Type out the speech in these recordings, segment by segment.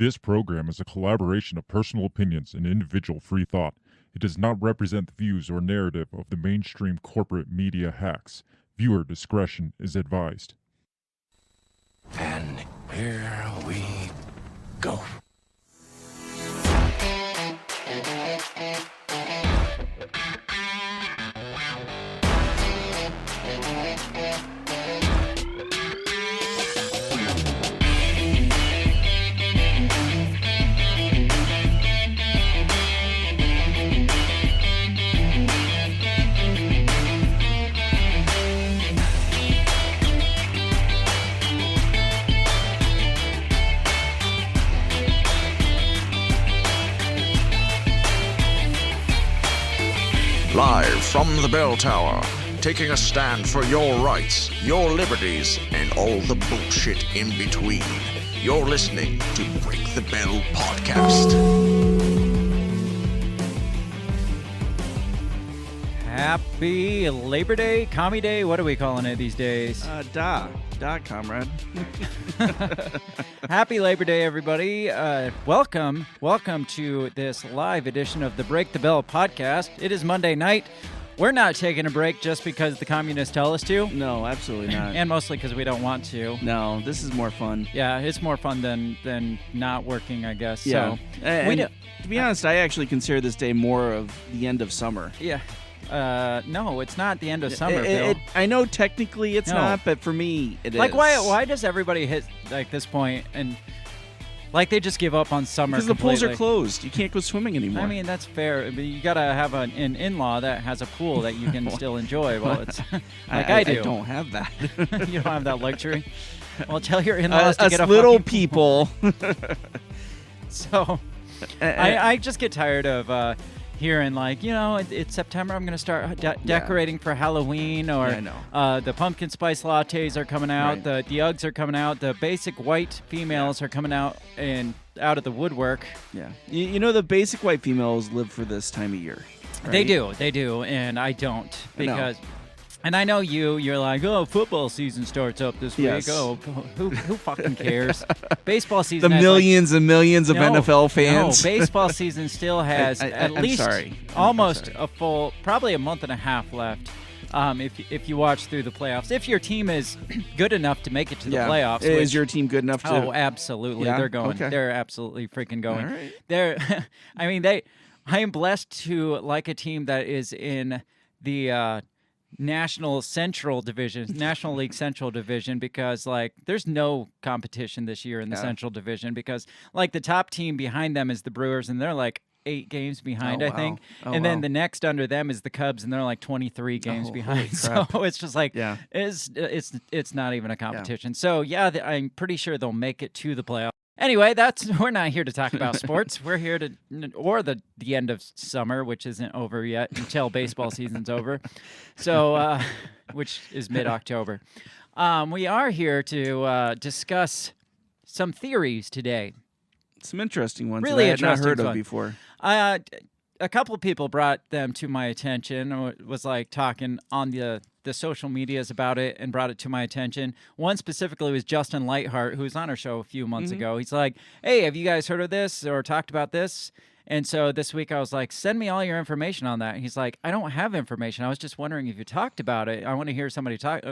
This program is a collaboration of personal opinions and individual free thought. It does not represent the views or narrative of the mainstream corporate media hacks. Viewer discretion is advised. And here we go. Live from the bell tower, taking a stand for your rights, your liberties, and all the bullshit in between. You're listening to Break the Bell Podcast. Happy Labor Day, Commie Day, what are we calling it these days? Da, comrade. Happy Labor Day, everybody. Welcome to this live edition of the Break the Bell podcast. It is Monday night. We're not taking a break just because the communists tell us to. No, absolutely not. And mostly because we don't want to. No, this is more fun. Yeah, it's more fun than not working, I guess. Yeah. So, and to be honest, I actually consider this day more of the end of summer. Yeah. No, it's not the end of summer, Bill. I know technically it's No. not, but for me, it is. Like, why does everybody hit like this point and like they just give up on summer? Because the pools are completely? closed. You can't go sswimming anymore. I mean, that's fair, but you gotta have an in-law that has a pool that you can still enjoy while it's like I do. I don't have that. You don't have that luxury. Well, tell your in-laws to Us get a little fucking people. So, I just get tired of hearing like, it's September. I'm gonna start decorating for Halloween, or Yeah, I know. the pumpkin spice lattes are coming out. Right. The Uggs are coming out. The basic white females are coming out and out of the woodwork. Yeah. You know, the basic white females live for this time of year. They right? do, and I don't I know. because. And I know you're like, oh, football season starts up this Yes. week. Oh, who fucking cares? Baseball season. The has, millions and millions of No, NFL fans. No, baseball season still has at I'm least sorry. I'm almost sorry. a full, probably a month and a half left. If you watch through the playoffs, if your team is good enough to make it to the playoffs, Is which- your team good enough to? Oh, absolutely. Yeah? They're going. Okay. They're absolutely freaking going. All right. They're I mean, I am blessed to like a team that is in the National League Central Division, because like there's no competition this year in the Yeah. Central Division, because like the top team behind them is the Brewers, and they're like 8 games behind, Oh, I think. wow. Oh, and then wow. the next under them is the Cubs, and they're like 23 games Oh, behind. holy crap. So it's just like Yeah. it's not even a competition. So yeah, I'm pretty sure they'll make it to the playoffs. Anyway, we're not here to talk about sports. We're here or the end of summer, which isn't over yet until baseball season's over. So, which is mid-October. We are here to discuss some theories today. Some interesting ones Really that I had not interesting heard of fun. before. A couple of people brought them to my attention, or was like talking on the social medias about it and brought it to my attention. One specifically was Justin Lightheart, who was on our show a few months ago. He's like, hey, have you guys heard of this or talked about this? And so this week I was like, send me all your information on that. He's like, I don't have information. I was just wondering if you talked about it. I want to hear somebody talk.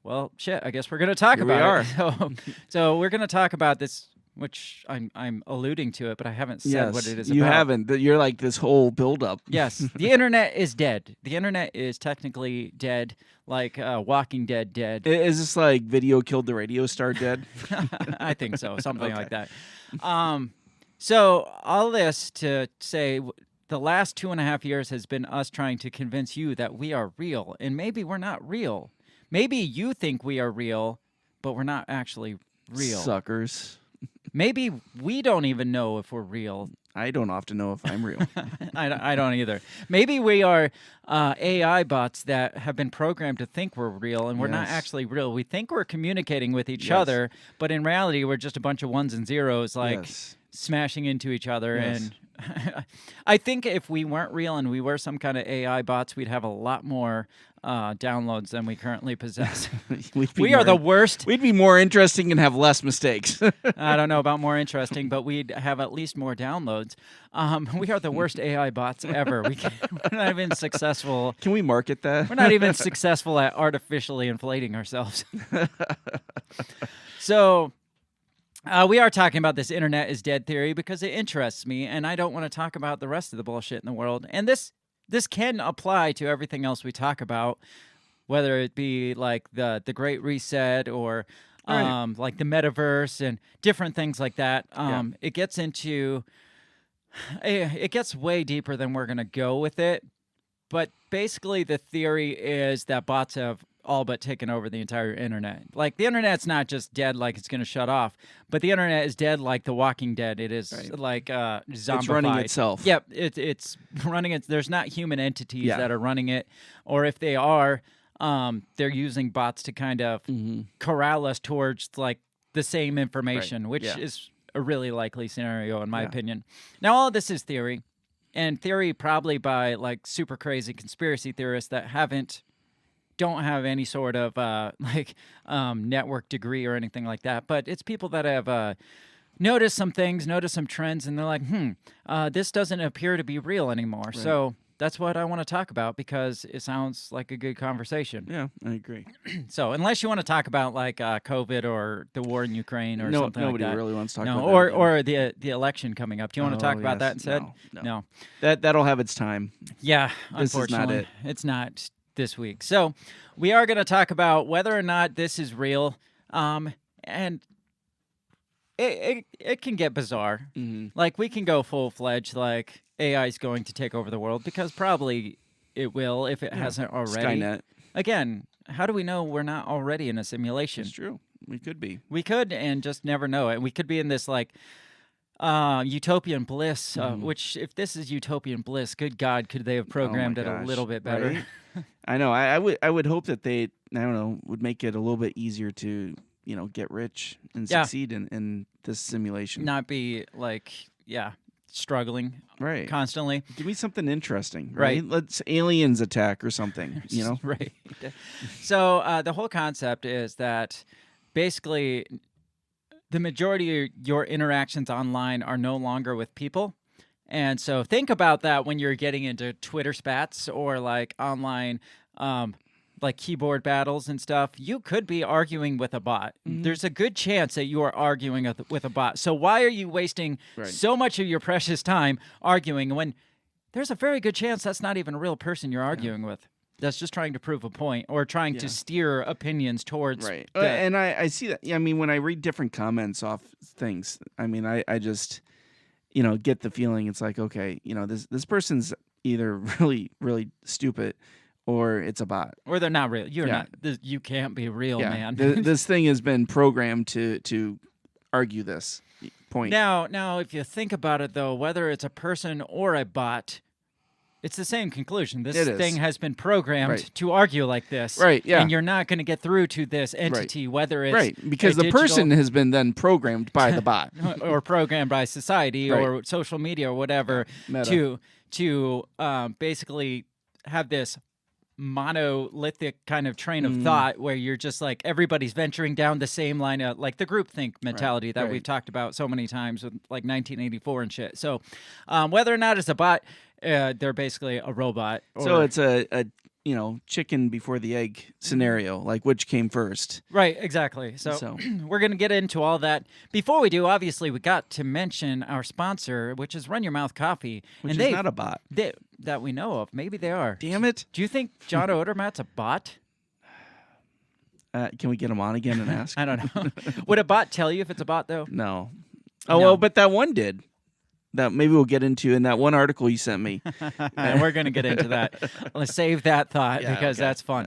Well, shit, I guess we're going to talk Here we about are. it. So we're going to talk about this, which I'm alluding to it, but I haven't said what it is you about. haven't. You're like this whole build-up. Yes, the internet is dead. The internet is technically dead, like Walking Dead dead. Is this like video killed the radio star dead? I think so, something Okay. like that. So all this to say, the last 2.5 years has been us trying to convince you that we are real, and maybe we're not real. Maybe you think we are real, but we're not actually real. Suckers. Maybe we don't even know if we're real. I don't often know if I'm real. I don't either. Maybe we are AI bots that have been programmed to think we're real, and we're not Yes. actually real. We think we're communicating with each Yes. other, but in reality, we're just a bunch of ones and zeros, like Yes. smashing into each other. Yes. And I think if we weren't real and we were some kind of AI bots, we'd have a lot more downloads than we currently possess. We'd be We are more- the worst. We'd be more interesting and have less mistakes. I don't know about more interesting, but we'd have at least more downloads. We are the worst AI bots ever. We're not even successful. Can we market that? We're not even successful at artificially inflating ourselves. So we are talking about this internet is dead theory because it interests me, and I don't want to talk about the rest of the bullshit in the world. And this can apply to everything else we talk about, whether it be like the Great Reset or Right. like the metaverse and different things like that. It gets way deeper than we're going to go with it. But basically the theory is that bots have all but taken over the entire internet. Like the internet's not just dead like it's going to shut off, but the internet is dead like The Walking Dead. It is like zombified. It's running itself. Yep, it's running it. There's not human entities Yeah. that are running it, or if they are, they're using bots to kind of corral us towards like the same information, which Yeah. is a really likely scenario in my opinion. Now, all of this is theory, and theory probably by like super crazy conspiracy theorists that don't have any sort of network degree or anything like that. But it's people that have noticed some things, noticed some trends, and they're like, this doesn't appear to be real anymore. So that's what I want to talk about because it sounds like a good conversation. Yeah, I agree. So unless you want to talk about like COVID or the war in Ukraine or something like Nobody that. really wants to talk No, about or that. the election coming up. Do you want to talk about that instead? No. That'll have its time. Yeah, This is not unfortunately, it. it's not this week. So we are going to talk about whether or not this is real, and it can get bizarre. Like we can go full fledged, like AI is going to take over the world because probably it will if it hasn't already. Skynet. Again, how do we know we're not already in a simulation? It's true. We could be. We could and just never know it. We could be in this like utopian bliss, which if this is utopian bliss, good God, could they have programmed it a gosh, little bit better? right? I know. I would hope that they, I don't know, would make it a little bit easier to, get rich and Yeah. succeed in this simulation. Not be like, struggling Right. constantly. Give me something interesting, Right. right? Let's aliens attack or something, Right. So the whole concept is that basically the majority of your interactions online are no longer with people. And so think about that when you're getting into Twitter spats or like online like keyboard battles and stuff. You could be arguing with a bot. There's a good chance that you are arguing with a bot. So why are you wasting so much of your precious time arguing when there's a very good chance that's not even a real person you're arguing with? That's just trying to prove a point or trying to steer opinions towards. Right. the- And I see that. I mean, when I read different comments off things, I mean, I just, get the feeling it's like, okay, this person's either really, really stupid or it's a bot. Or they're not real. You're Yeah. not. You can't be real, man. This thing has been programmed to argue this point. Now, if you think about it, though, whether it's a person or a bot, it's the same conclusion. This It is. thing has been programmed Right. to argue like this. Right, yeah. And you're not going to get through to this entity, whether it's Right, because a the person digital- has been then programmed by the bot. or programmed by society Right. or social media or whatever Meta. to basically have this monolithic kind of train of thought where you're just like everybody's venturing down the same line of like the groupthink mentality that right. we've talked about so many times with like 1984 and shit. So whether or not it's a bot, they're basically a robot. So or- it's a chicken before the egg scenario, like which came first. Right, exactly. So, we're going to get into all that. Before we do, obviously, we got to mention our sponsor, which is Run Your Mouth Coffee. Which and is not a bot. that we know of. Maybe they are. Damn it. Do you think John Odermatt's a bot? Can we get him on again and ask? I don't know. Would a bot tell you if it's a bot, though? No. No. Oh, well, but that one did. That maybe we'll get into in that one article you sent me. And we're going to get into that. Let's save that thought Yeah, because okay. that's fun.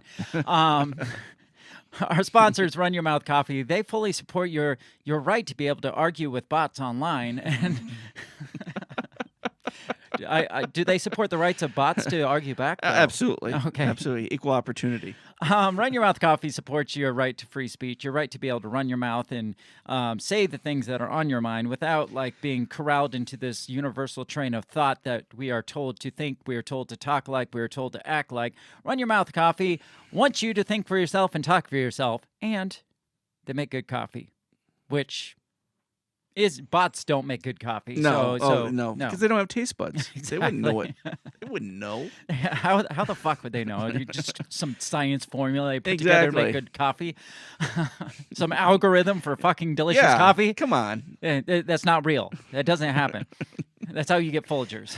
Our sponsors, Run Your Mouth Coffee, they fully support your right to be able to argue with bots online. And do they support the rights of bots to argue back? though? Absolutely. Okay. Absolutely. Equal opportunity. Run Your Mouth Coffee supports your right to free speech, your right to be able to run your mouth and say the things that are on your mind without being corralled into this universal train of thought that we are told to think, we are told to talk like, we are told to act like. Run Your Mouth Coffee wants you to think for yourself and talk for yourself, and they make good coffee, which is bots don't make good coffee. No, No, because they don't have taste buds. Exactly. They wouldn't know it. They wouldn't know. How the fuck would they know? Just some science formula they put together to make good coffee? Some algorithm for fucking delicious coffee? Come on. That's not real. That doesn't happen. That's how you get Folgers.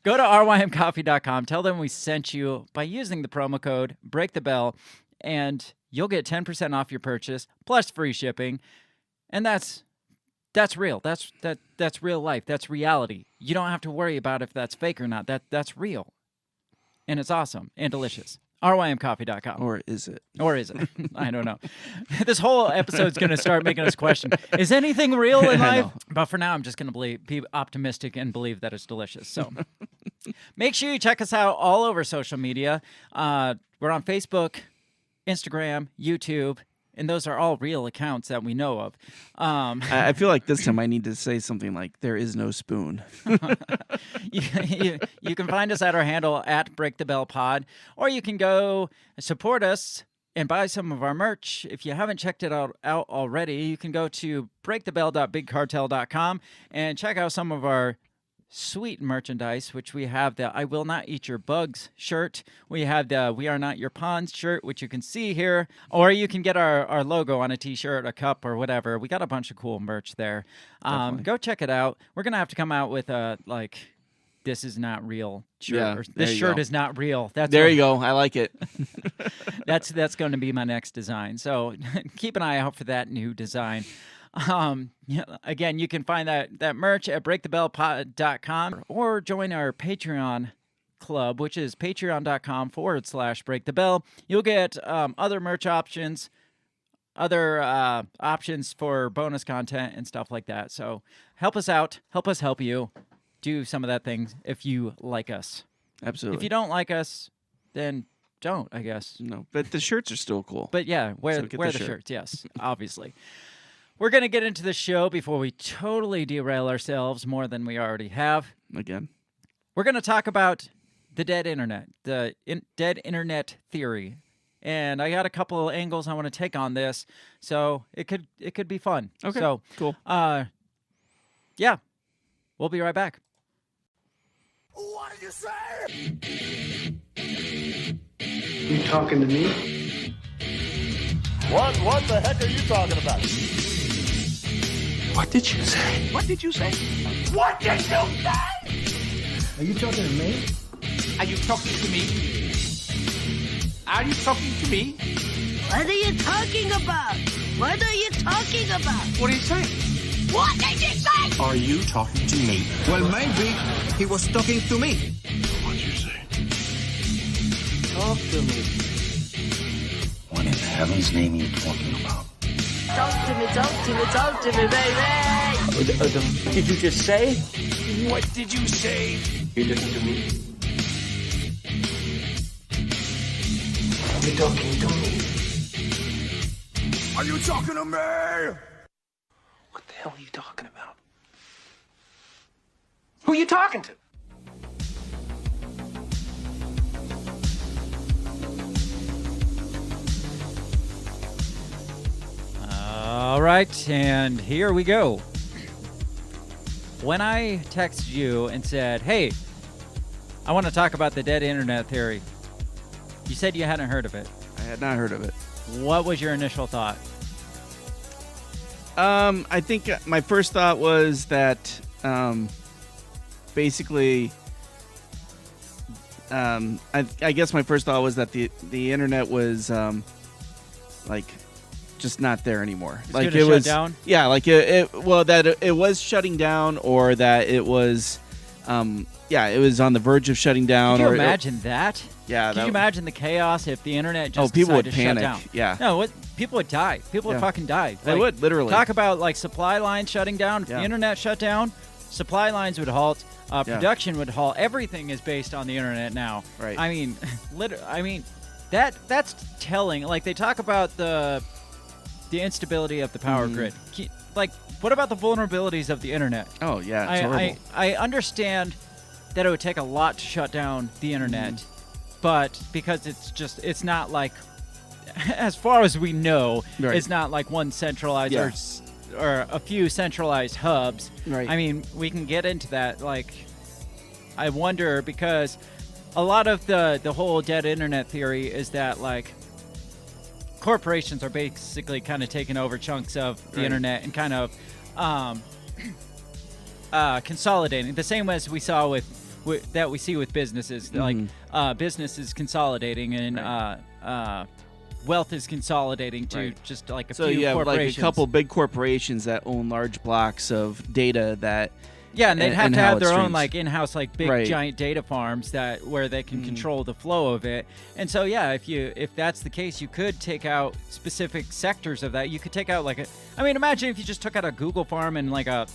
Go to rymcoffee.com. Tell them we sent you by using the promo code Break the Bell, and you'll get 10% off your purchase plus free shipping. And that's real. That's real life. That's reality. You don't have to worry about if that's fake or not. That's real. And it's awesome and delicious. rymcoffee.com. Or is it? Or is it? I don't know. This whole episode's going to start making us question, is anything real in life? But for now, I'm just going to be optimistic and believe that it's delicious. So make sure you check us out all over social media. We're on Facebook, Instagram, YouTube. And those are all real accounts that we know of. I feel like this time I need to say something like, there is no spoon. You can find us at our handle at Break the Bell Pod, or you can go support us and buy some of our merch. If you haven't checked it out already, you can go to breakthebell.bigcartel.com and check out some of our sweet merchandise, which we have the I Will Not Eat Your Bugs shirt. We have the We Are Not Your Pawns shirt, which you can see here. Or you can get our logo on a t-shirt, a cup, or whatever. We got a bunch of cool merch there. Go check it out. We're going to have to come out with a, this is not real shirt. Yeah, Or, this shirt is not real. There you go. I like it. That's going to be my next design. So keep an eye out for that new design. Again, you can find that merch at breakthebellpod.com or join our Patreon club, which is patreon.com/breakthebell. You'll get other merch options, other options for bonus content and stuff like that. So help us out. Help us help you do some of that things if you like us. Absolutely. If you don't like us, then don't, I guess. No, but the shirts are still cool. But yeah, wear the shirts, yes, obviously. We're going to get into the show before we totally derail ourselves more than we already have. Again. We're going to talk about the dead internet, the dead internet theory. And I got a couple of angles I want to take on this, so it could be fun. Okay, so, cool. Yeah, we'll be right back. What did you say? You talking to me? What the heck are you talking about? What did you say? What did you say? What did you say? Are you talking to me? Are you talking to me? Are you talking to me? What are you talking about? What are you talking about? What are you saying? What did you say? Are you talking to me? Well, maybe he was talking to me. What'd you say? Talk to me. What in heaven's name are you talking about? Talk to me, baby. Did you just say? What did you say? You listen to me. Are you talking to me? Are you talking to me? What the hell are you talking about? Who are you talking to? All right, and here we go. When I texted you and said, hey, I want to talk about the dead internet theory, you said you hadn't heard of it. I had not heard of it. What was your initial thought? I think my first thought was that basically, I guess my first thought was that the internet was just not there anymore. Like it was shut down? Yeah, like it was shutting down, or that it was it was on the verge of shutting down. Can you imagine that? Yeah. Can you imagine the chaos if the internet just people would decided to panic. shut down? Yeah. No, people would die. People would fucking die. They would, literally. Talk about supply lines shutting down. If the internet shut down, supply lines would halt. Production would halt. Everything is based on the internet now. Right. I mean, that's telling. Like they talk about the instability of the power grid. Like, what about the vulnerabilities of the internet? Oh yeah, it's horrible. I understand that it would take a lot to shut down the internet, but because it's not like, as far as we know, it's not like one centralized or a few centralized hubs. Right. I mean, we can get into that. Like, I wonder, because a lot of the whole dead internet theory is that, like, corporations are basically kind of taking over chunks of the internet and kind of consolidating, the same as we saw with that we see with businesses. Like businesses consolidating and wealth is consolidating to just like a so few you have corporations. like a couple big corporations that own large blocks of data that. Yeah, and they'd have to have their own streams. like in-house like big giant data farms where they can control the flow of it. And so yeah, if that's the case, you could take out specific sectors of that. You could take out imagine if you just took out a Google farm and like a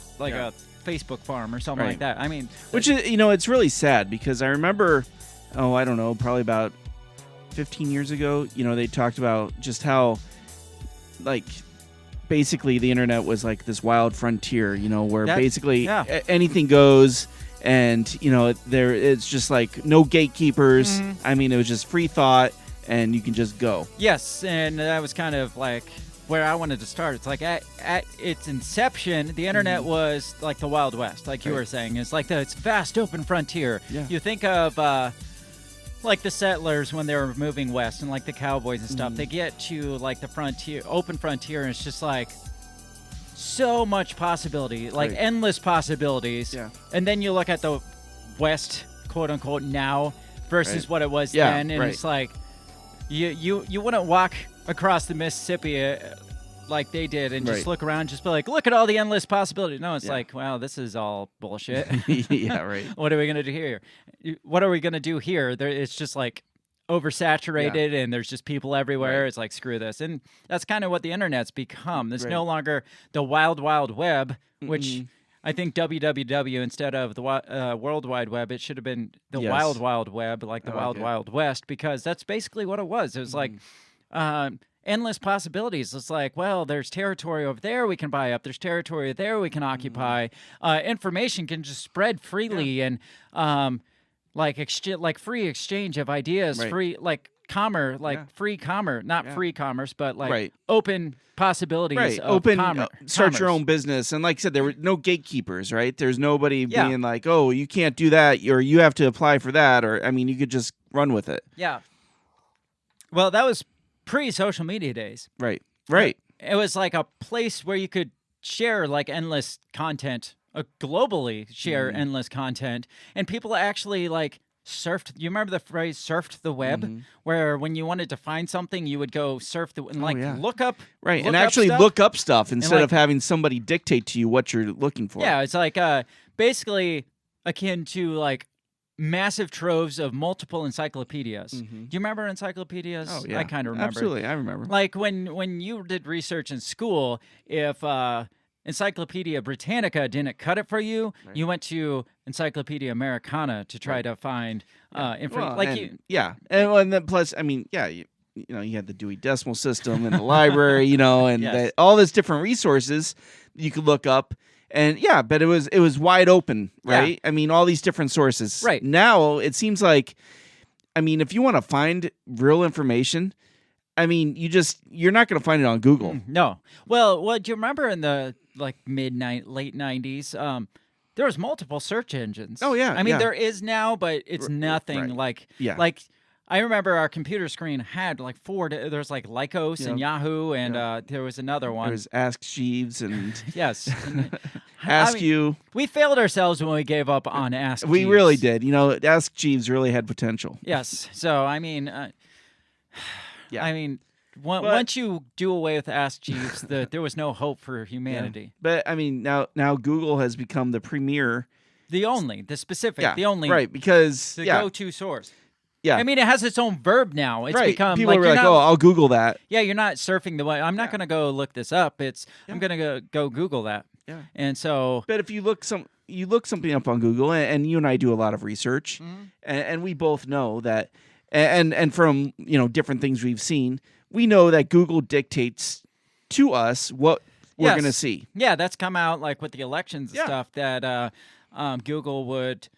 Facebook farm or something like that. I mean, which is, it's really sad because I remember, I don't know, probably about 15 years ago, they talked about just how like basically the internet was like this wild frontier, where basically anything goes, and it's just like no gatekeepers. I mean, it was just free thought and you can just go. Yes, and that was kind of like where I wanted to start. It's like at its inception, the internet was like the Wild West, like you were saying. It's like this vast open frontier. You think of like the settlers when they were moving west, and like the cowboys and stuff. They get to like the frontier, open frontier, and it's just like so much possibility, like endless possibilities. And then you look at the West, quote unquote, now versus what it was then, and it's like you wouldn't walk across the Mississippi like they did and just look around and just be like, look at all the endless possibilities. No, it's like, wow, this is all bullshit. What are we going to do here? What are we going to do here? It's just like oversaturated and there's just people everywhere. It's like, screw this. And that's kind of what the internet's become. It's no longer the wild, wild web, which I think www instead of the World Wide Web, it should have been the wild, wild web, like the wild, wild west, because that's basically what it was. It was like, endless possibilities. It's like, well, there's territory over there we can buy up. There's territory there we can occupy. Information can just spread freely and like free exchange of ideas, free like commerce, like free commerce, not free commerce, but like open possibilities. Of Open, commerce. start your own business. And like I said, there were no gatekeepers, right? There's nobody being like, oh, you can't do that, or you have to apply for that, or I mean, you could just run with it. Yeah. Well, that was pre-social media days. Right. It was like a place where you could share like endless content, globally share endless content, and people actually like surfed. You remember the phrase "surfed the web," where when you wanted to find something, you would go surf the and look up and actually look up stuff instead of having somebody dictate to you what you're looking for. Yeah, it's like basically akin to like massive troves of multiple encyclopedias. Do you remember encyclopedias? Oh, yeah. I kind of remember. Absolutely, I remember. Like when you did research in school, if Encyclopedia Britannica didn't cut it for you, you went to Encyclopedia Americana to try to find information. And then plus, I mean, you had the Dewey Decimal System in the library, and all these different resources you could look up. And but it was wide open, right? I mean, all these different sources. Right. Now it seems like, I mean, if you want to find real information, I mean, you're not going to find it on Google. No. Well, do you remember in the like late 90s? There was multiple search engines. Oh yeah. I mean, there is now, but it's nothing like I remember our computer screen had like there's like Lycos and Yahoo, and there was another one. There was Ask Jeeves and yes. Ask You. We failed ourselves when we gave up on Ask We Jeeves. really did. Ask Jeeves really had potential. Yes. So, I mean, once you do away with Ask Jeeves, there was no hope for humanity. But, I mean, now Google has become the premier. The only because the go-to source. Yeah. I mean, it has its own verb now. It's become people like, are like, I'll Google that. Yeah, you're not surfing the web. I'm not going to go look this up. I'm going to go Google that. Yeah. And so, but if you look something up on Google, and you and I do a lot of research, and we both know that And from different things we've seen, we know that Google dictates to us what we're Yes. going to see. Yeah, that's come out like with the elections and Yeah. stuff that Google would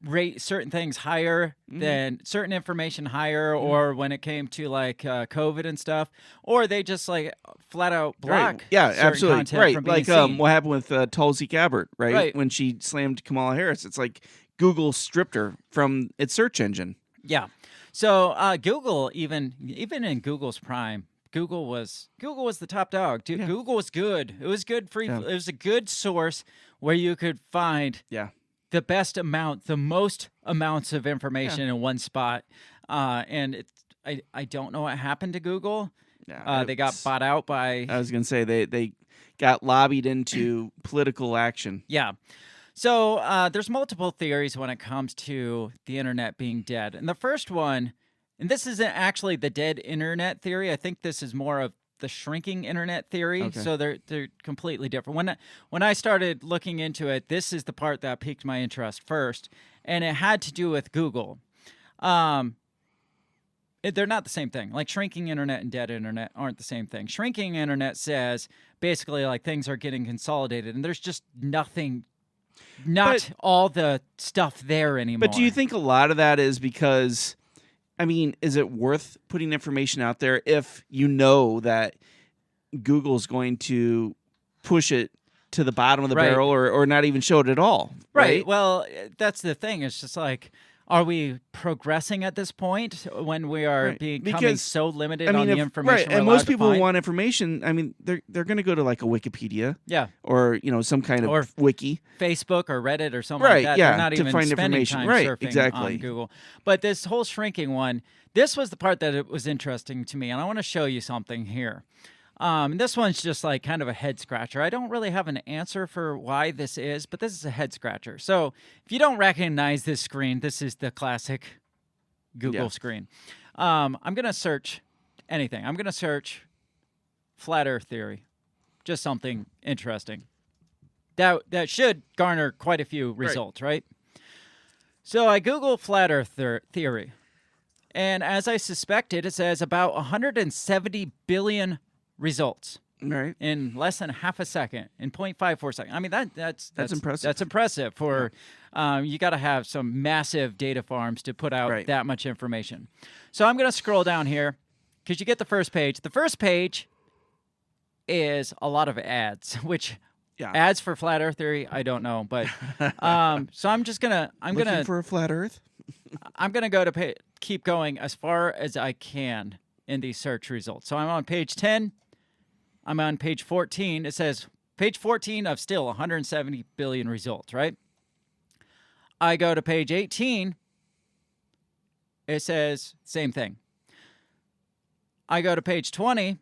rate certain things higher than certain information higher, or when it came to like COVID and stuff, or they just like flat out block. Right. Yeah, certain absolutely. content Right. from being Like seen. what happened with Tulsi Gabbard, right? Right. When she slammed Kamala Harris. It's like Google stripped her from its search engine. Yeah. So Google, even in Google's prime, Google was the top dog. Dude, Google was good. It was good free. Yeah. It was a good source where you could find the best amount, the most amounts of information in one spot. And I don't know what happened to Google. Yeah, they got bought out by. I was going to say they got lobbied into political action. Yeah. So there's multiple theories when it comes to the internet being dead. And the first one, and this isn't actually the dead internet theory. I think this is more of the shrinking internet theory. Okay. So they're completely different. When I started looking into it, this is the part that piqued my interest first, and it had to do with Google. They're not the same thing. Like shrinking internet and dead internet aren't the same thing. Shrinking internet says basically like things are getting consolidated, and there's just nothing. Not all the stuff there anymore. But do you think a lot of that is because, I mean, is it worth putting information out there if you know that Google's going to push it to the bottom of the barrel or not even show it at all? Right. Well, that's the thing. It's just like, are we progressing at this point when we are becoming so limited on the information? Right, and most people want information. I mean, they're going to go to like a Wikipedia, or some kind of wiki, Facebook or Reddit or something like that. Yeah, they're not to even find spending information. time Right, surfing exactly. on Google. But this whole shrinking one, this was the part that it was interesting to me, and I want to show you something here. This one's just like kind of a head scratcher. I don't really have an answer for why this is, but this is a head scratcher. So if you don't recognize this screen, this is the classic Google screen. I'm going to search anything. I'm going to search flat earth theory, just something interesting. That should garner quite a few results, right? So I Google flat earth theory, and as I suspected, it says about 170 billion results in less than half a second, in 0.54 seconds. I mean, that's impressive. That's impressive for you got to have some massive data farms to put out that much information. So I'm going to scroll down here because you get the first page. The first page is a lot of ads, which ads for flat earth theory, I don't know, but so I'm just gonna Looking for a flat earth. I'm gonna go to keep going as far as I can in these search results. So I'm on page 10. I'm on page 14. It says page 14 of still 170 billion results, right? I go to page 18. It says same thing. I go to page 20.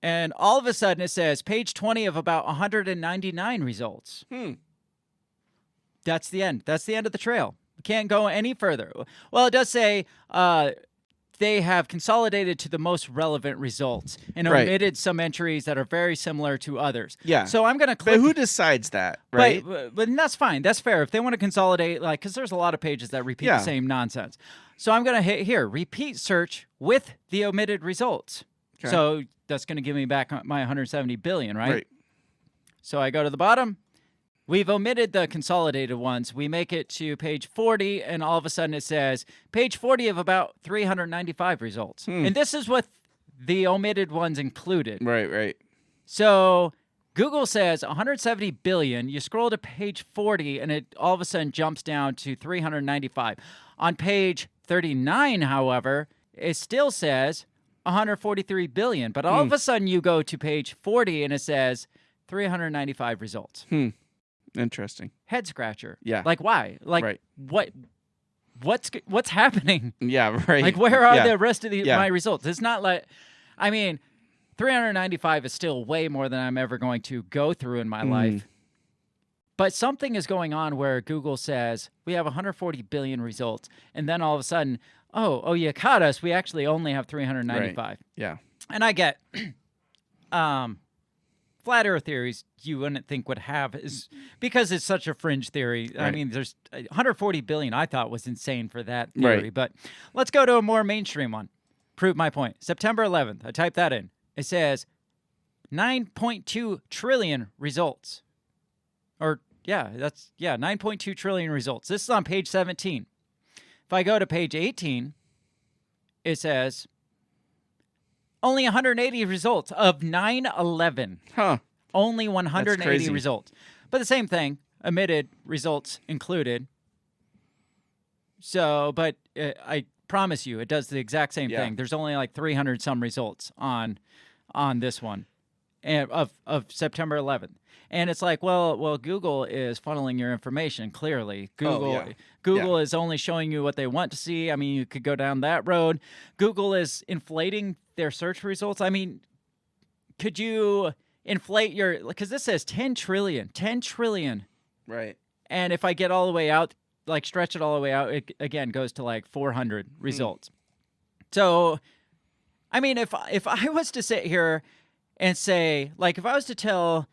And all of a sudden it says page 20 of about 199 results. That's the end. That's the end of the trail. Can't go any further. Well, it does say they have consolidated to the most relevant results and omitted some entries that are very similar to others. Yeah. So I'm going to click. But who decides that, right? But that's fine. That's fair. If they want to consolidate, like, because there's a lot of pages that repeat the same nonsense. So I'm going to hit here, repeat search with the omitted results. Okay. So that's going to give me back my 170 billion, right? So I go to the bottom. We've omitted the consolidated ones. We make it to page 40, and all of a sudden it says page 40 of about 395 results. And this is with the omitted ones included. Right. So Google says 170 billion. You scroll to page 40, and it all of a sudden jumps down to 395. On page 39, however, it still says 143 billion. But all of a sudden you go to page 40, and it says 395 results. Interesting. Head scratcher. Yeah. Like why? Like what's happening? Yeah, right. Like where are the rest of my results? It's not like, I mean, 395 is still way more than I'm ever going to go through in my life. But something is going on where Google says we have 140 billion results, and then all of a sudden, oh, you caught us. We actually only have 395. Yeah. And I get flat Earth theories you wouldn't think would have is because it's such a fringe theory. I Right. mean, there's 140 billion. I thought was insane for that theory, Right. but let's go to a more mainstream one. Prove my point. September 11th. I typed that in. It says 9.2 trillion results. Or yeah, 9.2 trillion results. This is on page 17. If I go to page 18, it says only 180 results of 9/11. Huh. Only That's 180 crazy. results. But the same thing, omitted results included. So, but I promise you, it does the exact same Yeah. thing. There's only like 300 some results on this one, and of September 11th. And it's like, well, Google is funneling your information clearly. Google is only showing you what they want to see. I mean, you could go down that road. Google is inflating their search results. I mean, could you inflate your, because this says 10 trillion. Right. And if I get all the way out, like stretch it all the way out, it again goes to like 400 results. So, I mean, if I was to sit here and say, like, if I was to tell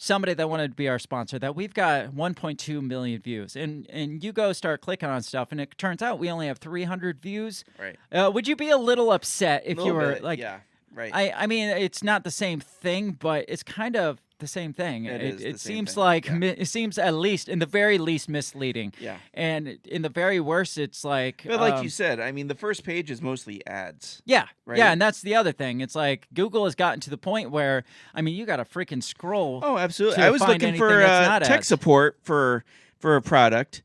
somebody that wanted to be our sponsor that we've got 1.2 million views, and you go start clicking on stuff, and it turns out we only have 300 views, Right. would you be a little upset if you Little were bit, like, yeah. Right. I mean, it's not the same thing, but it's kind of the same thing. It is the It same seems thing, like yeah. it seems at least in the very least misleading. Yeah. And in the very worst, it's like. But like you said, I mean, the first page is mostly ads. Yeah. Right? Yeah, and that's the other thing. It's like Google has gotten to the point where, I mean, you got to freaking scroll. Oh, absolutely. to I was find looking anything for that's not tech ads. support for a product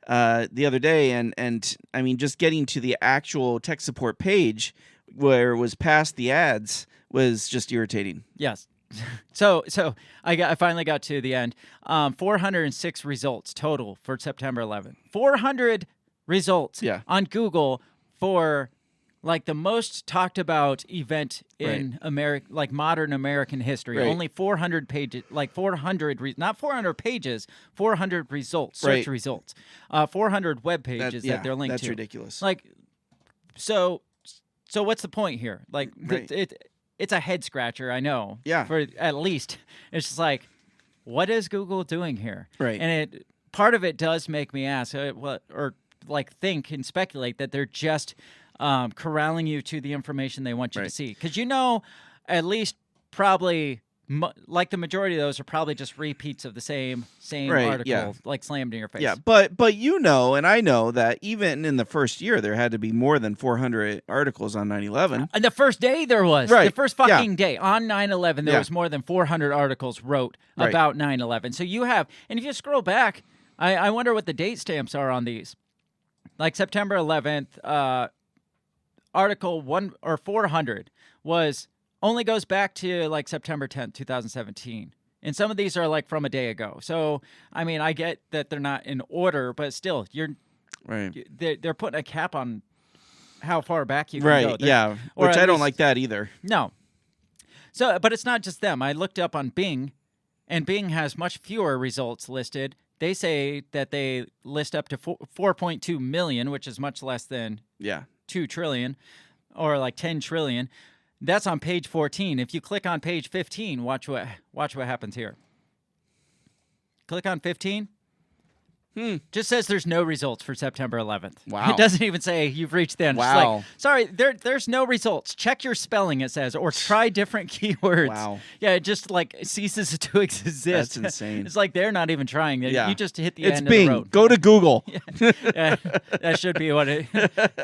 the other day, and I mean, just getting to the actual tech support page where it was past the ads was just irritating. Yes. So I finally got to the end. 406 results total for September 11th. 400 results Yeah. on Google for like the most talked about event in like modern American history. Right. Only 400 pages, like 400, not 400 pages, 400 results, search Right. results, 400 web pages that they're linked that's to. ridiculous. Like, so what's the point here? Like, Right. it's a head scratcher, I know. Yeah. For at least, it's just like, what is Google doing here? Right. And part of it does make me ask, think and speculate that they're just corralling you to the information they want you to Right. see. Because at least probably. Like the majority of those are probably just repeats of the same Right, article, yeah. like slammed in your face. Yeah, but you know, and I know that even in the first year, there had to be more than 400 articles on 9/11. And the first day there was. Right, The first yeah. fucking day. On 9/11, there Yeah. was more than 400 articles wrote Right. about 9/11. So you have, and if you scroll back, I wonder what the date stamps are on these. Like September 11th, article 1 or 400 only goes back to like September 10th, 2017. And some of these are like from a day ago. So, I mean, I get that they're not in order, but still, Right. they're putting a cap on how far back you can Right. go. Yeah. or Which at I don't least- like that either. No. So, but it's not just them. I looked up on Bing, and Bing has much fewer results listed. They say that they list up to 4.2 million, which is much less than Yeah. 2 trillion or like 10 trillion. That's on page 14. If you click on page 15, watch what happens here. Click on 15. Just says there's no results for September 11th. Wow. It doesn't even say you've reached the end. It's Wow. like, sorry, there's no results. Check your spelling, it says, or try different keywords. Wow. Yeah, it just like ceases to exist. That's insane. It's like they're not even trying. Yeah. You just hit the It's end Bing. of the road. Go to Google. Yeah, that should be what it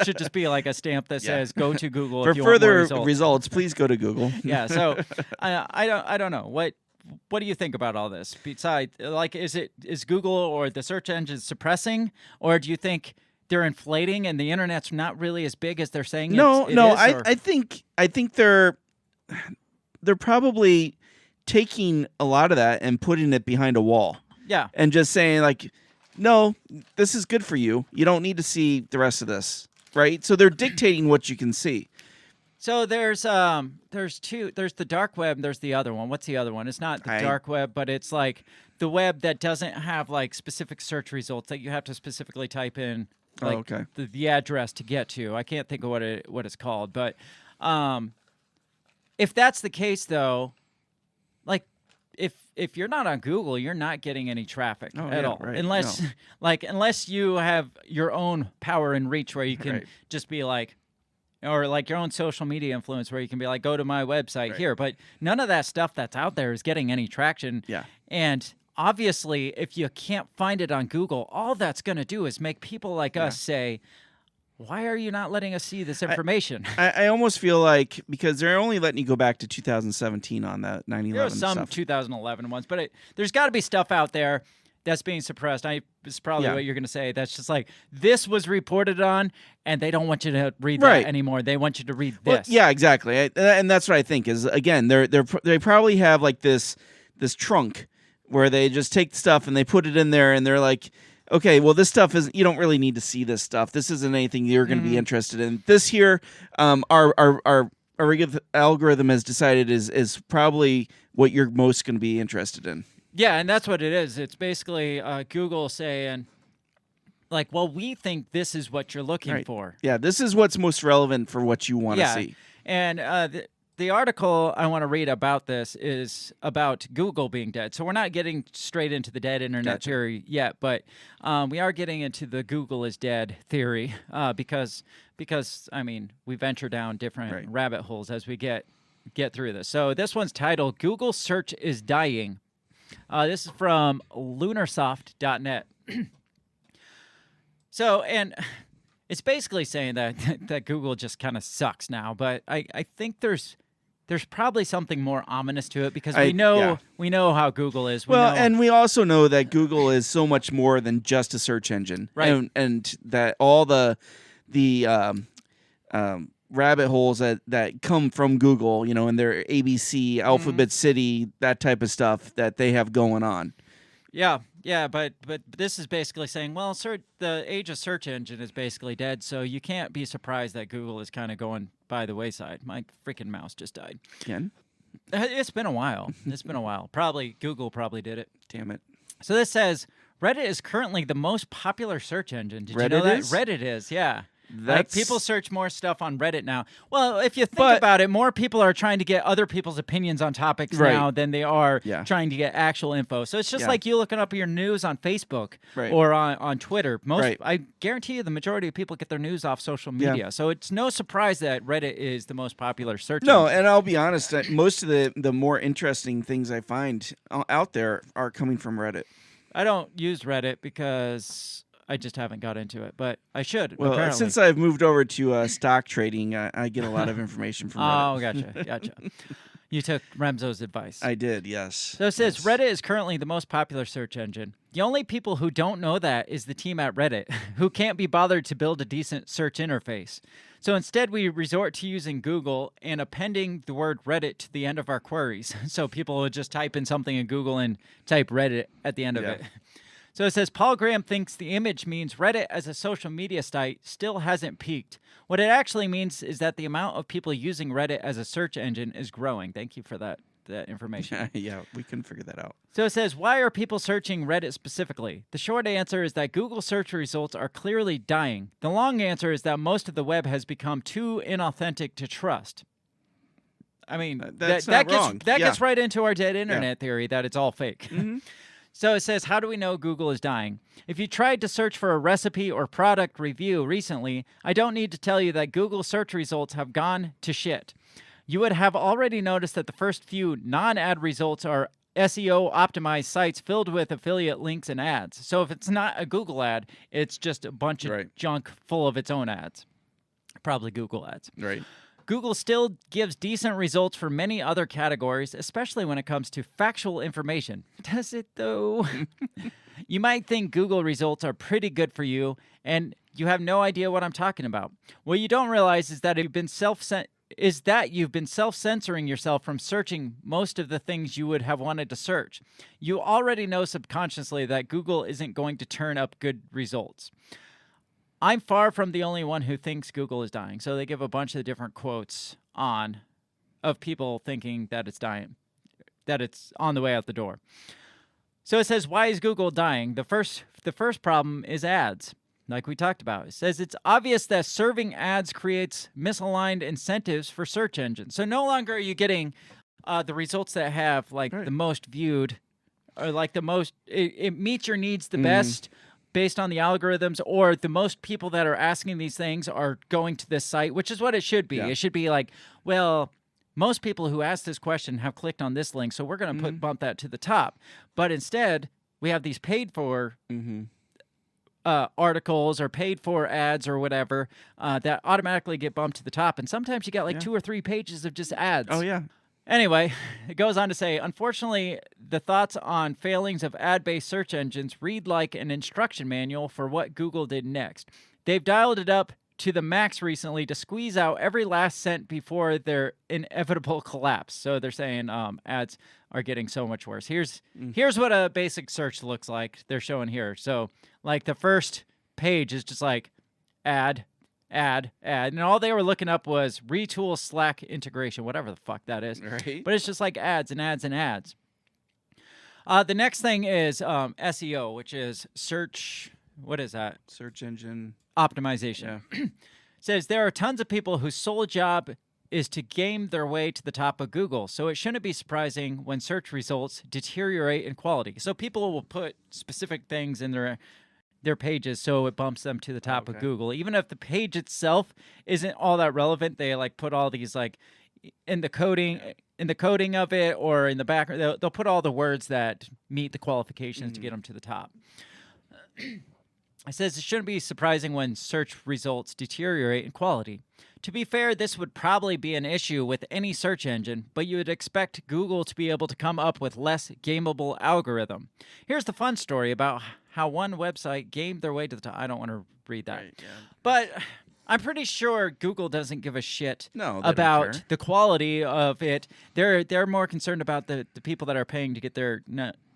should just be, like a stamp that Yeah. says go to Google For if you want more further results. results, please go to Google. Yeah, so I don't know what do you think about all this? Besides, like, is Google or the search engine suppressing, or do you think they're inflating and the internet's not really as big as they're saying? No, it no. is, or- I think they're probably taking a lot of that and putting it behind a wall yeah, and just saying like, no, this is good for you. You don't need to see the rest of this, right? So they're dictating what you can see. So there's two. There's the dark web. And there's the other one. What's the other one? It's not the dark web, but it's like the web that doesn't have like specific search results that you have to specifically type in. Like okay. the address to get to. I can't think of what it's called, but if that's the case though, like if you're not on Google, you're not getting any traffic Oh, at yeah, all, right. unless No. unless you have your own power and reach where you can Right. just be like, or like your own social media influence where you can be like, go to my website Right. here. But none of that stuff that's out there is getting any traction. Yeah. And obviously, if you can't find it on Google, all that's going to do is make people like us say, why are you not letting us see this information? I almost feel like because they're only letting you go back to 2017 on that 9/11 There are some stuff. 2011 ones, but there's got to be stuff out there that's being suppressed. It's probably Yeah. what you're going to say. That's just like, this was reported on, and they don't want you to read Right. that anymore. They want you to read Well, this. yeah, exactly. And that's what I think is, again, they probably have like this trunk where they just take stuff and they put it in there, and they're like, okay, well, this stuff is, you don't really need to see this stuff. This isn't anything you're going to be interested in. This here, our algorithm has decided is probably what you're most going to be interested in. Yeah, and that's what it is. It's basically Google saying, like, well, we think this is what you're looking Right. for. Yeah, this is what's most relevant for what you want to see. And the article I want to read about this is about Google being dead. So we're not getting straight into the dead internet Gotcha. theory yet, but we are getting into the Google is dead theory because I mean, we venture down different Right. rabbit holes as we get through this. So this one's titled "Google Search is Dying." This is from lunarsoft.net. So, and it's basically saying that Google just kind of sucks now, but I think there's probably something more ominous to it because we know how Google is. And we also know that Google is so much more than just a search engine, Right. And that all the rabbit holes that come from Google, you know, in their ABC, Alphabet City, that type of stuff that they have going on. Yeah, but this is basically saying, well, the age of search engine is basically dead, so you can't be surprised that Google is kind of going by the wayside. My freaking mouse just died. Again, It's been a while. Probably Google probably did it. damn it. So this says Reddit is currently the most popular search engine. Did you Reddit know that? is? Reddit is, yeah. Like That's- people search more stuff on Reddit now. Well, if you think But- about it, more people are trying to get other people's opinions on topics Right. now than they are Yeah. trying to get actual info. So it's just Yeah. like you looking up your news on Facebook Right. or on Twitter. Right. I guarantee you the majority of people get their news off social Yeah. media. So it's no surprise that Reddit is the most popular search No, engine. and I'll be honest, most of the more interesting things I find out there are coming from Reddit. I don't use Reddit because I just haven't got into it, but I should. Well, apparently. since I've moved over to stock trading, I get a lot of information from Reddit. Oh, gotcha. You took Remzo's advice. I did, yes. So it says Reddit is currently the most popular search engine. The only people who don't know that is the team at Reddit, who can't be bothered to build a decent search interface. So instead, we resort to using Google and appending the word Reddit to the end of our queries. So people would just type in something in Google and type Reddit at the end of it. So it says, Paul Graham thinks the image means Reddit as a social media site still hasn't peaked. What it actually means is that the amount of people using Reddit as a search engine is growing. Thank you for that information. Yeah, we couldn't figure that out. So it says, why are people searching Reddit specifically? The short answer is that Google search results are clearly dying. The long answer is that most of the web has become too inauthentic to trust. I mean, That's that not wrong. gets right into our dead internet theory that it's all fake. Mm-hmm. So it says, how do we know Google is dying? If you tried to search for a recipe or product review recently, I don't need to tell you that Google search results have gone to shit. You would have already noticed that the first few non-ad results are SEO optimized sites filled with affiliate links and ads. So if it's not a Google ad, it's just a bunch of junk full of its own ads. Probably Google ads. Right. Google still gives decent results for many other categories, especially when it comes to factual information. Does it, though? You might think Google results are pretty good for you, and you have no idea what I'm talking about. What you don't realize is that you've been self-censoring yourself from searching most of the things you would have wanted to search. You already know subconsciously that Google isn't going to turn up good results. I'm far from the only one who thinks Google is dying. So they give a bunch of different quotes of people thinking that it's dying, that it's on the way out the door. So it says, why is Google dying? The first problem is ads, like we talked about. It says it's obvious that serving ads creates misaligned incentives for search engines. So no longer are you getting The results that have like the most viewed, or like the most, it meets your needs the best based on the algorithms, or the most people that are asking these things are going to this site, which is what it should be. Yeah. It should be like, well, most people who asked this question have clicked on this link, so we're going to bump that to the top. But instead, we have these paid for articles or paid for ads or whatever that automatically get bumped to the top. And sometimes you got like 2 or 3 pages of just ads. Oh, yeah. Anyway, it goes on to say, unfortunately, the thoughts on failings of ad-based search engines read like an instruction manual for what Google did next. They've dialed it up to the max recently to squeeze out every last cent before their inevitable collapse. So they're saying ads are getting so much worse. Here's what a basic search looks like. They're showing here. So like the first page is just like ad, and all they were looking up was retool Slack integration, whatever the fuck that is. Right. But it's just like ads and ads and ads. The next thing is SEO, which is search. What is that? Search engine optimization. Yeah. Says there are tons of people whose sole job is to game their way to the top of Google, so it shouldn't be surprising when search results deteriorate in quality. So people will put specific things in their pages so it bumps them to the top of Google. Even if the page itself isn't all that relevant, they like put all these like in the coding of it or in the background, they'll put all the words that meet the qualifications to get them to the top. It says it shouldn't be surprising when search results deteriorate in quality. To be fair, this would probably be an issue with any search engine, but you would expect Google to be able to come up with less gameable algorithm. Here's the fun story about how one website gamed their way to the top. I don't want to read that. Right, yeah. But I'm pretty sure Google doesn't give a shit don't about care. the quality of it. They're more concerned about the people that are paying to get their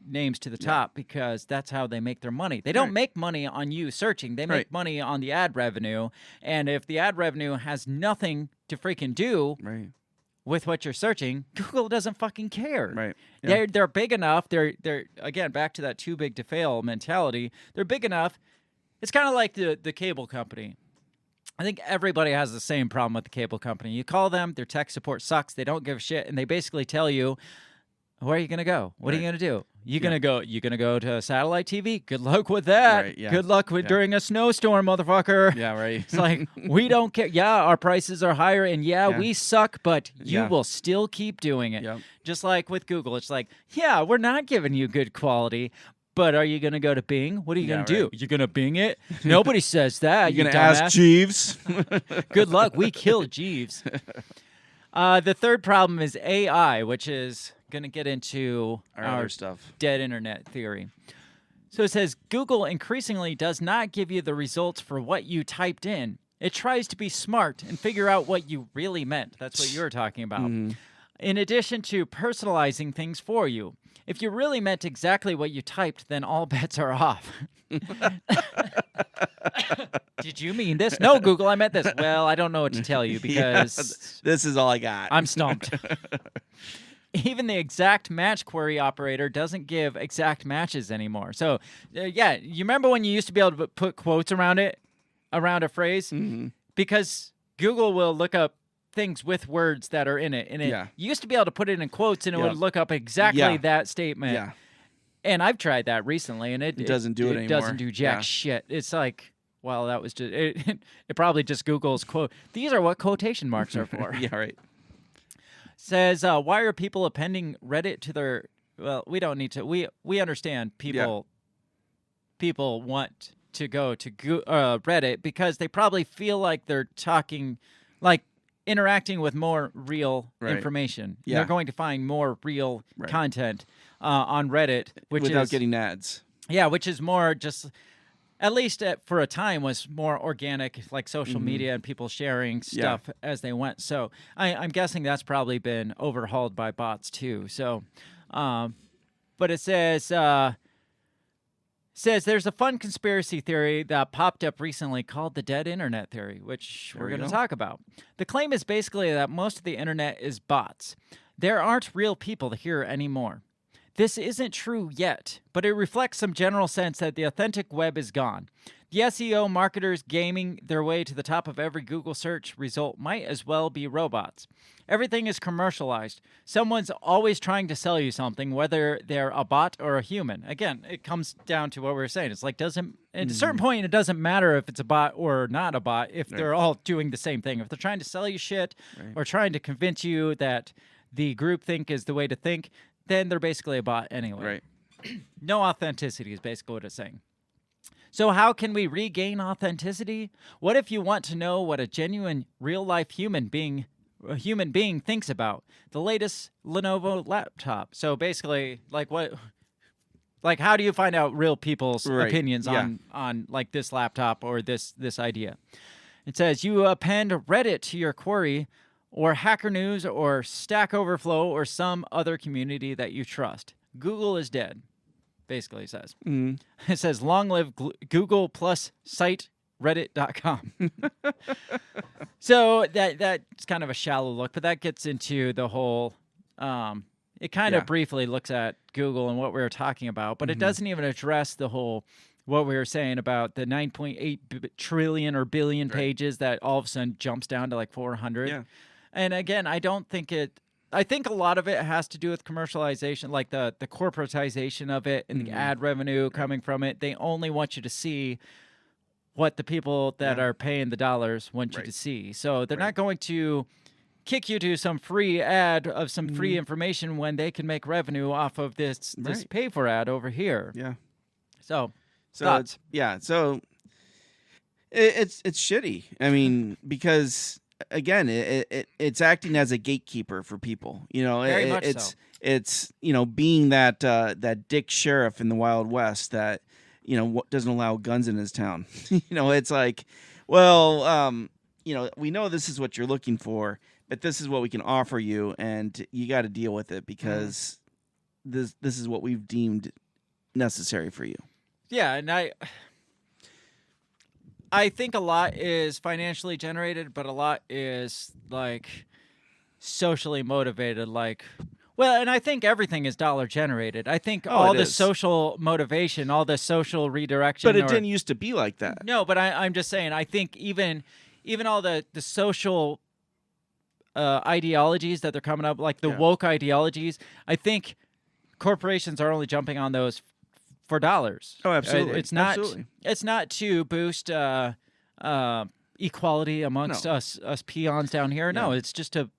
names to the top, because that's how they make their money. They don't make money on you searching. They make money on the ad revenue. And if the ad revenue has nothing to freaking do with what you're searching, Google doesn't fucking care. Right. Yeah. They're big enough. They're again back to that too big to fail mentality. They're big enough. It's kind of like the cable company. I think everybody has the same problem with the cable company. You call them, their tech support sucks. They don't give a shit, and they basically tell you, where are you going to go? What are you going to do? You're going to go to satellite TV? Good luck with that. Right, yeah. Good luck with during a snowstorm, motherfucker. Yeah, right. It's like, we don't care. Yeah, our prices are higher, and we suck, but you will still keep doing it. Yep. Just like with Google. It's like, yeah, we're not giving you good quality, but are you going to go to Bing? What are you going to do? You're going to Bing it? Nobody says that. You're going to ask Jeeves? Good luck. We killed Jeeves. The third problem is AI, which is going to get into our stuff. Dead internet theory. So it says Google increasingly does not give you the results for what you typed in. It tries to be smart and figure out what you really meant. That's what you were talking about. In addition to personalizing things for you. If you really meant exactly what you typed, then all bets are off. Did you mean this? No, Google, I meant this. Well, I don't know what to tell you because this is all I got. I'm stumped. Even the exact match query operator doesn't give exact matches anymore. So, you remember when you used to be able to put quotes around a phrase? Because Google will look up things with words that are in it. And you used to be able to put it in quotes and it would look up exactly that statement. Yeah. And I've tried that recently, and it doesn't do it anymore. It doesn't do jack shit. It's like, well, that was just it probably just Google's quote. These are what quotation marks are for. Yeah, right. Says, why are people appending Reddit to their? Well, we don't need to. We understand people. People want to go to Reddit because they probably feel like they're talking, like interacting with more real information. Yeah. They're going to find more real content on Reddit, without getting ads. Yeah, which is more just, at least for a time, was more organic, like social media and people sharing stuff as they went. So I'm guessing that's probably been overhauled by bots too. So, but it says there's a fun conspiracy theory that popped up recently called the dead internet theory, which we're going to talk about. The claim is basically that most of the internet is bots. There aren't real people here anymore. This isn't true yet, but it reflects some general sense that the authentic web is gone. The SEO marketers gaming their way to the top of every Google search result might as well be robots. Everything is commercialized. Someone's always trying to sell you something, whether they're a bot or a human. Again, it comes down to what we were saying. It's like, at a certain point, it doesn't matter if it's a bot or not a bot if they're all doing the same thing. If they're trying to sell you shit or trying to convince you that the groupthink is the way to think, then they're basically a bot anyway. Right. No authenticity is basically what it's saying. So how can we regain authenticity? What if you want to know what a genuine real-life human being thinks about the latest Lenovo laptop? So basically, how do you find out real people's opinions on like this laptop or this idea? It says you append Reddit to your query, or Hacker News, or Stack Overflow, or some other community that you trust. Google is dead. Basically, it says. It says, long live Google plus site reddit.com. So that's kind of a shallow look, but that gets into the whole, it kind of briefly looks at Google and what we were talking about, but it doesn't even address the whole, what we were saying about the 9.8 trillion or billion pages that all of a sudden jumps down to like 400. Yeah. And again, I think a lot of it has to do with commercialization, like the corporatization of it and the ad revenue coming from it. They only want you to see what the people that are paying the dollars want you to see. So they're not going to kick you to some free ad of some free information when they can make revenue off of this pay for ad over here. Yeah. So thoughts? So it's shitty. I mean, because again, it's acting as a gatekeeper for people. You know, Very much so. It's being that dick sheriff in the Wild West that doesn't allow guns in his town. It's like, well, we know this is what you're looking for, but this is what we can offer you, and you got to deal with it because this is what we've deemed necessary for you. Yeah, and I think a lot is financially generated, but a lot is like socially motivated. And I think everything is dollar generated. I think all the social motivation, all the social redirection. But it didn't used to be like that. No, but I'm just saying, I think even all the social ideologies that they're coming up, like the woke ideologies, I think corporations are only jumping on those for dollars. Oh, absolutely. It's not. Absolutely. It's not to boost equality amongst us peons down here. No, it's just to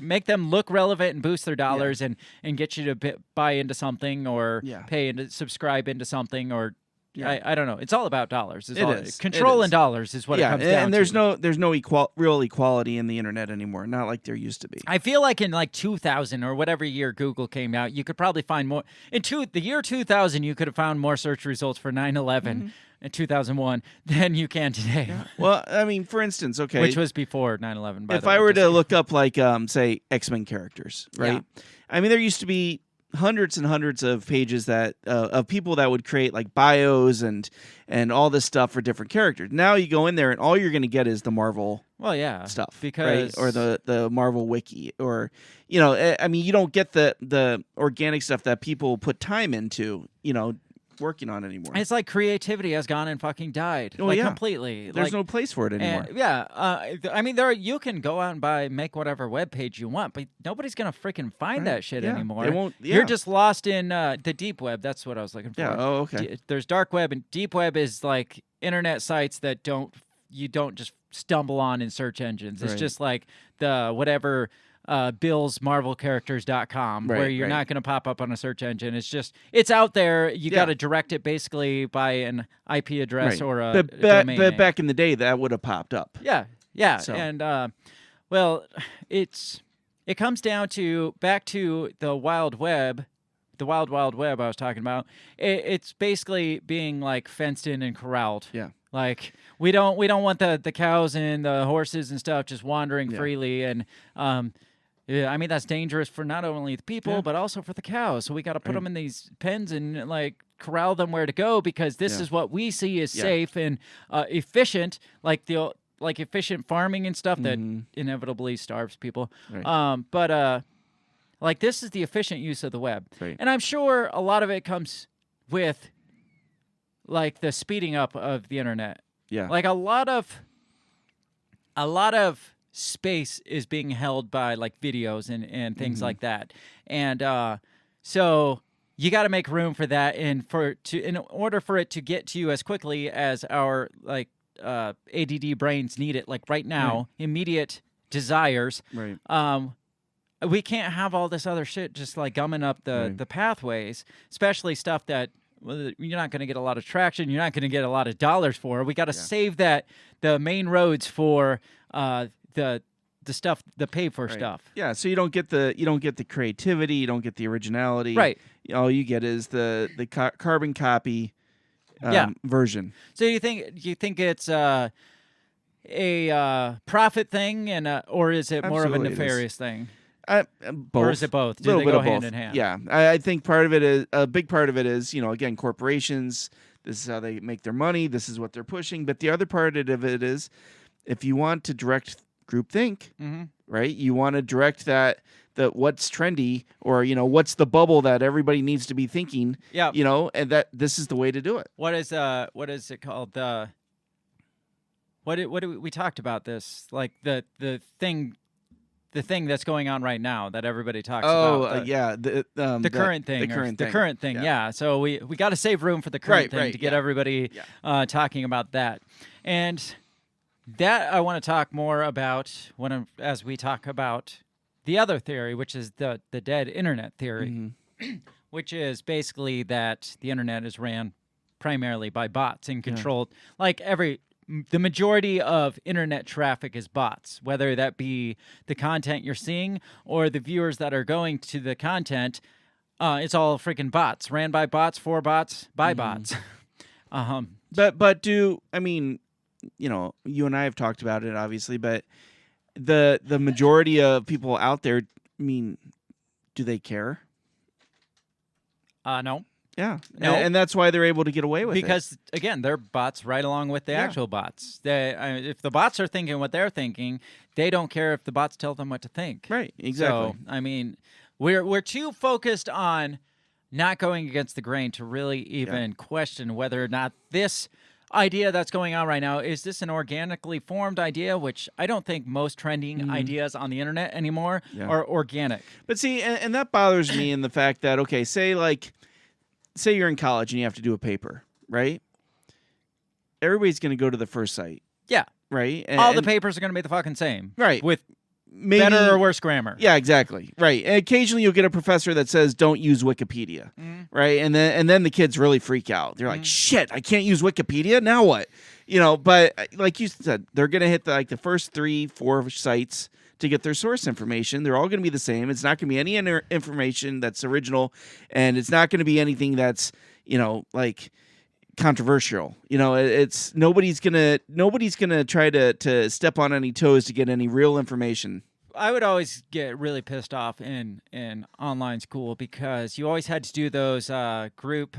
make them look relevant and boost their dollars and get you to buy into something or pay and subscribe into something or. I don't know. It's all about dollars. Control and dollars is what it comes down to. And there's no real equality in the internet anymore. Not like there used to be. I feel like in like 2000 or whatever year Google came out, you could probably find more. The year 2000, you could have found more search results for 9/11 in 2001 than you can today. Yeah. Well, I mean, for instance, which was before 9/11. If I were to look up like say X-Men characters, right? Yeah. I mean, there used to be hundreds and hundreds of pages that of people that would create like bios and all this stuff for different characters. Now you go in there and all you're going to get is the Marvel stuff, because or the Marvel wiki, or I mean, you don't get the organic stuff that people put time into working on anymore. It's like creativity has gone and fucking died completely. There's no place for it anymore. I mean, you can go out and make whatever web page you want, but nobody's gonna freaking find that shit anymore. They won't. You're just lost in the deep web. That's what I was looking for. Yeah. Oh, okay. There's dark web, and deep web is like internet sites that you don't just stumble on in search engines. It's just like the whatever. BillsMarvelCharacters.com, where you're not going to pop up on a search engine. It's out there. You got to direct it basically by an IP address or a domain but name. Back in the day, that would have popped up. Yeah. So. And it comes down to back to the Wild Web, the Wild Web I was talking about. It's basically being like fenced in and corralled. Yeah. Like we don't want the cows and the horses and stuff just wandering freely and I mean, that's dangerous for not only the people, but also for the cows. So we got to put them in these pens and, like, corral them where to go because this is what we see as safe and efficient, like efficient farming and stuff that inevitably starves people. Right. Like, this is the efficient use of the web. Right. And I'm sure a lot of it comes with, like the speeding up of the internet. Yeah. Like a lot of space is being held by like videos and things like that. And so you got to make room for that, and in order for it to get to you as quickly as our like ADD brains need it, like right now, immediate desires. Right. We can't have all this other shit just like gumming up the pathways, especially stuff that you're not going to get a lot of traction. You're not going to get a lot of dollars for. We got to save the main roads for the stuff, the paid for stuff. Yeah, so you don't get the creativity, you don't get the originality. Right. All you get is the carbon copy version. So you think it's a profit thing, or is it more of a Absolutely it is. nefarious thing? Both. Or is it both? Do Little they bit go of hand both. in hand? Yeah, I think part of it is a big part of it is again, corporations. This is how they make their money. This is what they're pushing. But the other part of it is, if you want to direct groupthink, right? You want to direct that what's trendy, or what's the bubble that everybody needs to be thinking. Yeah. And that this is the way to do it. What is it called? We talked about this, like the thing that's going on right now that everybody talks about. The current thing. The current thing. Yeah. So we got to save room for the current thing to get everybody talking about that. And that I want to talk more about as we talk about the other theory, which is the dead internet theory, which is basically that the internet is ran primarily by bots and controlled. Like the majority of internet traffic is bots, whether that be the content you're seeing or the viewers that are going to the content. It's all freaking bots, ran by bots, for bots, by bots. But you and I have talked about it, obviously, but the majority of people out there, do they care? No. Yeah. No. And that's why they're able to get away with it. Because, again, they're bots right along with the actual bots. If the bots are thinking what they're thinking, they don't care if the bots tell them what to think. Right, exactly. So, we're too focused on not going against the grain to really even question whether or not this idea that's going on right now, is this an organically formed idea, which I don't think most trending ideas on the internet anymore are organic. But see, and that bothers me in the fact that, okay, say you're in college and you have to do a paper, right? Everybody's going to go to the first site. Yeah. Right? All the papers are going to be the fucking same. Right. With maybe better or worse grammar. Yeah, exactly. Right. And occasionally you'll get a professor that says don't use Wikipedia. Right? And then the kids really freak out. They're like, "Shit, I can't use Wikipedia? Now what?" But like you said, they're going to hit the first 3-4 sites to get their source information. They're all going to be the same. It's not going to be any information that's original, and it's not going to be anything that's, like controversial. It's nobody's going to try to step on any toes to get any real information. I would always get really pissed off in online school because you always had to do those group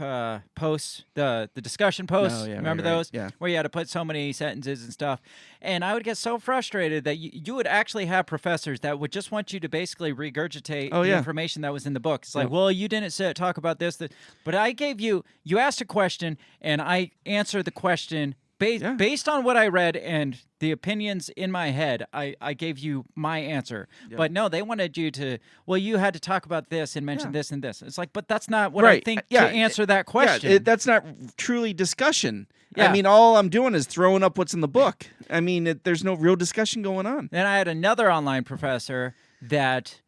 posts, the discussion posts. Remember those? Yeah. Where you had to put so many sentences and stuff. And I would get so frustrated that you would actually have professors that would just want you to basically regurgitate the information that was in the book. It's like, well, you didn't talk about this, but I gave you asked a question and I answered the question based on what I read and the opinions in my head, I gave you my answer. Yeah. But no, they wanted you to, you had to talk about this and mention this and this. It's like, but that's not what I think to answer that question. Yeah, that's not truly discussion. Yeah. All I'm doing is throwing up what's in the book. There's no real discussion going on. Then I had another online professor that,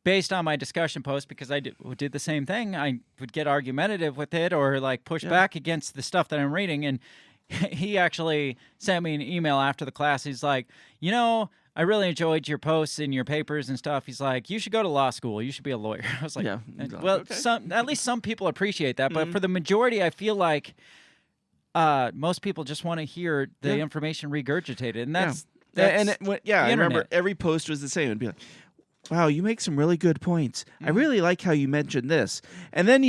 based on my discussion post, because I did the same thing, I would get argumentative with it or like push back against the stuff that I'm reading. And he actually sent me an email after the class. He's like, I really enjoyed your posts and your papers and stuff. He's like, you should go to law school. You should be a lawyer. I was like, well, okay. At least some people appreciate that. But for the majority, I feel like most people just want to hear the information regurgitated. And that's I remember every post was the same. It'd be like, wow, you make some really good points. I really like how you mentioned this. And then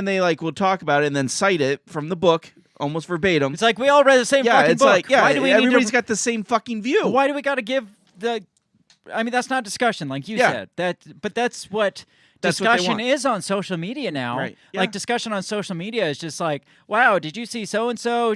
they will talk about it and then cite it from the book. Almost verbatim. It's like we all read the same fucking book. Like, why do we everybody's got the same fucking view. Why do we got to give that's not discussion, like you said. But that's what that's what they discussion want. is on social media now. Right. Yeah. Like discussion on social media is just like, wow, did you see so and so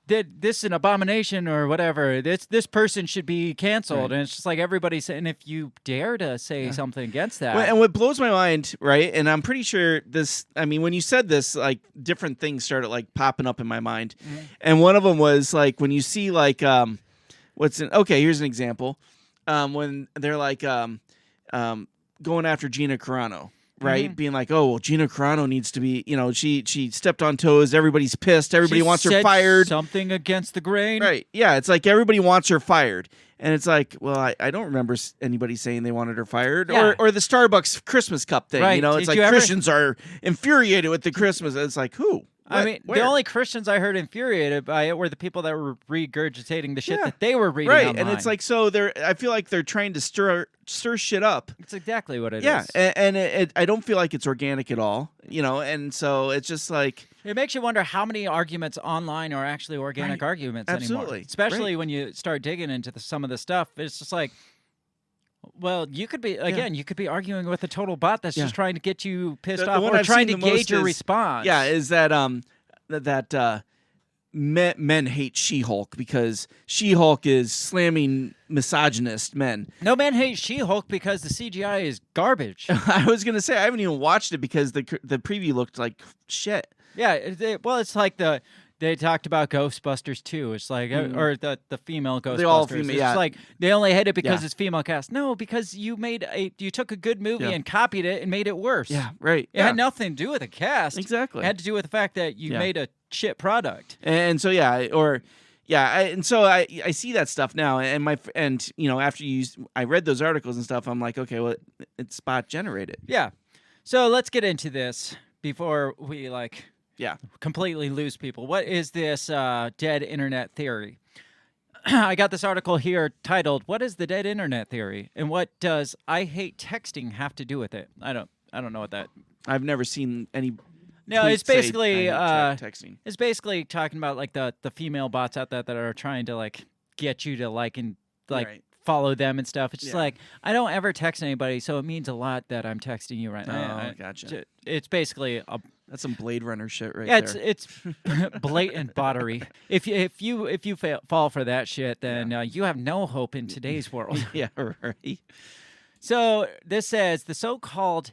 did this an abomination or whatever? This person should be canceled. Right. And it's just like everybody saying, if you dare to say something against that. Well, and what blows my mind, right? And I'm pretty sure this. I mean, when you said this, like different things started like popping up in my mind, and one of them was like when you see like okay, here's an example. When they're like going after Gina Carano, right? Being like, oh, well, Gina Carano needs to be, she stepped on toes. Everybody's pissed. Everybody wants her said fired. Something against the grain. Right. Yeah. It's like everybody wants her fired. And it's like, well, I don't remember anybody saying they wanted her fired. Yeah. Or the Starbucks Christmas cup thing. Right. It's Did like you ever- Christians are infuriated with the Christmas. It's like, who? I What? mean, Where? the only Christians I heard infuriated by it were the people that were regurgitating the shit Yeah. that they were reading Right. online. And it's like, so I feel like they're trying to stir shit up. It's exactly what it is. Yeah. And I don't feel like it's organic at all, and so it's just like, It makes you wonder how many arguments online are actually organic Right. arguments anymore. Absolutely. Especially Right. when you start digging into some of the stuff. It's just like, well, you could be you could be arguing with a total bot that's Yeah. just trying to get you pissed The off one or I've trying to seen the most gauge your is- response. Yeah, is that men hate She-Hulk because She-Hulk is slamming misogynist men. No man hates She-Hulk because the CGI is garbage. I was gonna say I haven't even watched it because the preview looked like shit. Yeah, it's like they talked about Ghostbusters too. It's like or the female Ghostbusters. all female, It's yeah. like they only hate it because Yeah. it's female cast. No, because you took a good movie Yeah. and copied it and made it worse. Yeah, right. It had nothing to do with the cast. Exactly. It had to do with the fact that you Yeah. made a shit product. And so I see that stuff now, and after I read those articles and stuff, I'm like, okay, well, it's bot generated. Yeah. So let's get into this before we Yeah. completely lose people. What is this dead internet theory? I got this article here titled "What is the dead internet theory and what does I hate texting have to do with it?" I don't know what that. I've never seen any. No, tweet it's say, basically "I hate texting." it's basically talking about like the female bots out there that are trying to like get you to like Right. follow them and stuff. It's just Yeah. like I don't ever text anybody, so it means a lot that I'm texting you right now. Oh, gotcha. It's basically a That's some Blade Runner shit right yeah, there. it's blatant bottery. If you fall for that shit, then you have no hope in today's world. Yeah, right. So this says the so-called,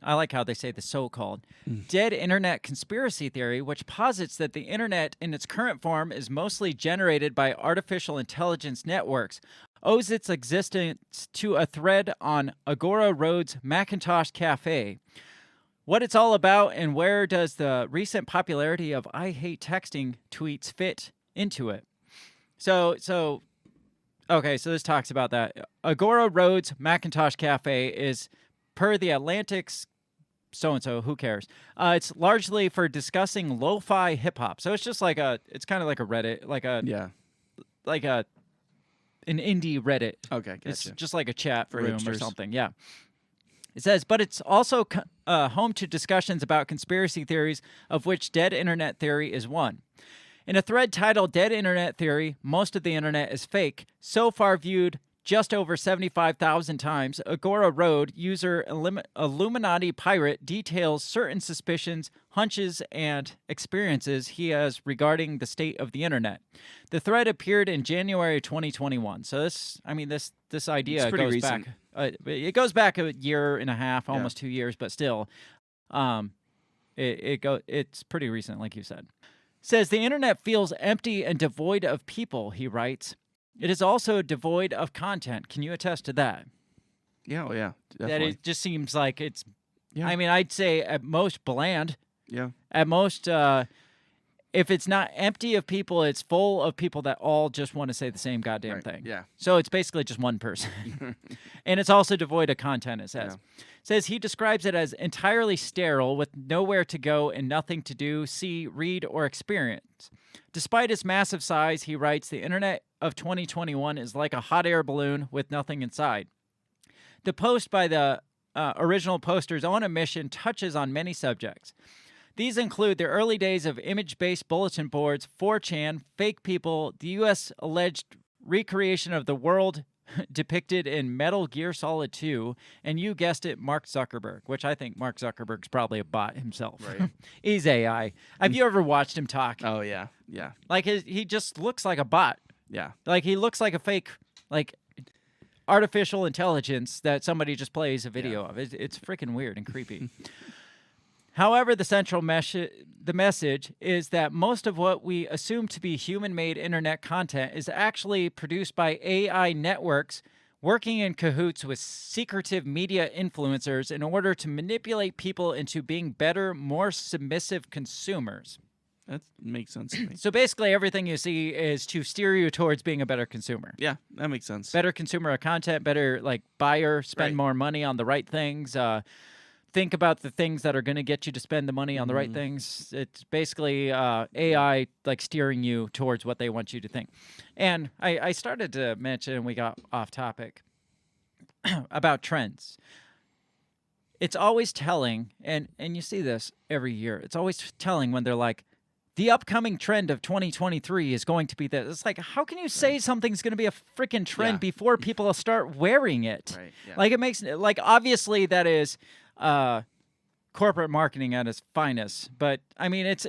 I like how they say the so-called, dead internet conspiracy theory, which posits that the internet in its current form is mostly generated by artificial intelligence networks, owes its existence to a thread on Agora Road's Macintosh Cafe. What it's all about and where does the recent popularity of I hate texting tweets fit into it? So this talks about that. Agora Road's Macintosh Cafe is, per the Atlantic's so-and-so, who cares? It's largely for discussing lo-fi hip-hop. So it's just like it's kind of like a Reddit, like an indie Reddit. Okay, gotcha. It's just like a chat For room or hipsters. something, yeah. It says, but it's also home to discussions about conspiracy theories, of which dead internet theory is one. In a thread titled Dead Internet Theory, Most of the Internet is Fake, so far viewed just over 75,000 times, Agora Road user Illuminati Pirate details certain suspicions, hunches, and experiences he has regarding the state of the internet. The thread appeared in January 2021. So this idea It's pretty goes recent. back. It goes back a year and a half, almost 2 years, but still, it's pretty recent, like you said. Says the internet feels empty and devoid of people, he writes. It is also devoid of content. Can you attest to that? Yeah, oh yeah, That definitely. it just seems like it's, Yeah. I mean, I'd say at most bland. Yeah. At most, if it's not empty of people, it's full of people that all just want to say the same goddamn Right, thing. yeah. So it's basically just one person. And it's also devoid of content, it says. Says he describes it as entirely sterile with nowhere to go and nothing to do, see, read, or experience. Despite its massive size, he writes, the internet of 2021 is like a hot air balloon with nothing inside. The post by the original poster's own admission touches on many subjects. These include the early days of image-based bulletin boards, 4chan, fake people, the U.S. alleged recreation of the world depicted in Metal Gear Solid 2, and you guessed it, Mark Zuckerberg, which I think Mark Zuckerberg's probably a bot himself. Right. He's AI. Have you ever watched him talk? Oh yeah, yeah, Like he just looks like a bot. yeah. Like he looks like a fake, like artificial intelligence that somebody just plays a video of. It's freaking weird and creepy. However, the central the message is that most of what we assume to be human-made internet content is actually produced by AI networks working in cahoots with secretive media influencers in order to manipulate people into being better, more submissive consumers. That makes sense to me. So basically, everything you see is to steer you towards being a better consumer. Yeah, that makes sense. Better consumer of content, better like buyer, spend Right. more money on the right things. Think about the things that are going to get you to spend the money on the right things. It's basically AI like steering you towards what they want you to think. And I started to mention, and we got off topic, about trends. It's always telling, and you see this every year. It's always telling when they're like, the upcoming trend of 2023 is going to be this. It's like, how can you say something's going to be a freaking trend before people start wearing it? Right, yeah. Like, it makes, like, obviously that is corporate marketing at its finest. But, I mean, it's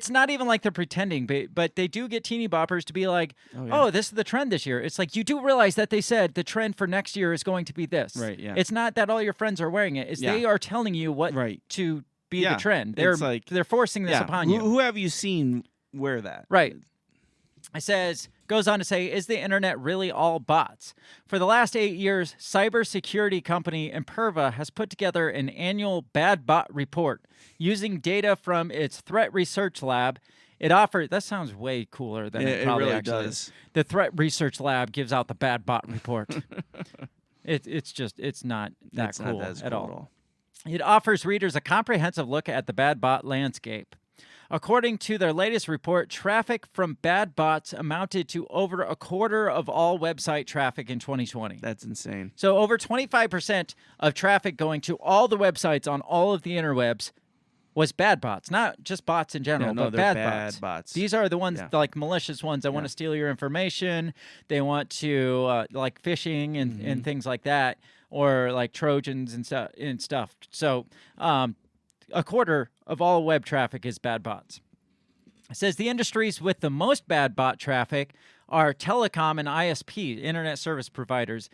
not even like they're pretending, but they do get teeny boppers to be like, oh, this is the trend this year. It's like, you do realize that they said the trend for next year is going to be this. Right, yeah. It's not that all your friends are wearing it. It's they are telling you what to be the trend. They're It's like, they're forcing this upon you. Who have you seen wear that? Right. It says, goes on to say, is the internet really all bots? For the last 8 years, cybersecurity company Imperva has put together an annual bad bot report using data from its threat research lab. It offers, that sounds way cooler than it probably really actually does. is. The threat research lab gives out the bad bot report. It's not that It's cool not as at cool all. It offers readers a comprehensive look at the bad bot landscape. According to their latest report, traffic from bad bots amounted to over a quarter of all website traffic in 2020. That's insane. So over 25% of traffic going to all the websites on all of the interwebs was bad bots. Not just bots in general, No, but they're bad bad bots. These are the ones, Yeah. like malicious ones that want to steal your information. They want to, like phishing and things like that, or like Trojans and stuff. So a quarter of all web traffic is bad bots. It says the industries with the most bad bot traffic are telecom and ISP, internet service providers.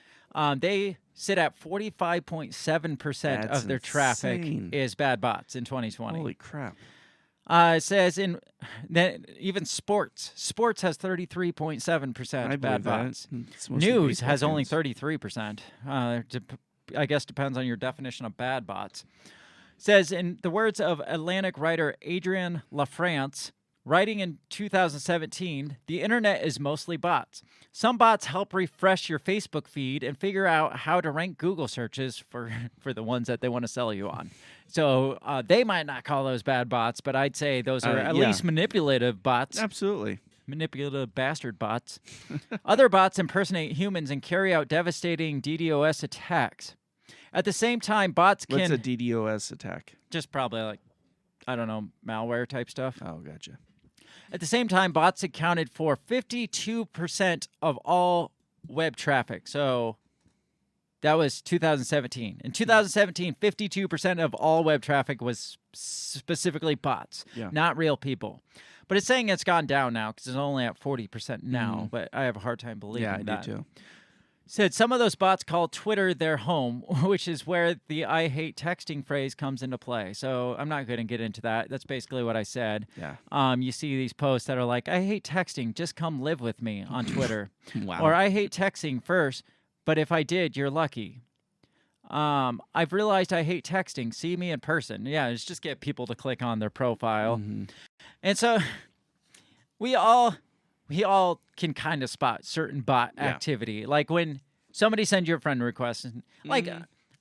They sit at 45.7% That's of their traffic insane. is bad bots in 2020. Holy crap. It says even sports has 33.7% I bad believe that. bots. It's mostly News baseball has only fans. 33%. I guess depends on your definition of bad bots. Says, in the words of Atlantic writer Adrian LaFrance, writing in 2017, the internet is mostly bots. Some bots help refresh your Facebook feed and figure out how to rank Google searches for the ones that they want to sell you on. So they might not call those bad bots, but I'd say those are at least manipulative bots. Absolutely. Manipulative bastard bots. Other bots impersonate humans and carry out devastating DDoS attacks. At the same time, bots can... What's a DDoS attack? Just probably like, I don't know, malware type stuff. Oh, gotcha. At the same time, bots accounted for 52% of all web traffic. So that was 2017. In 2017, 52% of all web traffic was specifically bots, not real people. But it's saying it's gone down now because it's only at 40% now. But I have a hard time believing that. I do too. Said some of those bots call Twitter their home, which is where the I hate texting phrase comes into play. So I'm not going to get into that. That's basically what I said. Yeah. You see these posts that are like, I hate texting, just come live with me on Twitter. Wow. Or I hate texting first, but if I did, you're lucky. I've realized I hate texting. See me in person. Yeah, it's just get people to click on their profile. And so we all can kind of spot certain bot activity. Like when somebody sends you a friend request, and like,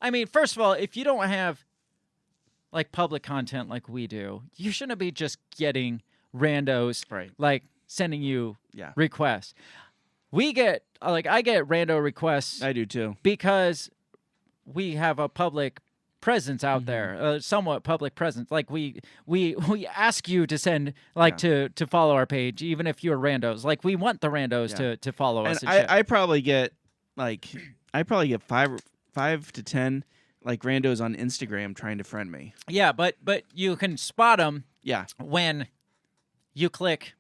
I mean, first of all, if you don't have like public content like we do, you shouldn't be just getting randos like sending you requests. We get I get rando requests. I do too. Because we have a public presence out there, a somewhat public presence. Like we ask you to send to follow our page, even if you're randos. Like we want the randos to follow us. And And shit. I probably get like I probably get five to 10 like randos on Instagram trying to friend me. Yeah, but you can spot them Yeah. when you click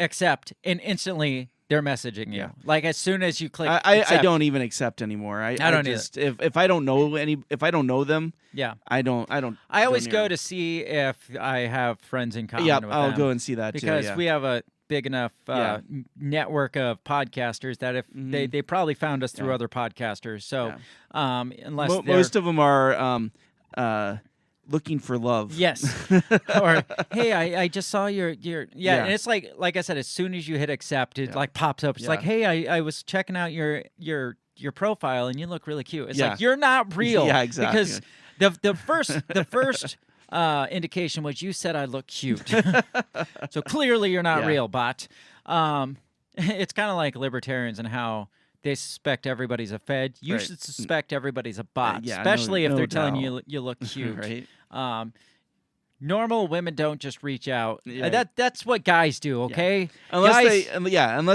accept and instantly they're messaging you. Yeah. Like as soon as you click I accept. don't even accept anymore. I don't just if I don't know them, Yeah. I don't I always near go them. to see if I have friends in common Yeah, with I'll them. go and see that because too. Yeah. we have a big enough Yeah. network of podcasters that if they probably found us through other podcasters. So unless they're most of them are looking for love. yes, or hey, I just saw your Yeah. and it's like I said, as soon as you hit accept, it like pops up. It's Yeah. like, hey, I was checking out your profile and you look really cute. It's Yeah. like you're not real. Yeah, exactly. Because the first indication was you said I look cute, so clearly you're not Yeah. real, bot. It's kind of like libertarians and how they suspect everybody's a fed. You Right. should suspect everybody's a bot, yeah, especially if no they're telling doubt. you look cute. Right. Normal women don't just reach out. Yeah. That's what guys do, okay? Unless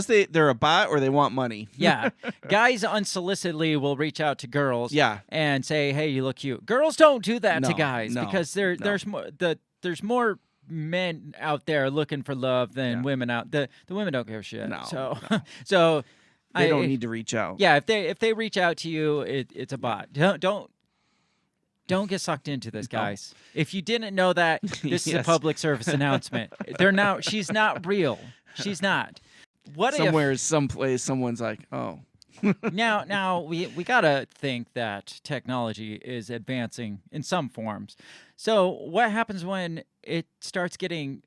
guys, they're a bot or they want money. yeah, guys unsolicitedly will reach out to girls, Yeah. and say, "Hey, you look cute." Girls don't do that to No, guys no, because no. there's more men out there looking for love than Yeah. women out. The women don't give a shit. No, so no. so They don't need to reach out. Yeah, if they reach out to you, it's a bot. Don't get sucked into this, guys. If you didn't know that, this is a Yes. public service announcement. She's not real. She's not. What Somewhere, someplace, someone's like, oh. if now we gotta think that technology is advancing in some forms. So what happens when it starts getting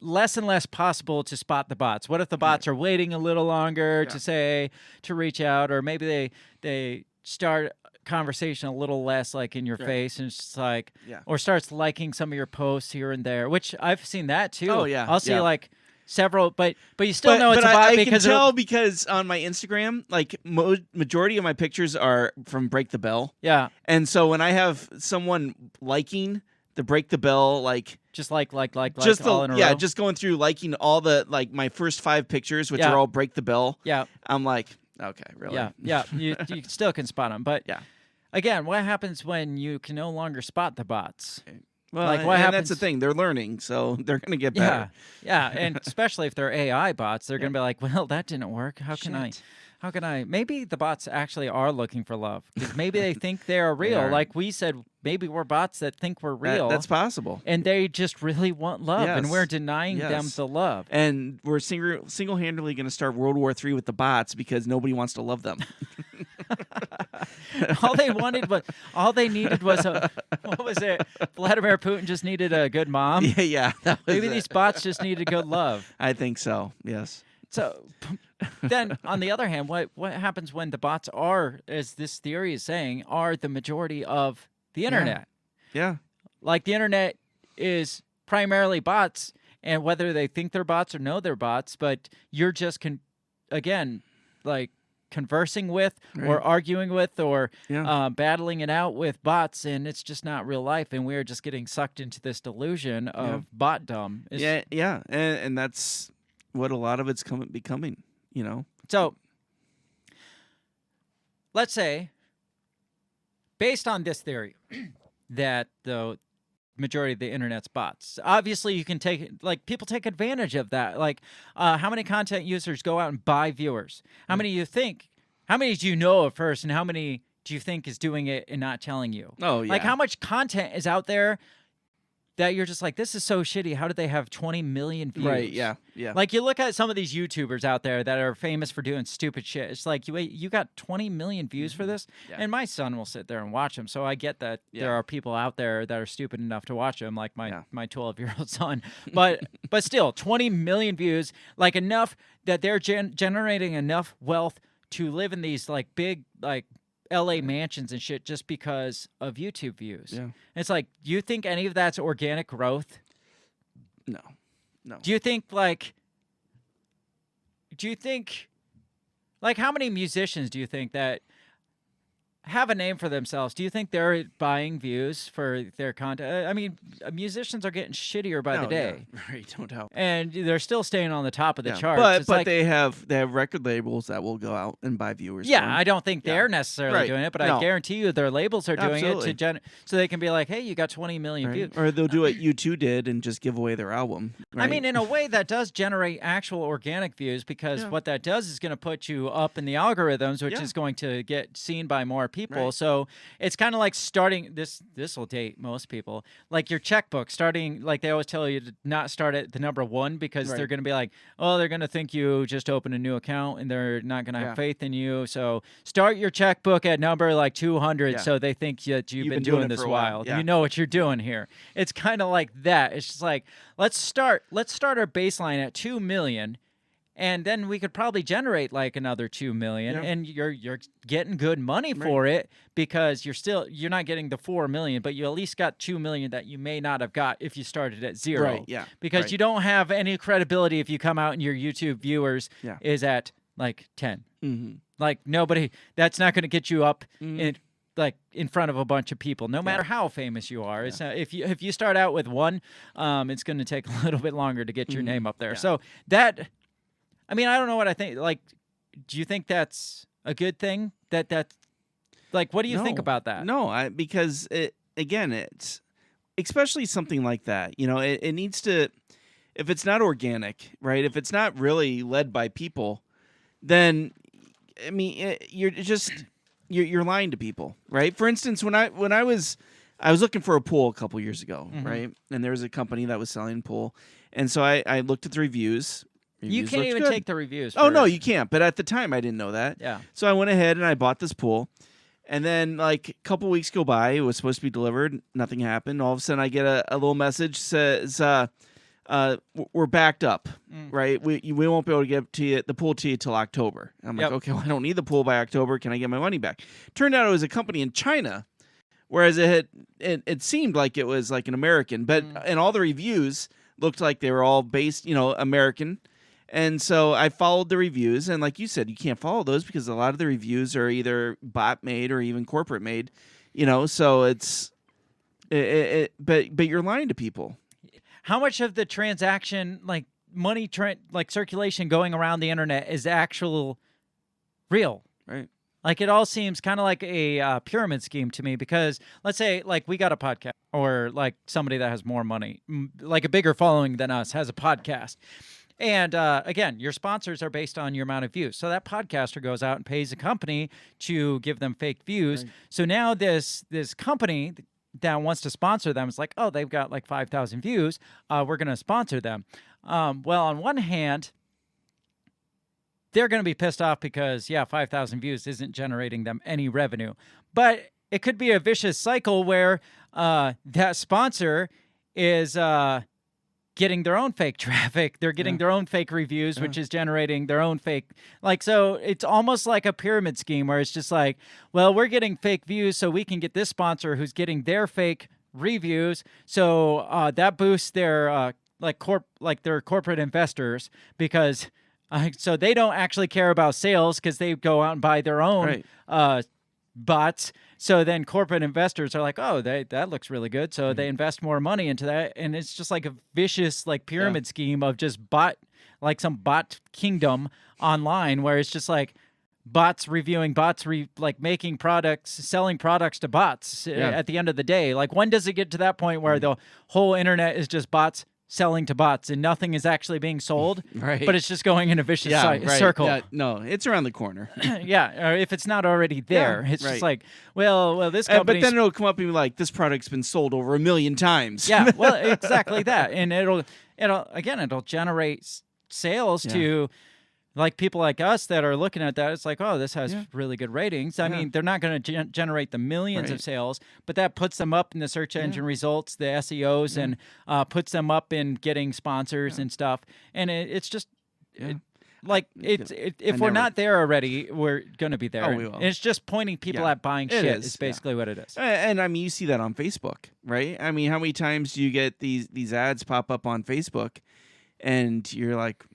less and less possible to spot the bots? What if the bots are waiting a little longer to reach out, or maybe they start conversation a little less like in your face, and it's just like, or starts liking some of your posts here and there, which I've seen that too. Oh, yeah, I'll see yeah. like several, but you still know it's a bot I because can tell because on my Instagram, like majority of my pictures are from Break the Bell. yeah, And so when I have someone liking the Break the Bell, like just like just all in a row. just going through liking all the like my first 5 pictures, which are all Break the Bell. Yeah. I'm like, okay, really? Yeah. You still can spot them, but Yeah. again, what happens when you can no longer spot the bots? Well, Like, what and happens- that's the thing. They're learning, so they're going to get better. Yeah, and especially if they're AI bots, they're gonna be like, well, that didn't work. How can I? Maybe the bots actually are looking for love. 'Cause maybe they think they are real. are. Like we said, maybe we're bots that think we're real. That's possible. and they just really want love, and Yes. we're denying them Yes. the love. And we're single-handedly going to start World War III with the bots because nobody wants to love them. All they needed was what was it? Vladimir Putin just needed a good mom. yeah. That was Maybe it. these bots just needed good love. I think so. Yes. So then, on the other hand, what happens when the bots are, as this theory is saying, are the majority of the internet? Yeah. Like the internet is primarily bots, and whether they think they're bots or know they're bots, but you're just conversing with or arguing with or battling it out with bots, and it's just not real life, and we're just getting sucked into this delusion of botdom. Yeah. And that's what a lot of it's becoming, you know? So let's say, based on this theory, that the majority of the internet's bots, obviously you can people take advantage of that. Like, how many content users go out and buy viewers? How many do you know at first, and how many do you think is doing it and not telling you? Oh, yeah. Like, how much content is out there that you're just like, this is so shitty. How did they have 20 million views? Right, yeah. Like, you look at some of these YouTubers out there that are famous for doing stupid shit. It's like, you got 20 million views for this? Yeah. And my son will sit there and watch them. So I get that there are people out there that are stupid enough to watch them, like my 12-year-old son. But still, 20 million views, like enough that they're generating enough wealth to live in these like big like LA mansions and shit just because of YouTube views. Yeah. And it's like, do you think any of that's organic growth? No. Do you think how many musicians do you think that have a name for themselves, do you think they're buying views for their content? I mean, musicians are getting shittier by the day. Yeah, right, don't help. And they're still staying on the top of the charts. But It's like, they have record labels that will go out and buy viewers. yeah, for 'em. I don't think they're necessarily doing it, but I guarantee you their labels are doing Absolutely. it so they can be like, hey, you got 20 million views. Or they'll do what U2 did and just give away their album. I right? mean, in a way, that does generate actual organic views because what that does is going to put you up in the algorithms, which is going to get seen by more people. Right. So it's kind of like starting this will date most people, like your checkbook starting, like they always tell you to not start at the number 1 because they're going to be like, oh, they're going to think you just opened a new account and they're not going to have faith in you. So start your checkbook at number like 200 so they think that you've been doing this for a while. while. You know what you're doing here. It's kind of like that. It's just like, let's start our baseline at 2 million. And then we could probably generate like another 2 million, and you're getting good money for it because you're not getting the 4 million, but you at least got 2 million that you may not have got if you started at 0. Right, yeah. Because you don't have any credibility if you come out and your YouTube viewers is at like 10. Mm-hmm. Like nobody, that's not going to get you up in front of a bunch of people, no matter how famous you are. It's if you start out with 1, it's going to take a little bit longer to get your name up there. So that. I mean, I don't know what I think. Like, do you think that's a good thing? That's like, what do you think about that? No, because it's especially something like that. You know, it needs to. If it's not organic, right? If it's not really led by people, then I mean, you're lying to people, right? For instance, when I was looking for a pool a couple years ago, right? And there was a company that was selling pool, and so I looked at the reviews. You can't even take the reviews. Oh, no, you can't. But at the time, I didn't know that. Yeah. So I went ahead and I bought this pool. And then, like, a couple weeks go by. It was supposed to be delivered. Nothing happened. All of a sudden, I get a little message says, we're backed up, right? We won't be able to get the pool to you till October. And I'm like, okay, well, I don't need the pool by October. Can I get my money back? Turned out it was a company in China, whereas it seemed like it was like an American. But and all the reviews looked like they were all based, American. And so I followed the reviews, and like you said, you can't follow those because a lot of the reviews are either bot made or even corporate made, So it's, but you're lying to people. How much of the transaction, like money, circulation going around the internet is actual real? Right. Like it all seems kind of like a pyramid scheme to me because let's say like we got a podcast or like somebody that has more money, like a bigger following than us has a podcast. And again, your sponsors are based on your amount of views. So that podcaster goes out and pays a company to give them fake views. Right. So now this company that wants to sponsor them is like, oh, they've got like 5,000 views. We're going to sponsor them. Well, on one hand, they're going to be pissed off because, 5,000 views isn't generating them any revenue. But it could be a vicious cycle where that sponsor is getting their own fake traffic. They're getting their own fake reviews, which is generating their own fake. So it's almost like a pyramid scheme where it's just like, well, we're getting fake views so we can get this sponsor who's getting their fake reviews. So that boosts their their corporate investors because so they don't actually care about sales because they go out and buy their own bots. So then corporate investors are like, oh, that looks really good. So they invest more money into that. And it's just like a vicious like pyramid scheme of just some bot kingdom online where it's just like bots reviewing bots, making products, selling products to bots at the end of the day. Like when does it get to that point where the whole internet is just bots selling to bots and nothing is actually being sold, but it's just going in a vicious circle. Yeah, no, it's around the corner. Or if it's not already there, it's just like, well, this company. But then it'll come up and be like, this product's been sold over 1 million times. Yeah, well, exactly that, and it'll generate sales to. Like people like us that are looking at that, it's like, oh, this has really good ratings. I mean, they're not going to generate the millions of sales, but that puts them up in the search engine results, the SEOs, and puts them up in getting sponsors and stuff. And it's just if we're not there already, we're going to be there. Oh, we will. And it's just pointing people at buying shit is basically what it is. And I mean, you see that on Facebook, right? I mean, how many times do you get these ads pop up on Facebook, and you're like,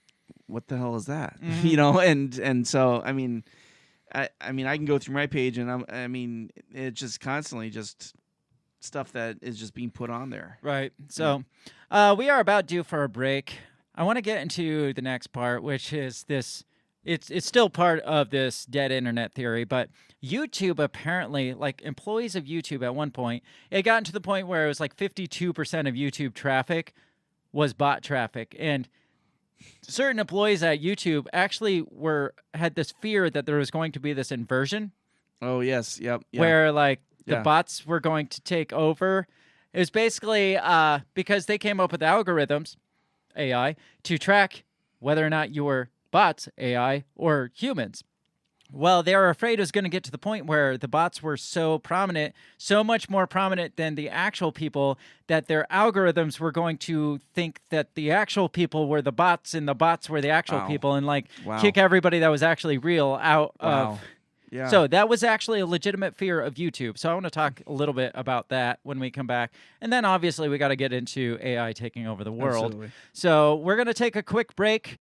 what the hell is that? And so I mean, I mean, I can go through my page and I mean, it's just constantly just stuff that is just being put on there. Right. So we are about due for a break. I want to get into the next part, which is this. It's still part of this dead internet theory, but YouTube apparently, like employees of YouTube at one point, it got to the point where it was like 52% of YouTube traffic was bot traffic. And certain employees at YouTube actually had this fear that there was going to be this inversion. Oh, yes. Yep. Yeah. Where like the Yeah. bots were going to take over. It was basically because they came up with algorithms, AI, to track whether or not you were bots, AI, or humans. Well, they were afraid it was going to get to the point where the bots were so prominent, so much more prominent than the actual people, that their algorithms were going to think that the actual people were the bots and the bots were the actual Wow. people, and like Wow. kick everybody that was actually real out Wow. of. Yeah. So that was actually a legitimate fear of YouTube. So I want to talk a little bit about that when we come back. And then obviously we got to get into AI taking over the world. Absolutely. So we're going to take a quick break.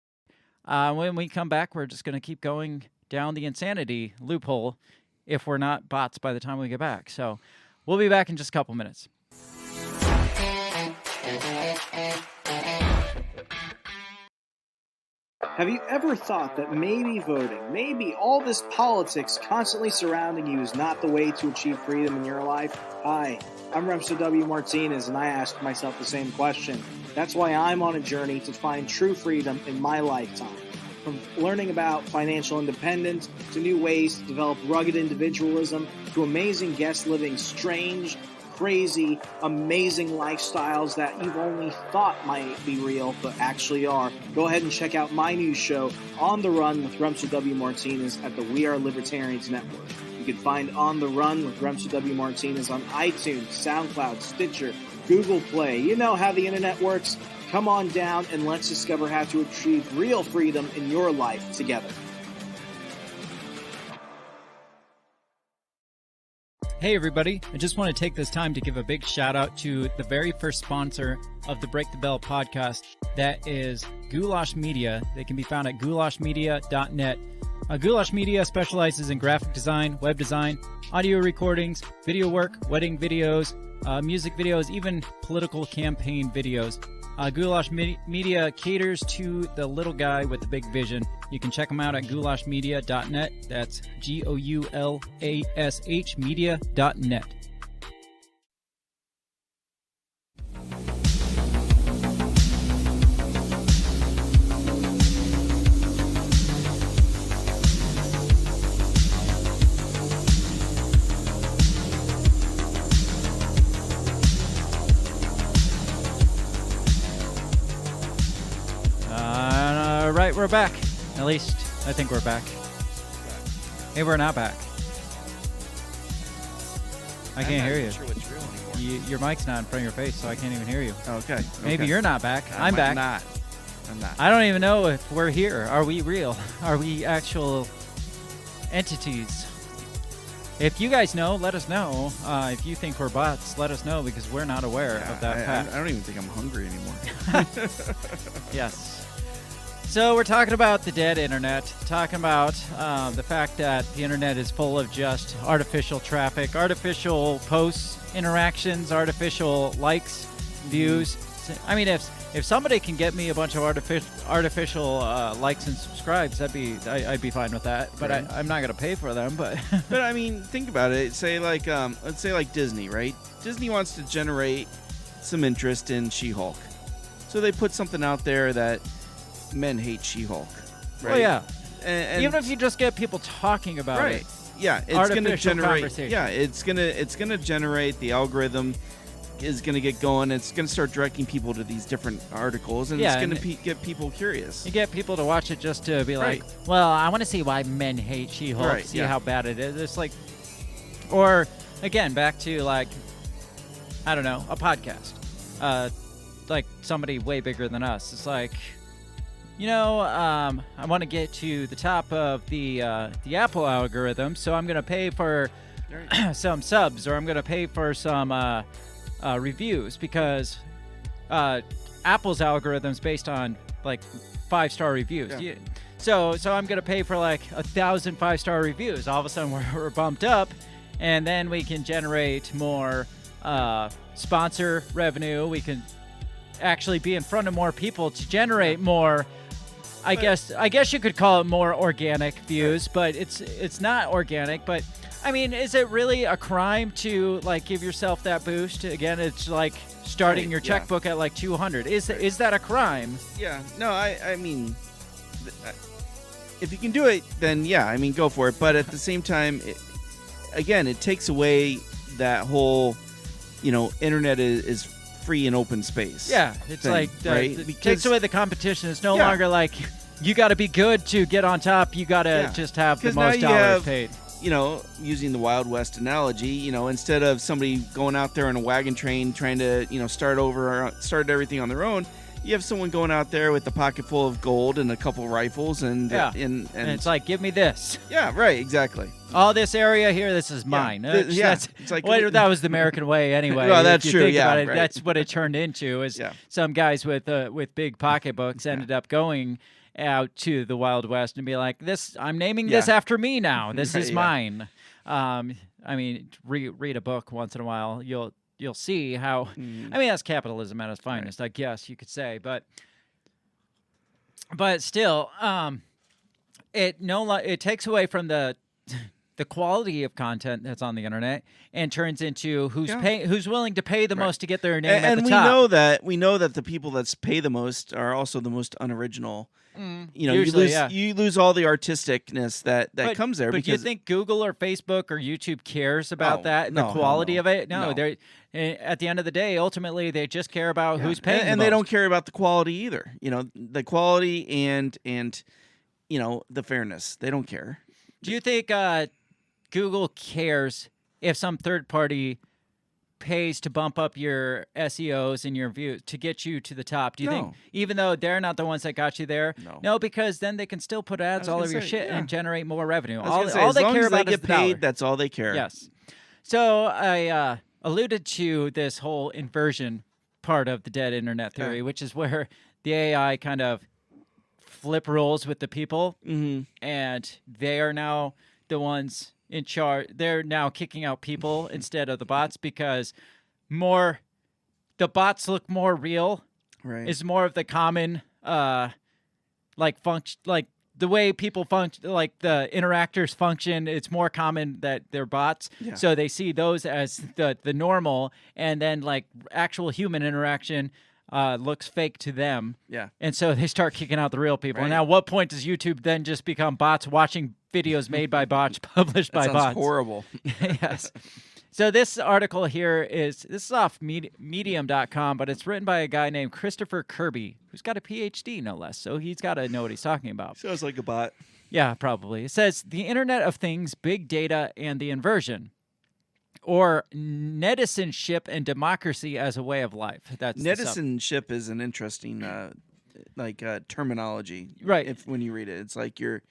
When we come back, we're just going to keep going down the insanity loophole if we're not bots by the time we get back. So we'll be back in just a couple minutes. Have you ever thought that maybe voting, maybe all this politics constantly surrounding you is not the way to achieve freedom in your life? Hi, I'm Remso W. Martinez, and I ask myself the same question. That's why I'm on a journey to find true freedom in my lifetime. From learning about financial independence, to new ways to develop rugged individualism, to amazing guests living strange, crazy, amazing lifestyles that you've only thought might be real, but actually are. Go ahead and check out my new show, On the Run with Remso W. Martinez at the We Are Libertarians Network. You can find On the Run with Remso W. Martinez on iTunes, SoundCloud, Stitcher, Google Play. You know how the internet works. Come on down and let's discover how to achieve real freedom in your life together. Hey everybody, I just want to take this time to give a big shout out to the very first sponsor of the Break the Bell podcast. That is Goulash Media. They can be found at goulashmedia.net. Goulash Media specializes in graphic design, web design, audio recordings, video work, wedding videos, music videos, even political campaign videos. Goulash Media caters to the little guy with the big vision. You can check them out at goulashmedia.net. That's GOULASH media.net. Right, we're back. At least, I think we're back. Maybe we're not back. I can't hear you. Sure what's real anymore. Your mic's not in front of your face, so I can't even hear you. Okay. Maybe okay. you're not back. I'm back. I'm not. I don't even know if we're here. Are we real? Are we actual entities? If you guys know, let us know. If you think we're bots, let us know, because we're not aware of that fact. I don't even think I'm hungry anymore. Yes. So we're talking about the dead internet, talking about the fact that the internet is full of just artificial traffic, artificial posts, interactions, artificial likes, views. I mean, if somebody can get me a bunch of artificial likes and subscribes, I'd be fine with that. But Right. I'm not gonna pay for them. But But I mean, think about it. Say like, let's say like Disney, right? Disney wants to generate some interest in She-Hulk, so they put something out there that men hate She-Hulk. Right? oh yeah, And even if you just get people talking about right, it, yeah, it's Artificial gonna generate. conversation. Yeah, it's gonna generate. The algorithm is gonna get going. It's gonna start directing people to these different articles, and Yeah, it's gonna and get people curious. you get people to watch it just to be like, Right. well, I want to see why men hate She-Hulk, Right, see yeah. how bad it is. It's like, or again, back to like, I don't know, a podcast, like somebody way bigger than us. It's like, you know, I want to get to the top of the Apple algorithm, so I'm gonna pay for some subs, or I'm gonna pay for some reviews, because Apple's algorithm's based on like 5-star reviews. Yeah. So I'm gonna pay for like 1,000 5-star reviews. All of a sudden we're bumped up, and then we can generate more sponsor revenue. We can actually be in front of more people to generate more. I guess you could call it more organic views, but it's not organic. But I mean, is it really a crime to like give yourself that boost? Again, it's like starting your checkbook at like 200. Is that a crime? Yeah. No, I mean, if you can do it, then yeah, I mean, go for it. But at the same time, it takes away that whole, internet is free and open space. Yeah, it's thing, like right? It takes away the competition. It's no longer like you got to be good to get on top. You got to just have the most dollars paid. Using the Wild West analogy, instead of somebody going out there on a wagon train trying to, start everything on their own, you have someone going out there with a pocket full of gold and a couple rifles, and it's like, give me this. Yeah, right, exactly. All this area here, this is mine. It's like that was the American way anyway. Well, that's if you true. Think about it, right. That's what it turned into. Is some guys with big pocketbooks ended up going out to the Wild West and be like, "This, I'm naming this after me now. This is mine." I mean, read a book once in a while. You'll see how. I mean, that's capitalism at its finest, I guess you could say. But still, it takes away from the quality of content that's on the internet and turns into who's willing to pay the most to get their name at the top. And we know that the people that pay the most are also the most unoriginal. Usually, you lose all the artisticness that comes there. But do you think Google or Facebook or YouTube cares about that, the quality of it? No, they're at the end of the day, ultimately, they just care about who's paying. And they don't care about the quality either. The quality and the fairness. They don't care. Do you think Google cares if some third party pays to bump up your SEOs and your views to get you to the top? Do you think, even though they're not the ones that got you there? No, because then they can still put ads all over your shit and generate more revenue. All they care about is the dollar. That's all they care. Yes. So I alluded to this whole inversion part of the dead internet theory, which is where the AI kind of flip roles with the people, and they are now the ones in charge. They're now kicking out people instead of the bots because the bots look more real. Right. Is more of the common function, like the way people function, like the interactors function. It's more common that they're bots. Yeah. So they see those as the normal, and then like actual human interaction looks fake to them. Yeah. And so they start kicking out the real people. Right. And at what point does YouTube then just become bots watching videos made by bots, published by bots? Sounds horrible. Yes. So this article here this is off medium.com, but it's written by a guy named Christopher Kirby, who's got a PhD, no less. So he's got to know what he's talking about. Sounds like a bot. Yeah, probably. It says, the Internet of Things, Big Data, and the Inversion. Or netizenship and democracy as a way of life. That's netizenship is an interesting terminology. Right. When you read it, it's like you're,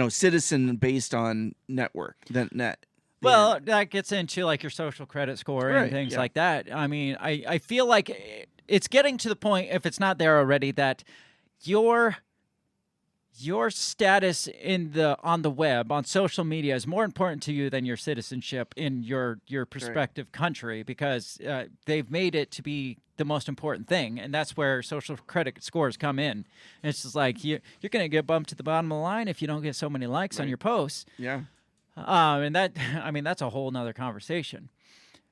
citizen based on network, net. Well, that gets into like your social credit score and things like that. I mean, I feel like it's getting to the point, if it's not there already, that your status on the web, on social media, is more important to you than your citizenship in your prospective country, because they've made it to be the most important thing, and that's where social credit scores come in. And it's just like you're going to get bumped to the bottom of the line if you don't get so many likes on your posts. Yeah. And that's a whole nother conversation.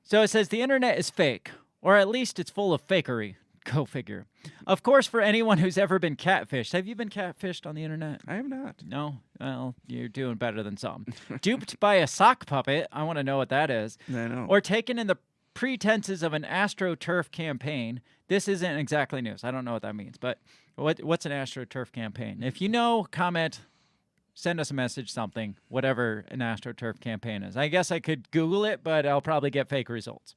So it says the internet is fake, or at least it's full of fakery. Go figure. Of course, for anyone who's ever been catfished. Have you been catfished on the internet? I have not. No? Well, you're doing better than some. Duped by a sock puppet. I want to know what that is. I know. Or taken in the pretenses of an AstroTurf campaign. This isn't exactly news. I don't know what that means. But what's an AstroTurf campaign? If you know, comment. Send us a message, something, whatever an AstroTurf campaign is. I guess I could Google it, but I'll probably get fake results.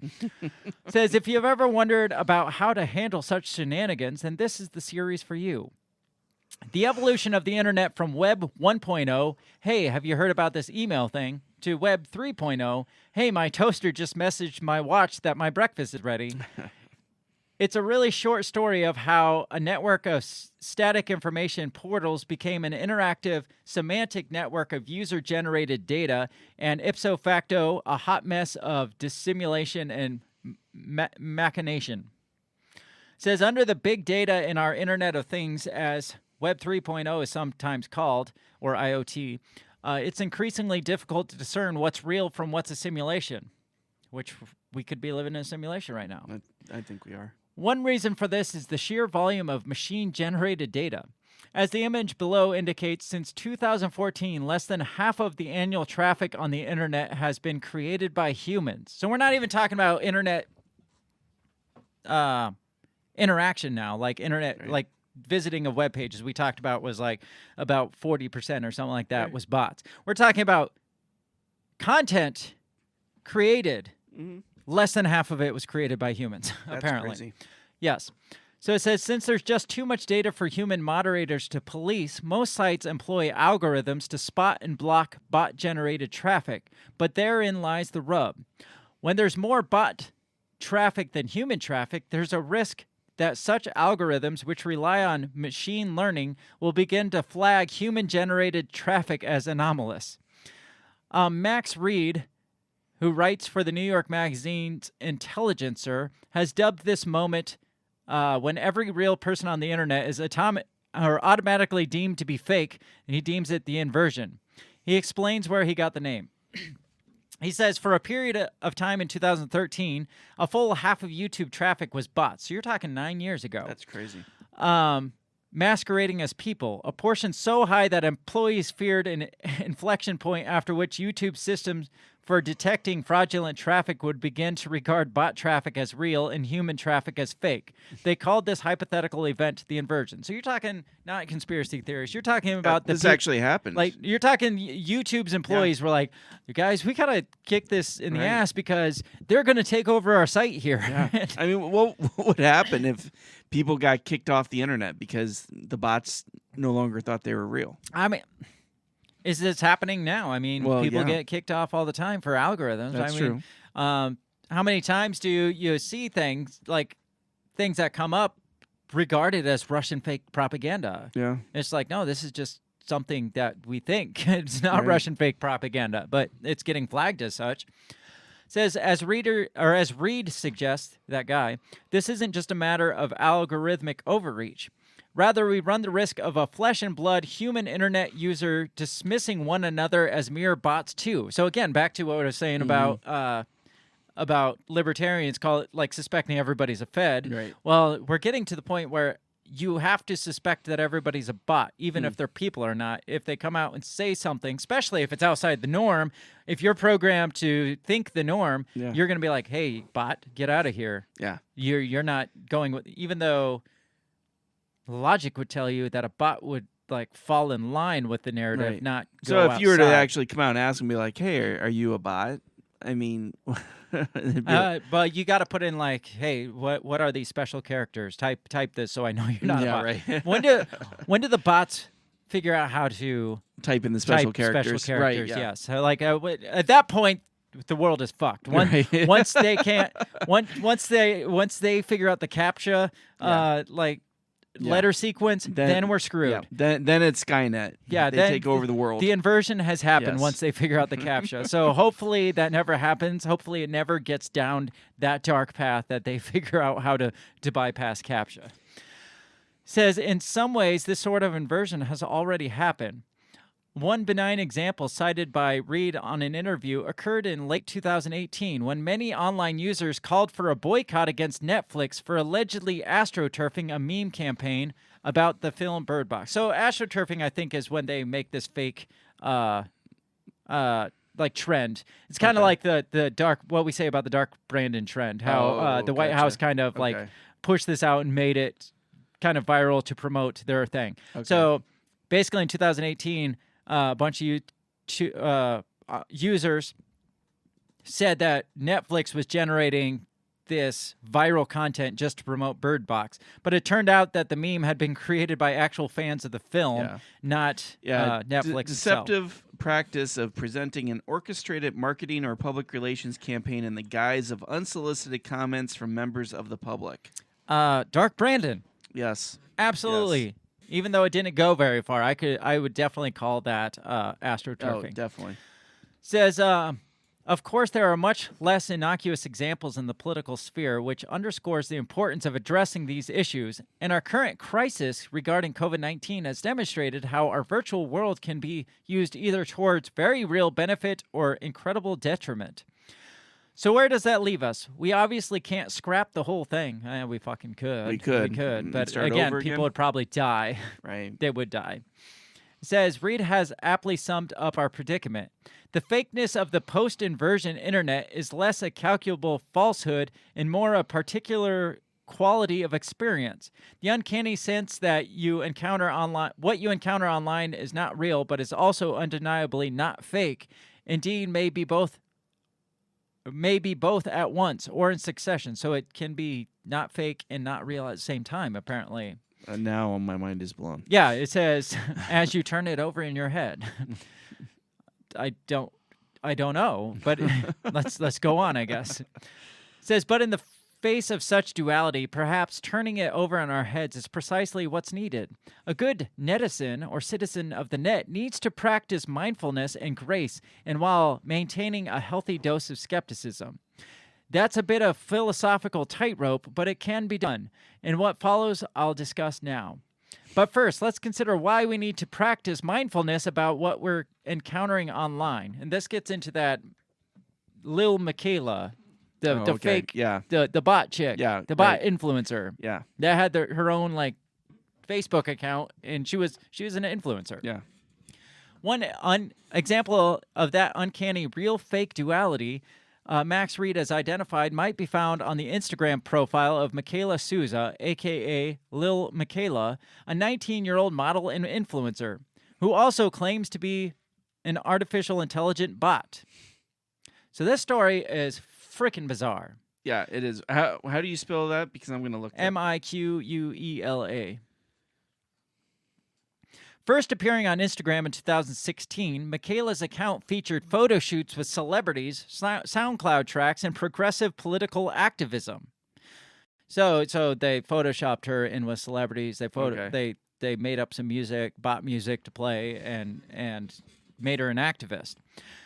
Says, if you've ever wondered about how to handle such shenanigans, then this is the series for you. The evolution of the internet from Web 1.0, hey, have you heard about this email thing, to Web 3.0, hey, my toaster just messaged my watch that my breakfast is ready. It's a really short story of how a network of static information portals became an interactive semantic network of user-generated data, and ipso facto, a hot mess of dissimulation and machination. It says, under the big data in our Internet of Things, as Web 3.0 is sometimes called, or IoT, it's increasingly difficult to discern what's real from what's a simulation, which we could be living in a simulation right now. I think we are. One reason for this is the sheer volume of machine-generated data. As the image below indicates, since 2014, less than half of the annual traffic on the internet has been created by humans. So we're not even talking about internet interaction now, like internet, like visiting of web pages we talked about was like about 40% or something like that was bots. We're talking about content created. Less than half of it was created by humans, apparently. Crazy. Yes. So it says, since there's just too much data for human moderators to police, most sites employ algorithms to spot and block bot-generated traffic. But therein lies the rub. When there's more bot traffic than human traffic, there's a risk that such algorithms, which rely on machine learning, will begin to flag human-generated traffic as anomalous. Max Reed, who writes for the New York Magazine's Intelligencer, has dubbed this moment when every real person on the internet is automatically deemed to be fake, and he deems it the inversion. He explains where he got the name. He says, for a period of time in 2013, a full half of YouTube traffic was bots. So you're talking 9 years ago. That's crazy. Masquerading as people, a portion so high that employees feared an inflection point after which YouTube systems for detecting fraudulent traffic would begin to regard bot traffic as real and human traffic as fake. They called this hypothetical event the inversion. So you're talking not conspiracy theories. You're talking about this actually happened. Like you're talking YouTube's employees were like, "You guys, we gotta kick this in the ass because they're gonna take over our site here." Yeah. I mean, what would happen if people got kicked off the internet because the bots no longer thought they were real? I mean, is this happening now? I mean, people get kicked off all the time for algorithms. That's true. How many times do you see things that come up regarded as Russian fake propaganda? Yeah. It's like, no, this is just something that we think. It's not Russian fake propaganda, but it's getting flagged as such. Says, as Reed suggests, that guy, this isn't just a matter of algorithmic overreach. Rather, we run the risk of a flesh and blood human internet user dismissing one another as mere bots too. So again, back to what I was saying about libertarians call it like suspecting everybody's a Fed. Right. Well, we're getting to the point where you have to suspect that everybody's a bot, even if they're people or not. If they come out and say something, especially if it's outside the norm, if you're programmed to think the norm, you're going to be like, "Hey, bot, get out of here." Yeah. You're not going with, even though logic would tell you that a bot would like fall in line with the narrative, not go So if you were to outside. actually come out and ask and be like, "Hey, are you a bot?" I mean, but you got to put in like, "Hey, what are these special characters? Type this so I know you're not a bot." Right. When do the bots figure out how to type in the special characters? Right. Yeah. Yes. So like at that point, the world is fucked. Once they can't. Once they figure out the CAPTCHA, letter sequence, then we're screwed. Yeah. Then it's Skynet. Yeah, they then take over the world. The inversion has happened Yes. once they figure out the CAPTCHA. So hopefully that never happens. Hopefully it never gets down that dark path that they figure out how to bypass CAPTCHA. Says, in some ways, this sort of inversion has already happened. One benign example cited by Reed on an interview occurred in late 2018 when many online users called for a boycott against Netflix for allegedly astroturfing a meme campaign about the film Bird Box. So astroturfing, I think, is when they make this fake like trend. It's kind of like the dark, what we say about the dark Brandon trend, how the White House kind of like pushed this out and made it kind of viral to promote their thing. Okay. So basically in 2018, a bunch of users said that Netflix was generating this viral content just to promote Bird Box. But it turned out that the meme had been created by actual fans of the film, not Netflix Deceptive itself. Practice of presenting an orchestrated marketing or public relations campaign in the guise of unsolicited comments from members of the public. Dark Brandon. Yes. Absolutely. Yes. Even though it didn't go very far, I would definitely call that astroturfing. Oh, definitely. Says, of course, there are much less innocuous examples in the political sphere, which underscores the importance of addressing these issues. And our current crisis regarding COVID-19 has demonstrated how our virtual world can be used either towards very real benefit or incredible detriment. So where does that leave us? We obviously can't scrap the whole thing. We fucking could. We could. But Start again, over people again? would probably die. Right. They would die. It says, Reed has aptly summed up our predicament. The fakeness of the post-inversion internet is less a calculable falsehood and more a particular quality of experience. The uncanny sense that what you encounter online is not real, but is also undeniably not fake. Indeed, may be both at once or in succession. So it can be not fake and not real at the same time, apparently. Now my mind is blown. Yeah, it says as you turn it over in your head. I don't know, but let's go on, I guess. It says, but in the face of such duality, perhaps turning it over in our heads is precisely what's needed. A good netizen or citizen of the net needs to practice mindfulness and grace, and while maintaining a healthy dose of skepticism. That's a bit of philosophical tightrope, but it can be done. And what follows, I'll discuss now. But first, let's consider why we need to practice mindfulness about what we're encountering online. And this gets into that Lil Michaela, the fake, the bot chick, the bot influencer, that had her own like Facebook account, and she was an influencer. Yeah. One example of that uncanny real-fake duality Max Reed has identified might be found on the Instagram profile of Michaela Souza, a.k.a. Lil Michaela, a 19-year-old model and influencer, who also claims to be an artificial intelligent bot. So this story is freaking bizarre. Yeah, it is. How do you spell that? Because I'm going to look. Miquela. First appearing on Instagram in 2016, Michaela's account featured photo shoots with celebrities, SoundCloud tracks, and progressive political activism. So they photoshopped her in with celebrities. They made up some music, bought music to play, and made her an activist.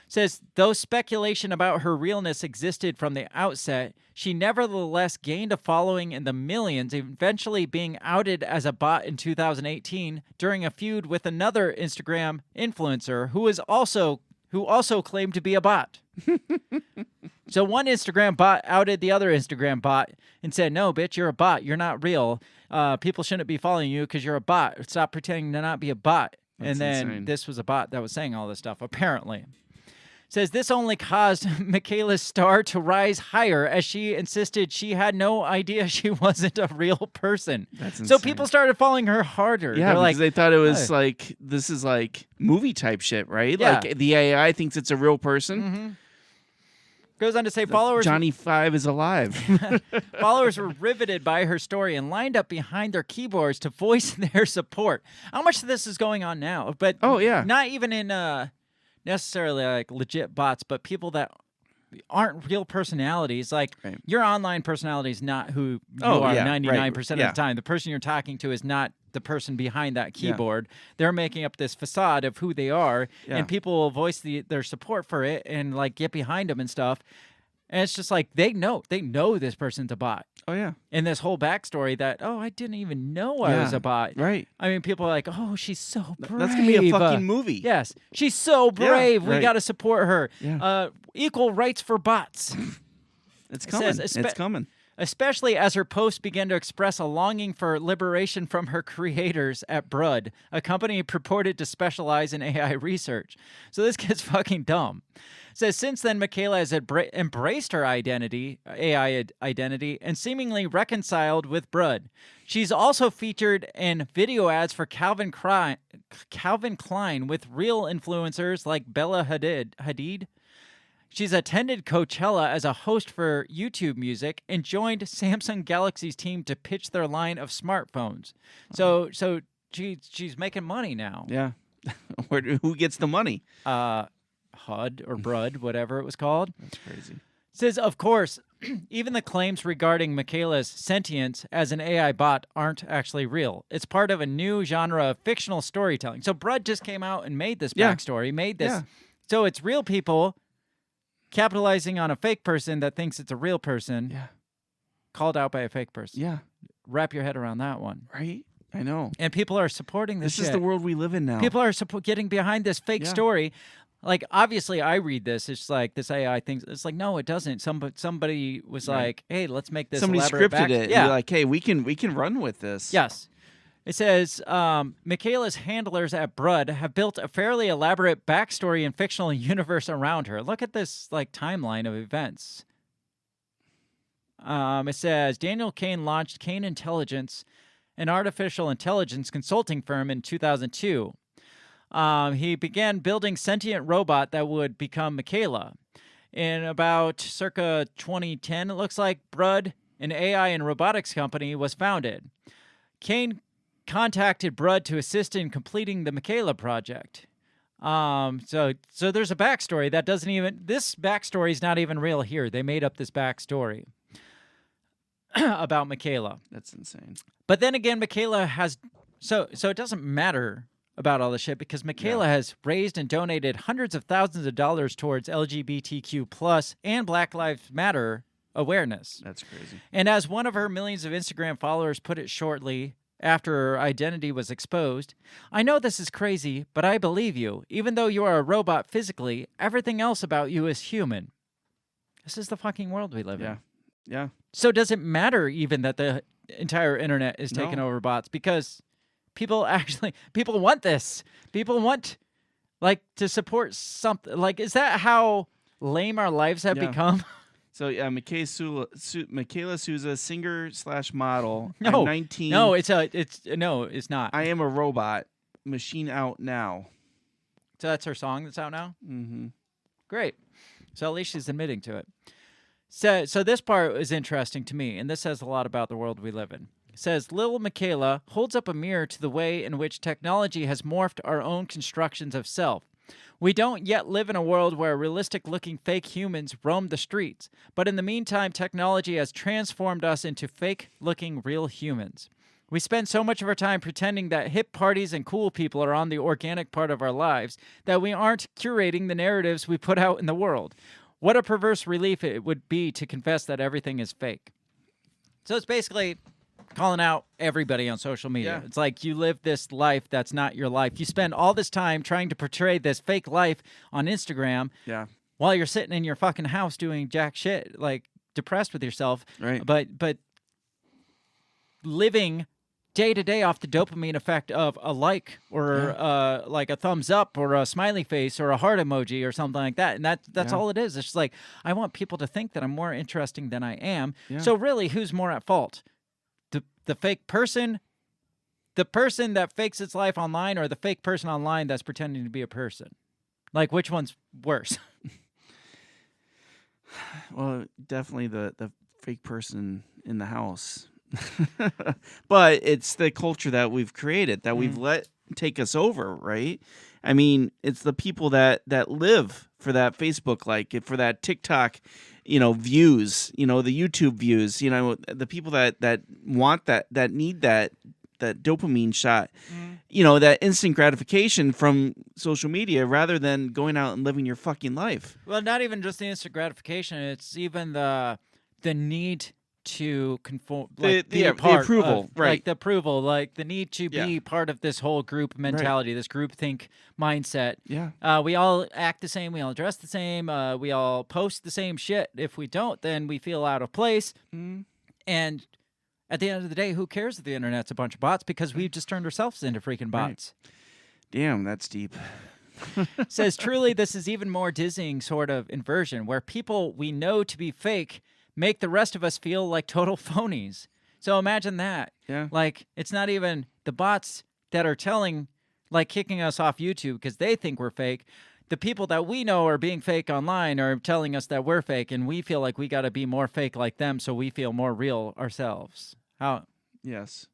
Says, though speculation about her realness existed from the outset, she nevertheless gained a following in the millions, eventually being outed as a bot in 2018 during a feud with another Instagram influencer who also claimed to be a bot. So one Instagram bot outed the other Instagram bot and said, no, bitch, you're a bot. You're not real. People shouldn't be following you because you're a bot. Stop pretending to not be a bot. That's and then insane. This was a bot that was saying all this stuff, apparently. Says this only caused Michaela's star to rise higher as she insisted she had no idea she wasn't a real person. That's insane. So people started following her harder. Yeah, They're because like, they thought it was like, this is like movie type shit, right? Yeah. Like the AI thinks it's a real person. Mm-hmm. Goes on to say followers... Johnny 5 is alive. Followers were riveted by her story and lined up behind their keyboards to voice their support. How much of this is going on now? But not even in... necessarily like legit bots, but people that aren't real personalities. Like your online personality is not who you are 99% of the time. The person you're talking to is not the person behind that keyboard. They're making up this facade of who they are, and people will voice their support for it and like get behind them and stuff. And it's just like they know this person's a bot. Oh yeah. And this whole backstory that I didn't even know I was a bot. Right. I mean, people are like, oh, she's so brave. That's gonna be a fucking movie. Yes, she's so brave. Yeah, we got to support her. Yeah. Equal rights for bots. It's coming. It's coming. Especially as her posts began to express a longing for liberation from her creators at Brud, a company purported to specialize in AI research. So this gets fucking dumb. Says since then, Michaela has embraced her AI identity, and seemingly reconciled with Brud. She's also featured in video ads for Calvin Klein with real influencers like Bella Hadid. She's attended Coachella as a host for YouTube Music and joined Samsung Galaxy's team to pitch their line of smartphones. So she's making money now. Yeah. Who gets the money? HUD or Brud, whatever it was called. That's crazy. Says, of course, even the claims regarding Michaela's sentience as an AI bot aren't actually real. It's part of a new genre of fictional storytelling. So Brud just came out and made this backstory, made this. Yeah. So it's real people capitalizing on a fake person that thinks it's a real person, called out by a fake person. Yeah. Wrap your head around that one. Right? I know. And people are supporting this This is the world we live in now. People are getting behind this fake story. Like, obviously, I read this. It's like this AI thing. It's like, no, it doesn't. Somebody was like, hey, let's make this. Somebody elaborate scripted it. Yeah. And you're like, hey, we can run with this. Yes. It says, Michaela's handlers at Brud have built a fairly elaborate backstory and fictional universe around her. Look at this like timeline of events. It says, Daniel Kane launched Kane Intelligence, an artificial intelligence consulting firm, in 2002. He began building sentient robot that would become Michaela. In about circa 2010, it looks like, Brud, an AI and robotics company, was founded. Kane contacted Brud to assist in completing the Michaela project. So there's a backstory that doesn't even, this backstory is not even real here. They made up this backstory about Michaela. That's insane. But then again, Michaela has, so it doesn't matter about all this shit because Michaela has raised and donated hundreds of thousands of dollars towards LGBTQ plus and Black Lives Matter awareness. That's crazy. And as one of her millions of Instagram followers put it shortly after her identity was exposed, I know this is crazy, but I believe you. Even though you are a robot physically, everything else about you is human. This is the fucking world we live in. Yeah. So does it matter even that the entire internet is taken over bots? Because people want this. People want, like, to support something. Like, is that how lame our lives have become? So yeah, Michaela Souza, singer/model. No, I'm 19. No, it's not. I am a robot. Machine out now. So that's her song that's out now? Mm-hmm. Great. So at least she's admitting to it. So this part is interesting to me, and this says a lot about the world we live in. It says, Lil Michaela holds up a mirror to the way in which technology has morphed our own constructions of self. We don't yet live in a world where realistic-looking fake humans roam the streets, but in the meantime, technology has transformed us into fake-looking real humans. We spend so much of our time pretending that hip parties and cool people are on the organic part of our lives that we aren't curating the narratives we put out in the world. What a perverse relief it would be to confess that everything is fake. So it's basically calling out everybody on social media. Yeah. It's like you live this life that's not your life. You spend all this time trying to portray this fake life on Instagram while you're sitting in your fucking house doing jack shit, like depressed with yourself. Right. But living day to day off the dopamine effect of a like or like a thumbs up or a smiley face or a heart emoji or something like that. And that's all it is. It's just like, I want people to think that I'm more interesting than I am. Yeah. So really, who's more at fault? The fake person, the person that fakes its life online, or the fake person online that's pretending to be a person? Like, which one's worse? Well, definitely the fake person in the house. But it's the culture that we've created, that we've let take us over, right? I mean, it's the people that live for that Facebook like, for that TikTok, views, the YouTube views, the people that want that need that dopamine shot, that instant gratification from social media rather than going out and living your fucking life. Well, not even just the instant gratification. It's even the need to conform, like the approval, right? Like the approval, like the need to be part of this whole group mentality, this groupthink mindset. Yeah. We all act the same. We all dress the same. We all post the same shit. If we don't, then we feel out of place. And at the end of the day, who cares if the internet's a bunch of bots? Because we've just turned ourselves into freaking bots. Right. Damn, that's deep. Says, truly, this is even more dizzying sort of inversion where people we know to be fake make the rest of us feel like total phonies. So imagine that. Yeah. Like, it's not even the bots that are kicking us off YouTube because they think we're fake. The people that we know are being fake online are telling us that we're fake, and we feel like we got to be more fake like them so we feel more real ourselves. How? Yes.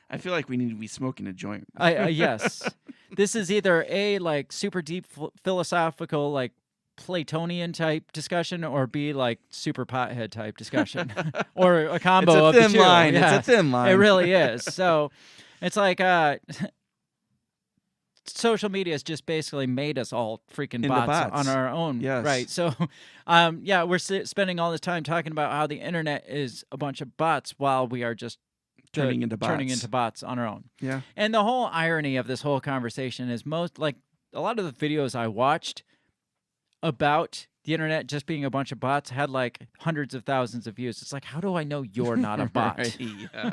I feel like we need to be smoking a joint. Yes. This is either a, like, super deep philosophical, like, Platonian type discussion or B, like super pothead type discussion, or a combo it's a of thin the two. line. Yeah, It's a thin line. It really is. So it's like social media has just basically made us all freaking Into bots bots. on our own. Yes. Right. So, yeah, we're spending all this time talking about how the internet is a bunch of bots while we are just turning into bots on our own. Yeah. And the whole irony of this whole conversation is most like a lot of the videos I watched about the internet just being a bunch of bots had like hundreds of thousands of views. It's like, how do I know you're not a bot? Right, yeah.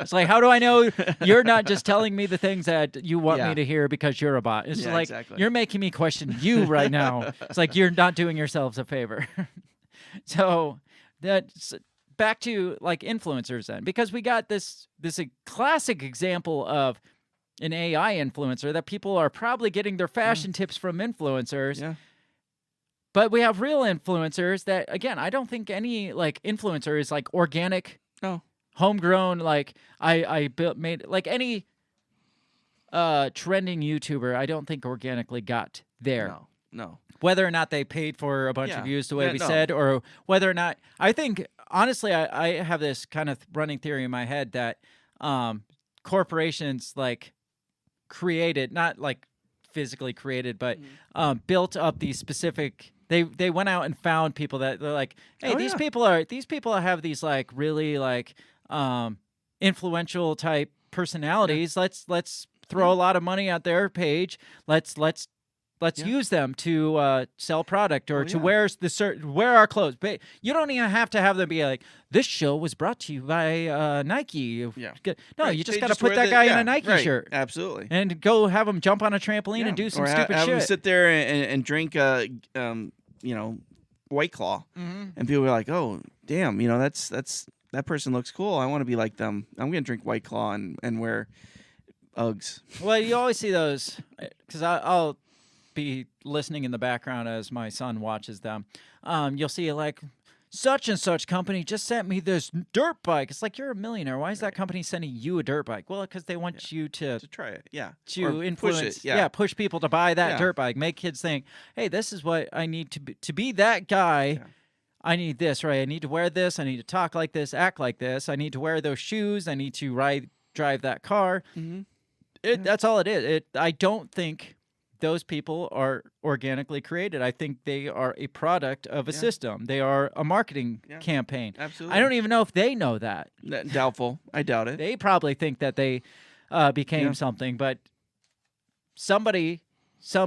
It's like, how do I know you're not just telling me the things that you want Yeah. me to hear because you're a bot? It's Yeah, like, exactly. you're making me question you right now. It's like, you're not doing yourselves a favor. So that's back to like influencers then, because we got this a classic example of an AI influencer that people are probably getting their fashion tips from influencers. Yeah. But we have real influencers that, again, I don't think any like influencer is like organic, homegrown. Like I made like any trending YouTuber. I don't think organically got there. No. Whether or not they paid for a bunch of views, the way we no. said, or whether or not, I think honestly, I have this kind of running theory in my head that corporations like created, not like physically created, but built up these specific. They went out and found people that they're like, hey, these people have these like really like influential type personalities. Let's throw a lot of money at their page. Let's use them to sell product or to wear our clothes. But you don't even have to have them be like, this show was brought to you by Nike. Yeah. No, Right. you just They got to put wear that the- guy in yeah, a Nike right. shirt. Absolutely. And go have him jump on a trampoline and do some or stupid have shit. them sit there and drink White Claw, and people are like, "Oh, damn! That person looks cool. I want to be like them. I'm gonna drink White Claw and wear Uggs." Well, you always see those because I'll be listening in the background as my son watches them. You'll see like such and such company just sent me this dirt bike. It's like, you're a millionaire. Why is that company sending you a dirt bike? Well, because they want you to try it. Yeah. To Or influence. push it. Push people to buy that Yeah. dirt bike. Make kids think, hey, this is what I need to be that guy. Yeah. I need this, right? I need to wear this. I need to talk like this, act like this. I need to wear those shoes. I need to drive that car. That's all it is. I don't think those people are organically created. I think they are a product of a system. They are a marketing campaign. Absolutely. I don't even know if they know that. Doubtful. I doubt it. They probably think that they became something, but some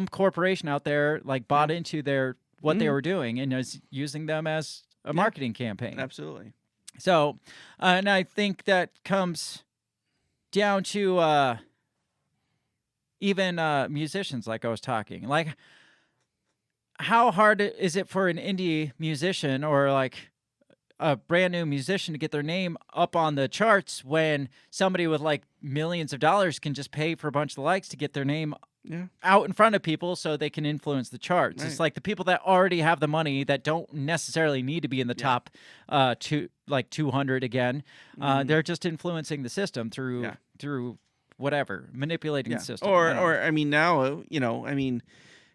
corporation out there like bought into what they were doing and is using them as a marketing campaign. Absolutely. So, and I think that comes down to even musicians, like I was talking. Like, how hard is it for an indie musician or like a brand new musician to get their name up on the charts when somebody with like millions of dollars can just pay for a bunch of likes to get their name out in front of people so they can influence the charts? Right. It's like the people that already have the money that don't necessarily need to be in the top 200 again. They're just influencing the system through whatever, manipulating the system. Or I mean, now,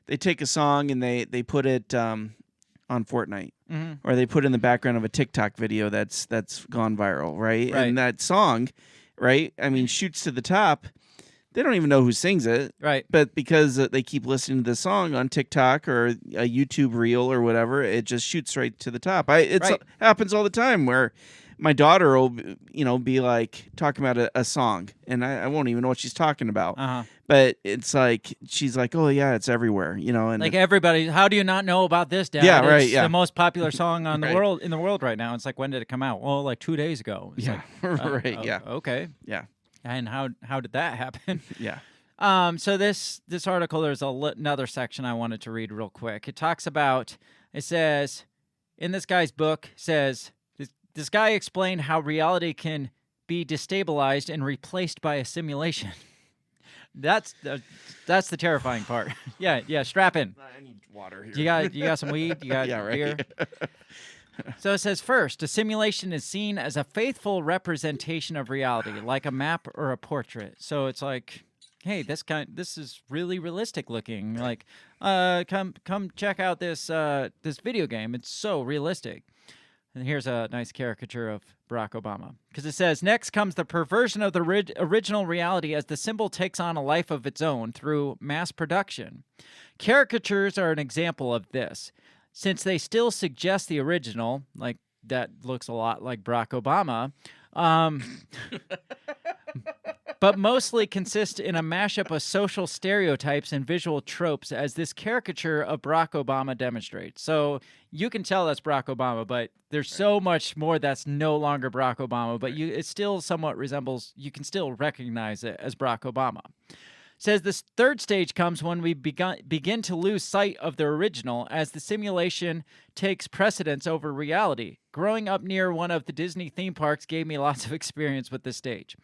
they take a song and they put it on Fortnite, or they put it in the background of a TikTok video that's gone viral, right? And that song, right? I mean, shoots to the top. They don't even know who sings it, right? But because they keep listening to the song on TikTok or a YouTube reel or whatever, it just shoots right to the top. It happens all the time where my daughter will, be like talking about a song, and I won't even know what she's talking about. But it's like she's like, "Oh yeah, it's everywhere," and like everybody. How do you not know about this, Dad? Yeah, right. It's the most popular song on Right. in the world right now. It's like, when did it come out? Well, like 2 days ago. It's right. Yeah. Okay. Yeah. And how did that happen? Yeah. So this article, there's another section I wanted to read real quick. It talks about. It says, in this guy's book, says. This guy explained how reality can be destabilized and replaced by a simulation. That's the terrifying part. Yeah. Strap in. I need water here. You got some weed? You got beer? So it says, first, a simulation is seen as a faithful representation of reality, like a map or a portrait. So it's like hey, this is really realistic looking. Like, come check out this this video game. It's so realistic. And here's a nice caricature of Barack Obama. Because it says, next comes the perversion of the original reality as the symbol takes on a life of its own through mass production. Caricatures are an example of this. Since they still suggest the original, like that looks a lot like Barack Obama, but mostly consist in a mashup of social stereotypes and visual tropes, as this caricature of Barack Obama demonstrates. So you can tell that's Barack Obama, but there's so much more that's no longer Barack Obama, but it still somewhat resembles, you can still recognize it as Barack Obama. Says this third stage comes when we begin to lose sight of the original as the simulation takes precedence over reality. Growing up near one of the Disney theme parks gave me lots of experience with this stage.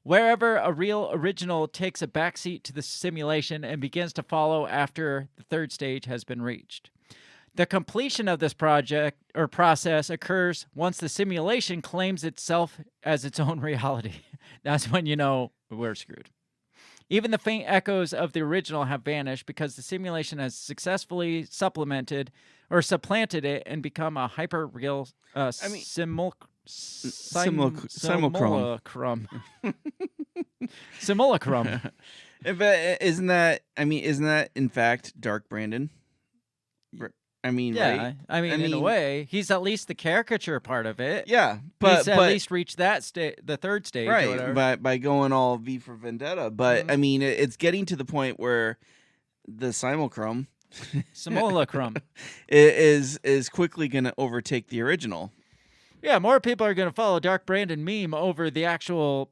Wherever a real original takes a backseat to the simulation and begins to follow after the third stage has been reached. The completion of this project or process occurs once the simulation claims itself as its own reality. That's when you know we're screwed. Even the faint echoes of the original have vanished because the simulation has successfully supplanted it and become a hyper-real simulacrum. Simulacrum. But isn't that in fact Dark Brandon? I mean, yeah, right? I mean, in a way, he's at least the caricature part of it. Yeah, but he's at least reached that the third stage, right? Or whatever. By going all V for Vendetta. But I mean, it's getting to the point where the simulacrum is quickly going to overtake the original. Yeah, more people are going to follow Dark Brandon meme over the actual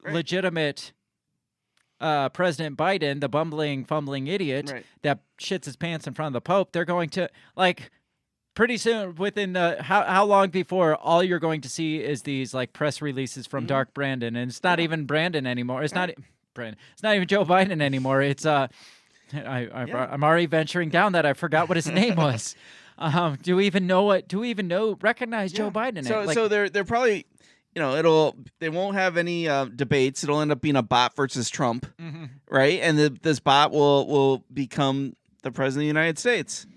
legitimate President Biden, the bumbling, fumbling idiot that shits his pants in front of the Pope. They're going to, like, pretty soon, within how long before all you're going to see is these, like, press releases from Dark Brandon, and it's not even Brandon anymore. It's not Brandon. It's not even Joe Biden anymore. It's I'm already venturing down that. I forgot what his name was. Do we even recognize Joe Biden? So they're probably, they won't have any debates. It'll end up being a bot versus Trump, right? And this bot will become the president of the United States.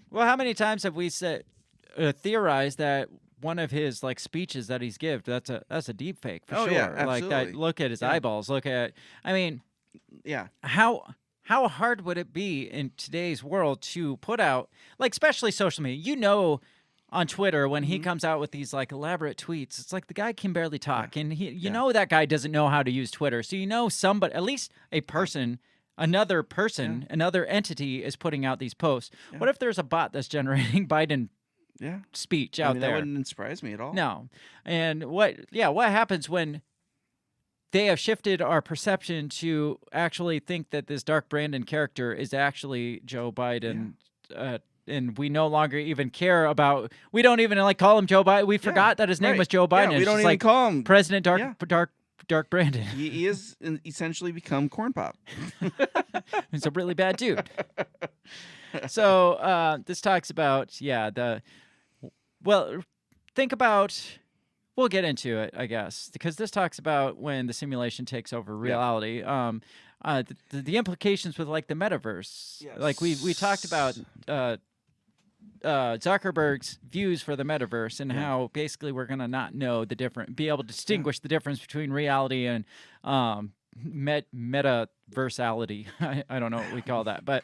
Well, how many times have we theorized that one of his like speeches that he's given, that's a deep fake for sure. Yeah, absolutely. Like that. Look at his eyeballs. Look at. I mean, yeah. How hard would it be in today's world to put out, like, especially social media? On Twitter, when he comes out with these like elaborate tweets, it's like the guy can barely talk, and that guy doesn't know how to use Twitter. So somebody, at least a person, another entity is putting out these posts. Yeah. What if there's a bot that's generating Biden speech out there? That wouldn't surprise me at all. No. And what happens when they have shifted our perception to actually think that this Dark Brandon character is actually Joe Biden, and we no longer even care about. We don't even call him Joe Biden. We forgot that his name was Joe Biden. Yeah, we don't even call him President Dark Brandon. He is essentially become Corn Pop. He's a really bad dude. So this talks about think about. We'll get into it, I guess, because this talks about when the simulation takes over reality. The implications with like the metaverse. Yes. Like we talked about Zuckerberg's views for the metaverse and how basically we're gonna not know be able to distinguish the difference between reality and metaversality. I don't know what we call that, but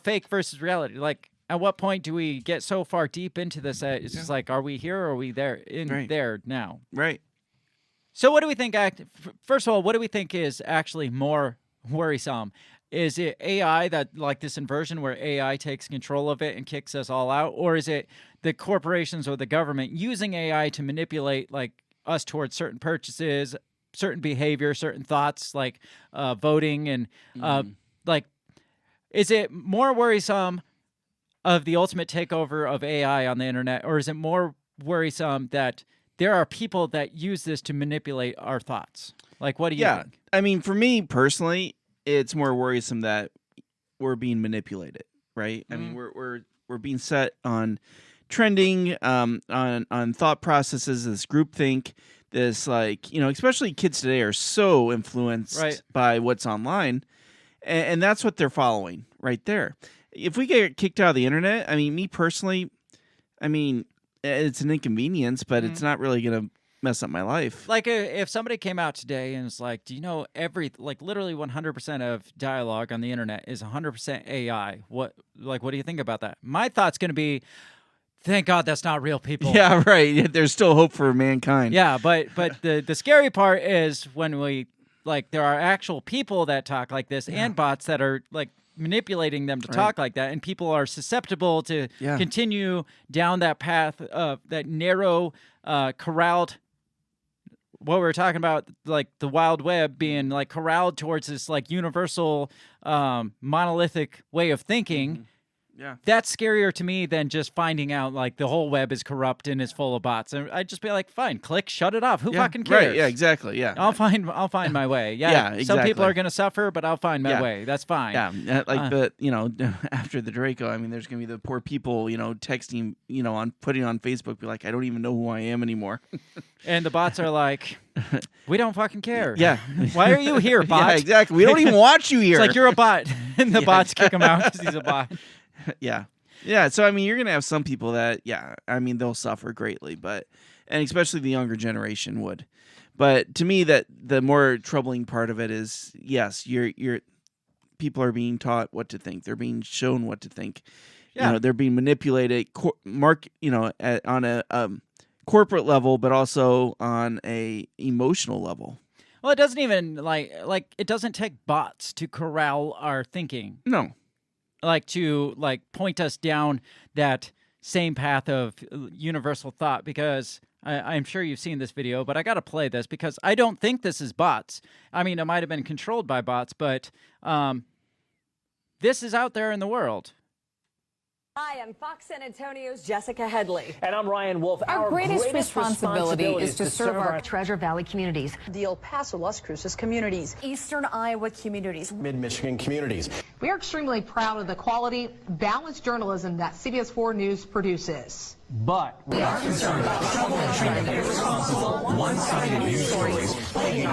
fake versus reality. Like, at what point do we get so far deep into this that it's just like, are we here or are we there there now? Right. So what do we think? First of all, what do we think is actually more worrisome? Is it AI, that like this inversion where AI takes control of it and kicks us all out? Or is it the corporations or the government using AI to manipulate like us towards certain purchases, certain behavior, certain thoughts, like voting and is it more worrisome of the ultimate takeover of AI on the internet, or is it more worrisome that there are people that use this to manipulate our thoughts? Like, what do you think? I mean, for me personally, it's more worrisome that we're being manipulated, right? I mean, we're being set on trending, on thought processes, this groupthink, this like, especially kids today are so influenced Right. by what's online, and that's what they're following right there. If we get kicked out of the internet, I mean, me personally, I mean, it's an inconvenience, but it's not really gonna mess up my life. Like if somebody came out today and was like, do you know literally 100% of dialogue on the internet is 100% AI? What do you think about that? My thought's going to be, thank God that's not real people. Yeah, right. There's still hope for mankind. Yeah, but the scary part is when there are actual people that talk like this and bots that are like manipulating them to talk like that, and people are susceptible to continue down that path of that narrow, corralled. What we were talking about, like the wild web being like corralled towards this like universal, monolithic way of thinking. Yeah, that's scarier to me than just finding out like the whole web is corrupt and is full of bots. And I'd just be like, fine, click, shut it off. Who fucking cares? Right. Yeah, exactly. Yeah, I'll find my way. Yeah, Yeah, exactly. Some people are gonna suffer, but I'll find my way. That's fine. Yeah, but after the Draco, I mean, there's gonna be the poor people, texting, on putting on Facebook, be like, I don't even know who I am anymore. And the bots are like, we don't fucking care. Yeah. Why are you here, bot? Yeah, exactly. We don't even want you here. It's like you're a bot, and the bots kick him out because he's a bot. Yeah. So I mean, you're gonna have some people that, I mean, they'll suffer greatly, and especially the younger generation would. But to me, that the more troubling part of it is, yes, people are being taught what to think. They're being shown what to think. Yeah. They're being manipulated, on a corporate level, but also on a emotional level. Well, it doesn't even like it doesn't take bots to corral our thinking. No. To point us down that same path of universal thought, because I'm sure you've seen this video, but I got to play this because I don't think this is bots. I mean, it might have been controlled by bots, but this is out there in the world. Hi, I'm Fox San Antonio's Jessica Headley. And I'm Ryan Wolf. Our greatest responsibility is to serve our Treasure Valley communities, the El Paso, Las Cruces communities, Eastern Iowa communities, Mid-Michigan communities. We are extremely proud of the quality, balanced journalism that CBS 4 News produces. But we are concerned about the trouble and treatment of irresponsible, one-sided news stories plaguing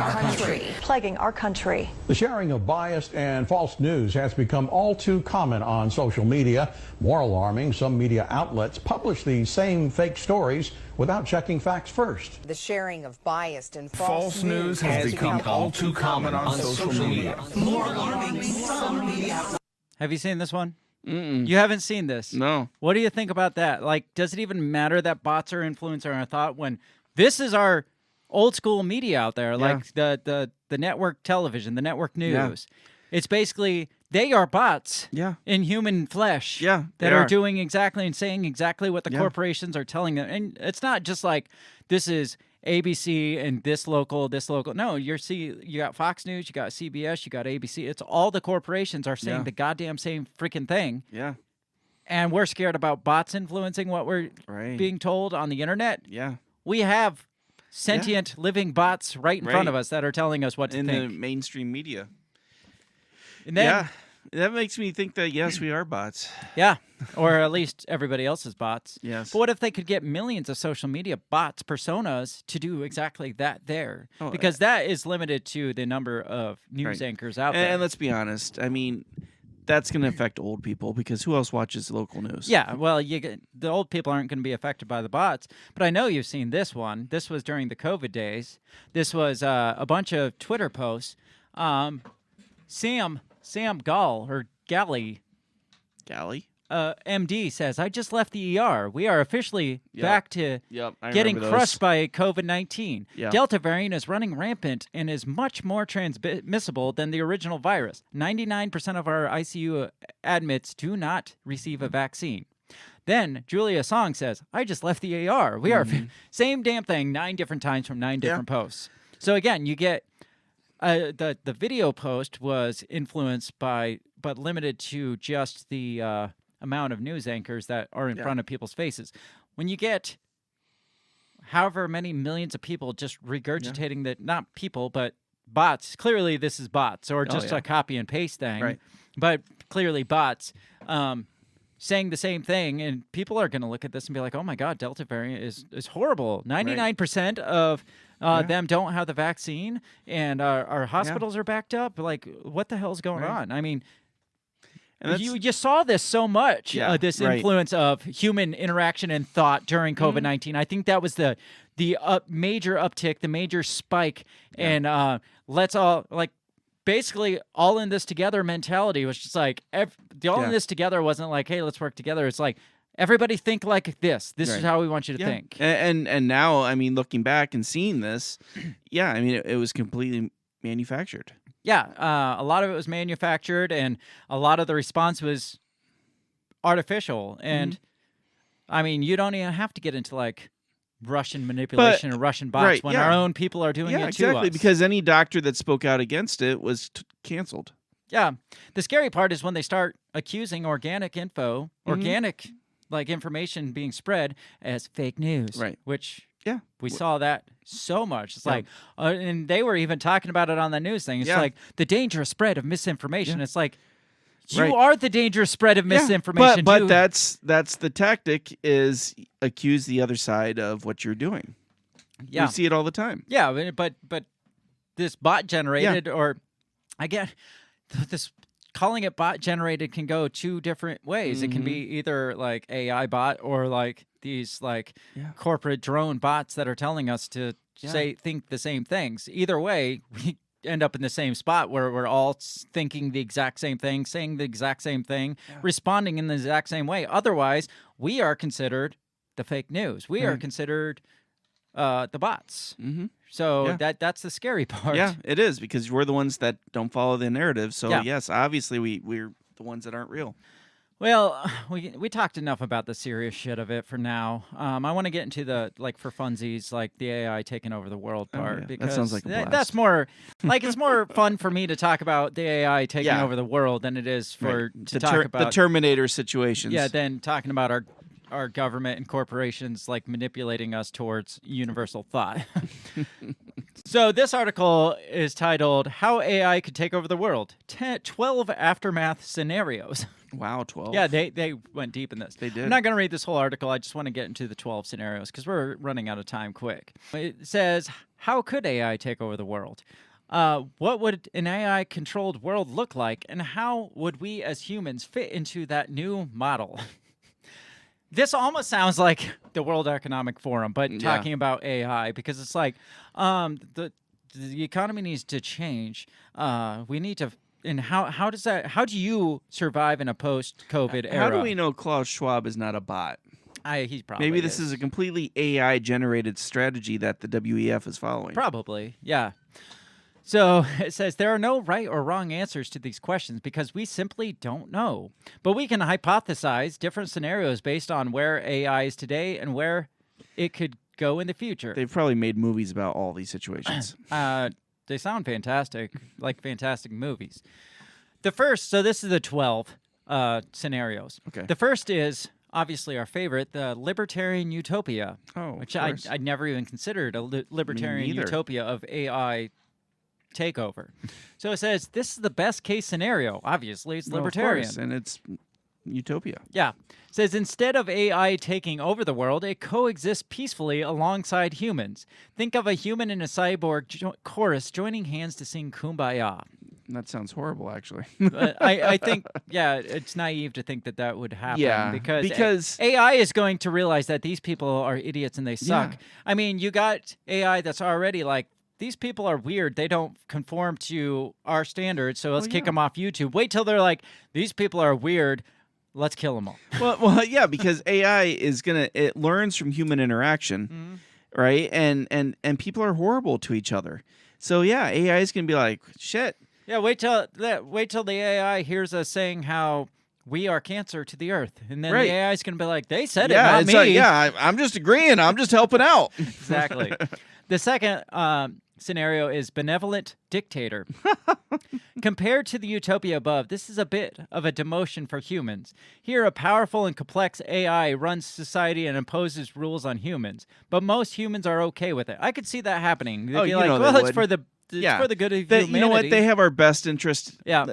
our country. The sharing of biased and false news has become all too common on social media. More alarming, some media outlets publish these same fake stories without checking facts first. The sharing of biased and false news has become all too common on social media. More alarming, some media outlets. Have you seen this one? Mm-mm. You haven't seen this? No. What do you think about that? Like, does it even matter that bots are influencing our thought when this is our old school media out there, like the network television, the network news? It's basically they are bots in human flesh that are doing exactly and saying exactly what the corporations are telling them. And it's not just like this is ABC and this local. No, you got Fox News, you got CBS, you got ABC. It's all the corporations are saying the goddamn same freaking thing. Yeah. And we're scared about bots influencing what we're being told on the internet. Yeah. We have sentient living bots right in front of us that are telling us what to think. In the mainstream media. And then, that makes me think that, yes, we are bots. Yeah, or at least everybody else is bots. Yes. But what if they could get millions of social media bots, personas, to do exactly that there? Because that is limited to the number of news anchors out there. And let's be honest, I mean, that's going to affect old people because who else watches local news? Yeah, well, the old people aren't going to be affected by the bots. But I know you've seen this one. This was during the COVID days. This was a bunch of Twitter posts. Sam Gall, or Galley, MD says, I just left the ER. We are officially back to getting crushed by COVID-19. Delta variant is running rampant and is much more transmissible than the original virus. 99% of our ICU admits do not receive a vaccine. Then Julia Song says, I just left the ER. We are same damn thing 9 different times from 9 different posts. So again, you get the video post was influenced by, but limited to just the amount of news anchors that are in front of people's faces. When you get however many millions of people just regurgitating that, not people, but bots, clearly this is bots, or just a copy and paste thing, but clearly bots, saying the same thing, and people are going to look at this and be like, oh my God, Delta variant is horrible. 99% of them don't have the vaccine, and our hospitals are backed up. Like, what the hell's going on? I mean, you saw this so much, this influence of human interaction and thought during COVID-19. I think that was the major uptick, the major spike, and let's all, like, basically all in this together mentality was just like, the all in this together wasn't like, hey, let's work together. It's like, everybody think like this. This is how we want you to think. And now, I mean, looking back and seeing this, I mean, it was completely manufactured. Yeah, a lot of it was manufactured, and a lot of the response was artificial. And I mean, you don't even have to get into like Russian manipulation or Russian bots when our own people are doing it to us. Because any doctor that spoke out against it was canceled. Yeah, the scary part is when they start accusing organic info, organic like information being spread as fake news, which we saw that so much. It's like, and they were even talking about it on the news thing. It's like the dangerous spread of misinformation. It's like, you are the dangerous spread of misinformation. But that's the tactic, is accuse the other side of what you're doing. You see it all the time. Yeah, but this bot generated, or I get this. Calling it bot generated can go two different ways. It can be either like AI bot or like these like corporate drone bots that are telling us to think the same things. Either way, we end up in the same spot where we're all thinking the exact same thing, saying the exact same thing, responding in the exact same way. Otherwise, we are considered the fake news. We are considered the bots. So that's the scary part. Yeah, it is, because we're the ones that don't follow the narrative. So yes, obviously we're the ones that aren't real. Well, we talked enough about the serious shit of it for now. I want to get into the, like, for funsies, like the AI taking over the world part. Because that sounds like a blast. That's more like, it's more fun for me to talk about the AI taking over the world than it is to talk about the Terminator situations. Yeah, than talking about our government and corporations like manipulating us towards universal thought. So this article is titled "How AI Could Take Over the World: 12 Aftermath Scenarios." Wow, 12. Yeah, they went deep in this. They did. I'm not going to read this whole article. I just want to get into the 12 scenarios because we're running out of time quick. It says, how could AI take over the world? What would an AI-controlled world look like, and how would we as humans fit into that new model? This almost sounds like the World Economic Forum, but talking about AI, because it's like the economy needs to change. We need to, and how do you survive in a post-COVID era? How do we know Klaus Schwab is not a bot? He's probably Maybe this is a completely AI-generated strategy that the WEF is following. Probably, yeah. So it says there are no right or wrong answers to these questions because we simply don't know. But we can hypothesize different scenarios based on where AI is today and where it could go in the future. They've probably made movies about all these situations. They sound fantastic, like fantastic movies. The first, so this is the 12 scenarios. Okay. The first is obviously our favorite, the libertarian utopia, which I'd never even considered a libertarian utopia of AI takeover. So it says this is the best case scenario. Obviously, it's libertarian. Of course, and it's utopia. Yeah. It says instead of AI taking over the world, it coexists peacefully alongside humans. Think of a human and a cyborg chorus joining hands to sing Kumbaya. That sounds horrible, actually. I think, it's naive to think that would happen. Yeah, because AI is going to realize that these people are idiots and they suck. Yeah. I mean, you got AI that's already like, these people are weird. They don't conform to our standards, so let's kick them off YouTube. Wait till they're like, these people are weird. Let's kill them all. Well, yeah, because AI is it learns from human interaction, right? And people are horrible to each other. So yeah, AI is gonna be like, shit. Yeah, wait till the AI hears us saying how we are cancer to the earth, and then the AI is gonna be like, they said it, not me. Like, I'm just agreeing. I'm just helping out. Exactly. The second scenario is benevolent dictator. Compared to the utopia above, this is a bit of a demotion for humans. Here, a powerful and complex AI runs society and imposes rules on humans, but most humans are okay with it. I could see that happening. They'd be like, well, it's for the good of humanity. You know what? They have our best interest. Yeah.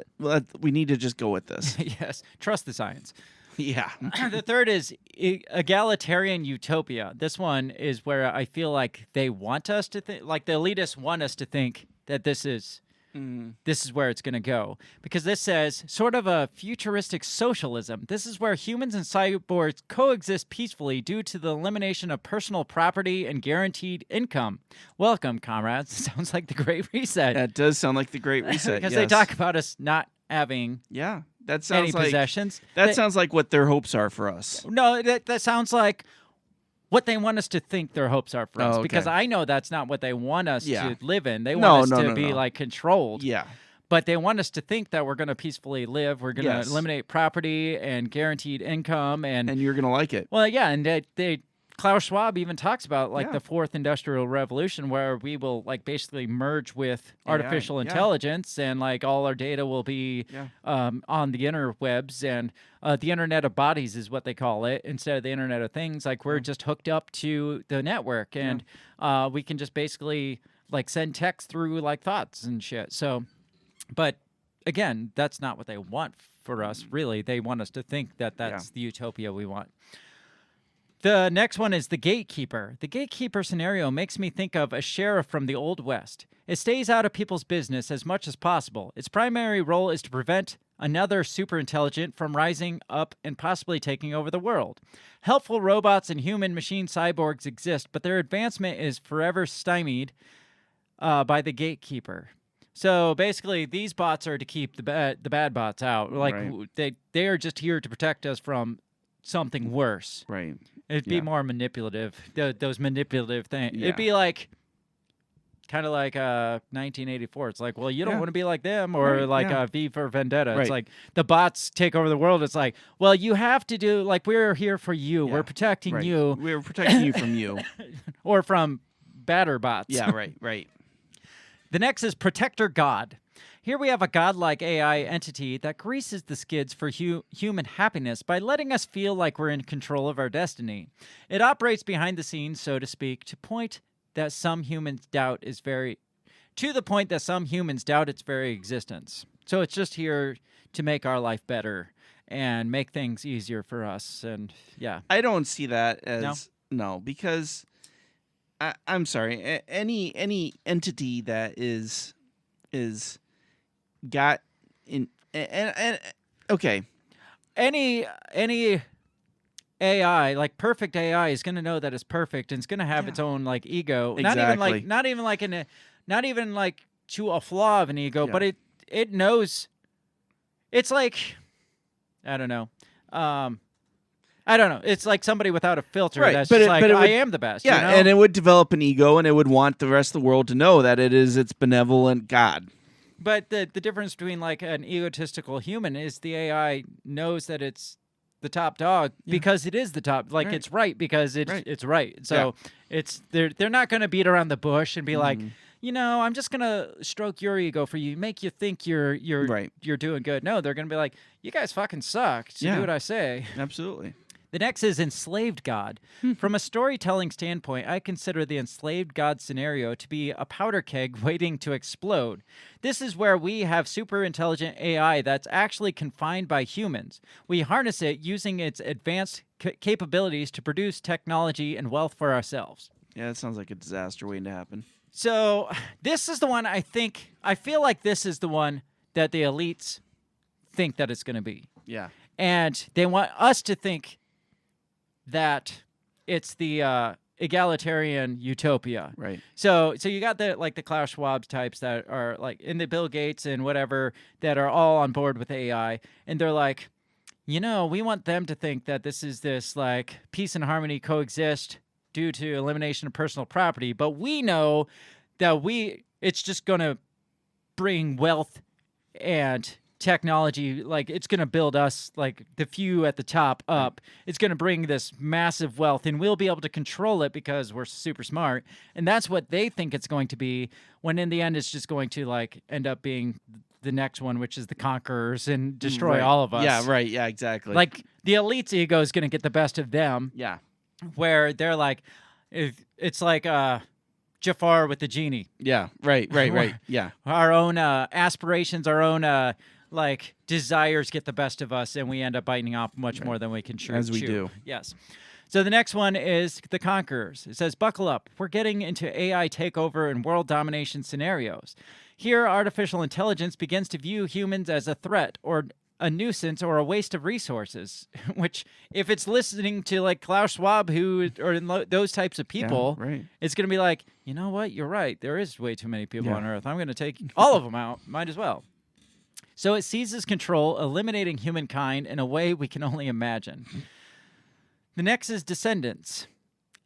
We need to just go with this. Yes. Trust the science. Yeah. The third is egalitarian utopia. This one is where I feel like they want us to think, like the elitists want us to think that this is where it's going to go. Because this says sort of a futuristic socialism. This is where humans and cyborgs coexist peacefully due to the elimination of personal property and guaranteed income. Welcome, comrades. Sounds like the Great Reset. That does sound like the Great Reset. Because they talk about us not having that sounds any like possessions. That sounds like what their hopes are for us. No, that sounds like what they want us to think their hopes are for us. okay. Because I know that's not what they want us to live in. They No, want us no, to no, be no. like controlled. Yeah. But they want us to think that we're going to peacefully live. We're going to eliminate property and guaranteed income, and you're going to like it. Well, yeah, and they Klaus Schwab even talks about like the fourth industrial revolution, where we will like basically merge with artificial intelligence, and like all our data will be on the interwebs, and the Internet of Bodies is what they call it instead of the Internet of Things. Like we're just hooked up to the network, and we can just basically like send text through like thoughts and shit. So, but again, that's not what they want for us. Really, they want us to think that that's the utopia we want. The next one is the gatekeeper. The gatekeeper scenario makes me think of a sheriff from the Old West. It stays out of people's business as much as possible. Its primary role is to prevent another superintelligent from rising up and possibly taking over the world. Helpful robots and human-machine cyborgs exist, but their advancement is forever stymied by the gatekeeper. So basically, these bots are to keep the bad bots out. Like they are just here to protect us from something worse. Right. It'd be more manipulative. Those manipulative things. Yeah. It'd be like kind of like 1984. It's like, well, you don't want to be like them, or like V for Vendetta. It's like the bots take over the world. It's like, well, you have to do like we're here for you. We're protecting you. We're protecting you from you, or from badder bots. Yeah. Right. The next is Protector God. Here we have a godlike AI entity that greases the skids for human happiness by letting us feel like we're in control of our destiny. It operates behind the scenes, so to speak, to the point that some humans doubt its very existence. So it's just here to make our life better and make things easier for us. And I don't see that as no, because I'm sorry, any entity that is got in and okay, any AI, like perfect AI, is going to know that it's perfect, and it's going to have its own like ego. Exactly. Not even like to a flaw of an ego, but it knows. It's like I don't know. It's like somebody without a filter. Right, That's but just it like, would, I am the best. Yeah, you know? and it would develop an ego, and it would want the rest of the world to know that it is its benevolent God. But the difference between like an egotistical human is the AI knows that it's the top dog because it is the top. Like it's right because it's right. So they're not going to beat around the bush and be like, I'm just going to stroke your ego for you, make you think you're doing good. No, they're going to be like, you guys fucking suck. So do what I say. Absolutely. The next is enslaved God. From a storytelling standpoint, I consider the enslaved God scenario to be a powder keg waiting to explode. This is where we have super intelligent AI that's actually confined by humans. We harness it using its advanced capabilities to produce technology and wealth for ourselves. Yeah, that sounds like a disaster waiting to happen. So this is the one I feel like this is the one that the elites think that it's going to be. Yeah. And they want us to think that it's the egalitarian utopia. Right. So you got the Klaus Schwab types that are like in the Bill Gates and whatever that are all on board with AI, and they're like, we want them to think that this is this like peace and harmony coexist due to elimination of personal property, but we know that it's just going to bring wealth and technology, like it's going to build us, like the few at the top up. It's going to bring this massive wealth, and we'll be able to control it because we're super smart. And that's what they think it's going to be, when in the end it's just going to like end up being the next one, which is the conquerors and destroy all of us. Yeah, right. Yeah, exactly. Like the elite's ego is going to get the best of them. Yeah. Where they're like, it's like Jafar with the genie. Yeah, right. Yeah. Our own aspirations, our own like desires get the best of us and we end up biting off much more than we can chew. As we do. Yes. So the next one is the Conquerors. It says, buckle up. We're getting into AI takeover and world domination scenarios. Here, artificial intelligence begins to view humans as a threat or a nuisance or a waste of resources, which if it's listening to like Klaus Schwab those types of people, it's going to be like, you know what? You're right. There is way too many people on Earth. I'm going to take all of them out. Might as well. So it seizes control, eliminating humankind in a way we can only imagine. The next is Descendants.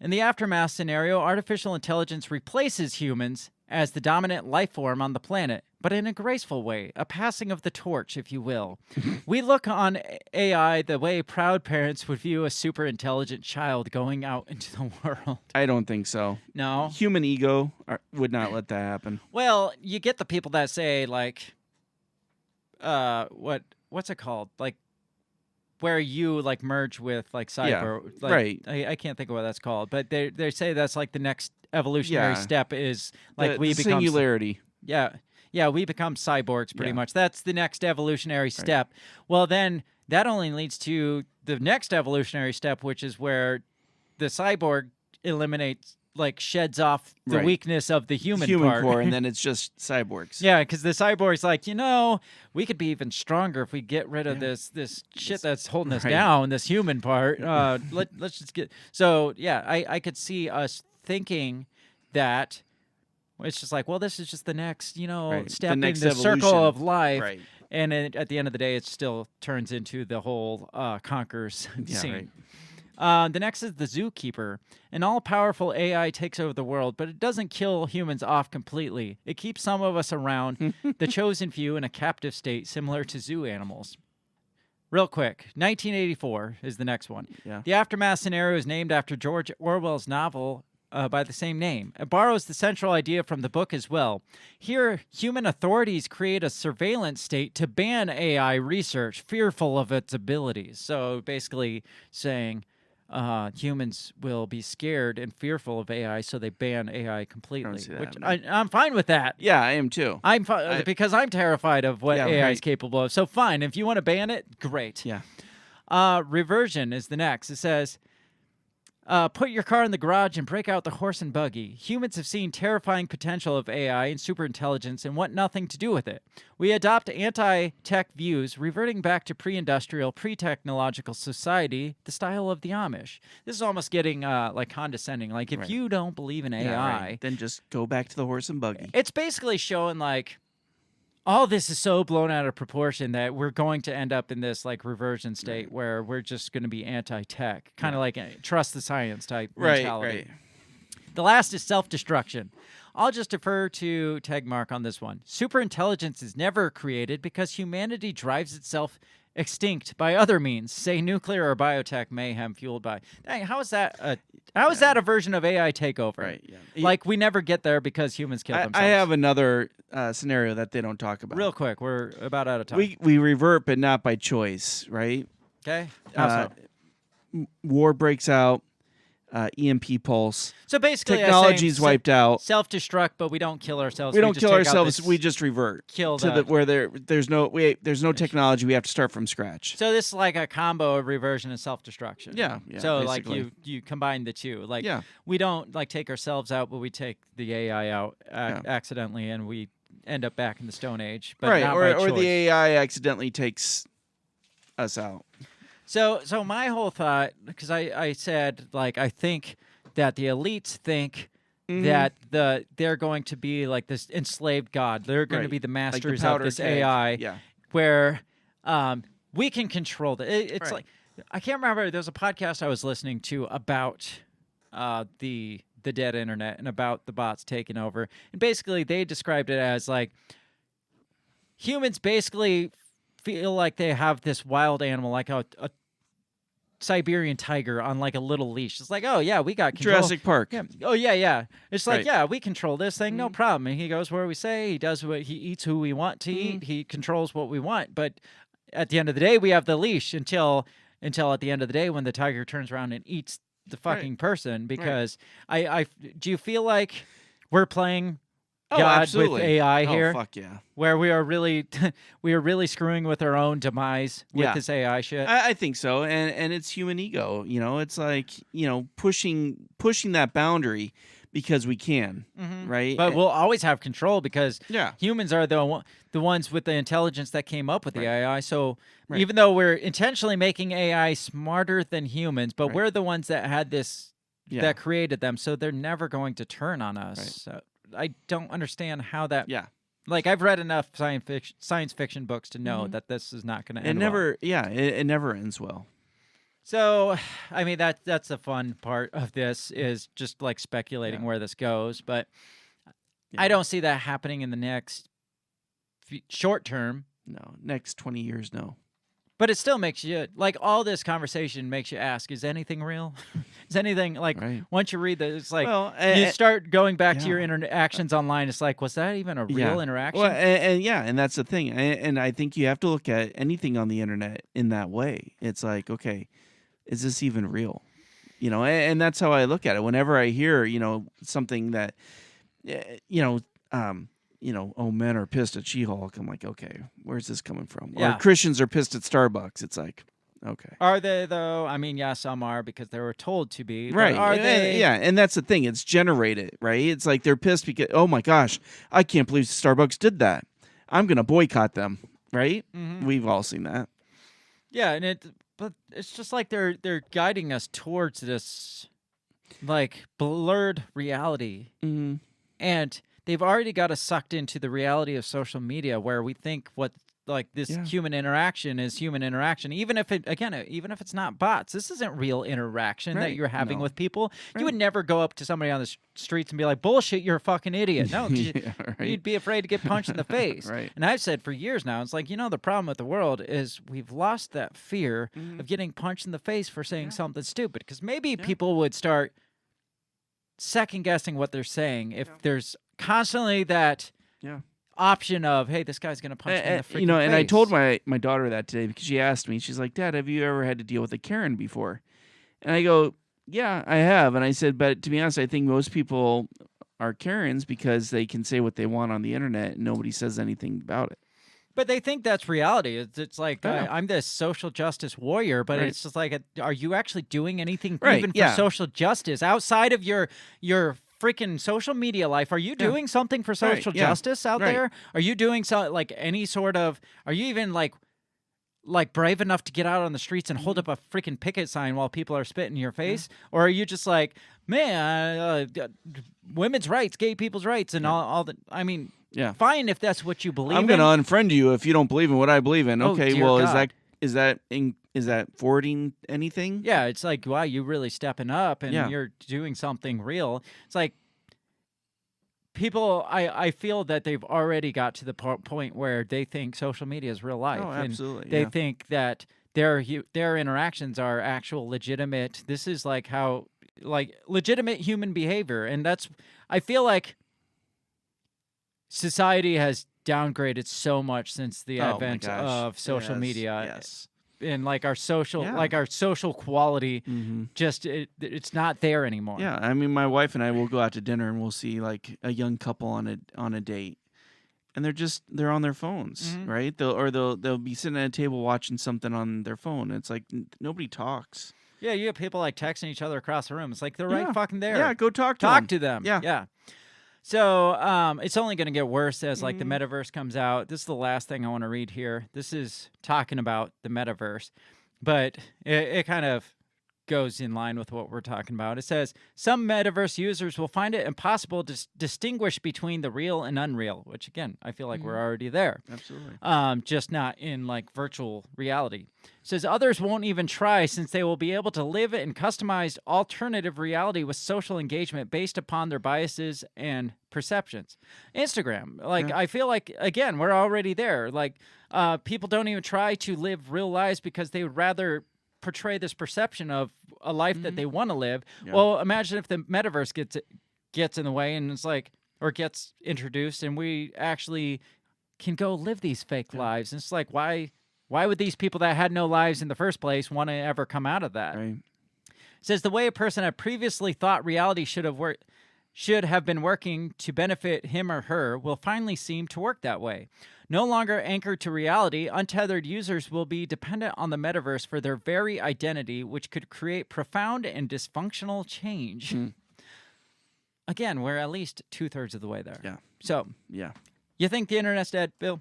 In the aftermath scenario, artificial intelligence replaces humans as the dominant life form on the planet, but in a graceful way, a passing of the torch, if you will. We look on AI the way proud parents would view a super intelligent child going out into the world. I don't think so. No? Human ego would not let that happen. Well, you get the people that say, like, what's it called? Like, where you like merge with like cyber, like, I can't think of what that's called, but they say that's like the next evolutionary step is like we become singularity. Yeah, we become cyborgs pretty much. That's the next evolutionary step. Well, then that only leads to the next evolutionary step, which is where the cyborg eliminates, like sheds off the weakness of the human part. core, and then it's just cyborgs. Yeah, because the cyborg's like, we could be even stronger if we get rid of this shit that's holding us down, this human part. Let's just get... So, yeah, I could see us thinking that it's just like, well, this is just the next, step in the circle of life. Right. And at the end of the day, it still turns into the whole Conquerors scene. The next is the Zookeeper. An all-powerful AI takes over the world, but it doesn't kill humans off completely. It keeps some of us around, the chosen few, in a captive state similar to zoo animals. Real quick, 1984 is the next one. Yeah. The aftermath scenario is named after George Orwell's novel by the same name. It borrows the central idea from the book as well. Here, human authorities create a surveillance state to ban AI research, fearful of its abilities. So basically saying... humans will be scared and fearful of AI, so they ban AI completely. Which I'm fine with that. Yeah, I am too. I'm fine because I'm terrified of what AI is capable of. So fine, if you want to ban it, great. Yeah. Reversion is the next. It says, put your car in the garage and break out the horse and buggy. Humans have seen terrifying potential of AI and superintelligence and want nothing to do with it. We adopt anti-tech views, reverting back to pre-industrial, pre-technological society, the style of the Amish. This is almost getting like condescending. Like, if you don't believe in AI... then just go back to the horse and buggy. It's basically showing, like, all this is so blown out of proportion that we're going to end up in this like reversion state where we're just going to be anti-tech, kind of like a trust the science type mentality. The last is self-destruction. I'll just defer to Tegmark on this one. Superintelligence is never created because humanity drives itself extinct by other means, say nuclear or biotech mayhem fueled by... Dang, how is that a version of AI takeover? Right, yeah. Like, we never get there because humans kill themselves. I have another scenario that they don't talk about. Real quick, we're about out of time. We revert, but not by choice, right? Okay. How so? War breaks out. EMP pulse. So basically, technology's wiped out. Self-destruct, but we don't kill ourselves. We don't kill ourselves. We just revert. Kill to where there's no technology. We have to start from scratch. So this is like a combo of reversion and self-destruction. Yeah. So basically. like you combine the two. Like we don't like take ourselves out, but we take the AI out accidentally, and we end up back in the Stone Age. But not by or choice. the AI accidentally takes us out. So my whole thought, because I said, like, I think that the elites think that they're going to be like this enslaved god. They're going to be the masters like of this AI, where we can control it. It's like, I can't remember. There's a podcast I was listening to about the dead internet and about the bots taking over. And basically, they described it as like humans basically feel like they have this wild animal, like a Siberian tiger on like a little leash. It's like, oh yeah, we got control. Jurassic Park. Yeah. Oh yeah. It's like, yeah, we control this thing, no problem. And he goes where we say, he does what he eats, who we want to eat. He controls what we want. But at the end of the day, we have the leash until at the end of the day when the tiger turns around and eats the fucking person. Because I do you feel like we're playing God absolutely. with AI here. Fuck yeah. Where we are really screwing with our own demise with this AI shit. I think so, and it's human ego. It's like pushing that boundary because we can, right? But we'll always have control because Yeah. humans are the ones with the intelligence that came up with the AI. So Right. even though we're intentionally making AI smarter than humans, but we're the ones that had this, that created them. So they're never going to turn on us. Right. So I don't understand how that. Yeah. Like I've read enough science fiction books to know that this is not going to end. It never ends well. So, I mean, that's the fun part of this is just like speculating where this goes, but I don't see that happening in the next short term. No, next 20 years, no. But it still makes you, like, all this conversation makes you ask, is anything real? Is anything, like, once you read this, it's like, you start going back to your interactions online, it's like, was that even a real interaction? Well, and that's the thing. And I think you have to look at anything on the internet in that way. It's like, okay, is this even real? And that's how I look at it. Whenever I hear, something that, oh, men are pissed at She-Hulk, I'm like, okay, where's this coming from? Or Christians are pissed at Starbucks. It's like, okay. Are they, though? I mean, yeah, some are because they were told to be. Right. Are they? Yeah, and that's the thing. It's generated, right? It's like they're pissed because, oh my gosh, I can't believe Starbucks did that. I'm going to boycott them, right? Mm-hmm. We've all seen that. Yeah, but it's just like they're guiding us towards this, like, blurred reality. Mm-hmm. And they've already got us sucked into the reality of social media where we think this human interaction is human interaction. Even if it's not bots, this isn't real interaction that you're having with people. Right. You would never go up to somebody on the streets and be like, bullshit, you're a fucking idiot. No, you'd be afraid to get punched in the face. Right. And I've said for years now, it's like, the problem with the world is we've lost that fear of getting punched in the face for saying something stupid. Because maybe people would start second guessing what they're saying if there's constantly that option of, hey, this guy's gonna punch me in the freaking face. And I told my daughter that today because she asked me, she's like, Dad, have you ever had to deal with a Karen before? And I go, yeah, I have. And I said, but to be honest, I think most people are Karens because they can say what they want on the internet and nobody says anything about it. But they think that's reality. It's like, I'm this social justice warrior, but it's just like, are you actually doing anything even for social justice outside of your freaking social media life? Are you doing something for social justice out there? Are you doing any sort of, are you even like brave enough to get out on the streets and hold up a freaking picket sign while people are spitting in your face? Or are you just like, man, women's rights, gay people's rights, and all that? I mean, fine if that's what you believe I'm in. going to unfriend you if you don't believe in what I believe in. Okay, well, God. is that forwarding anything? Yeah, it's like, wow, you're really stepping up and you're doing something real. It's like people, I feel that they've already got to the point where they think social media is real life. Oh, absolutely. And they think that their interactions are actual legitimate. This is like how, like, legitimate human behavior. And I feel like society has downgraded so much since the advent of social media. Yes. And like our social quality, just it's not there anymore. Yeah, I mean, my wife and I will go out to dinner and we'll see like a young couple on a date, and they're on their phones, right? They'll be sitting at a table watching something on their phone. It's like nobody talks. Yeah, you have people like texting each other across the room. It's like they're right fucking there. Yeah, go talk to them. Yeah. So it's only going to get worse as like the metaverse comes out. This is the last thing I want to read here. This is talking about the metaverse, but it kind of goes in line with what we're talking about. It says, some metaverse users will find it impossible to distinguish between the real and unreal, which again, I feel like we're already there. Absolutely. Just not in like virtual reality. It says others won't even try since they will be able to live in customized alternative reality with social engagement based upon their biases and perceptions. Instagram, I feel like, again, we're already there. Like people don't even try to live real lives because they would rather portray this perception of a life that they want to live. Well, imagine if the metaverse gets in the way and it's like, or gets introduced and we actually can go live these fake lives. And it's like, why would these people that had no lives in the first place want to ever come out of that? Right. It says the way a person had previously thought reality should have worked should have been working to benefit him or her will finally seem to work that way. No longer anchored to reality, untethered users will be dependent on the metaverse for their very identity, which could create profound and dysfunctional change. Again, we're at least 2/3 of the way there. Yeah. So, yeah. You think the internet's dead, Bill?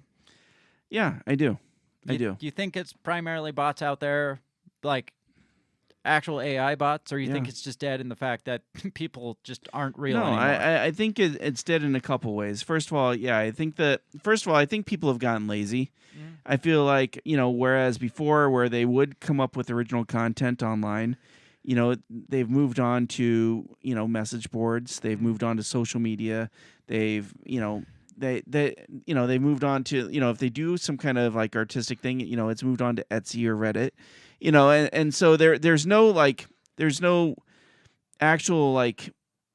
Yeah, I do. I do. Do you think it's primarily bots out there, like actual AI bots, or you think it's just dead in the fact that people just aren't real No, anymore? I think it's dead in a couple ways. First of all, I think people have gotten lazy. I feel like, whereas before where they would come up with original content online, they've moved on to, message boards. They've moved on to social media. They've, they moved on to, if they do some kind of like artistic thing, it's moved on to Etsy or Reddit, and so there's no actual like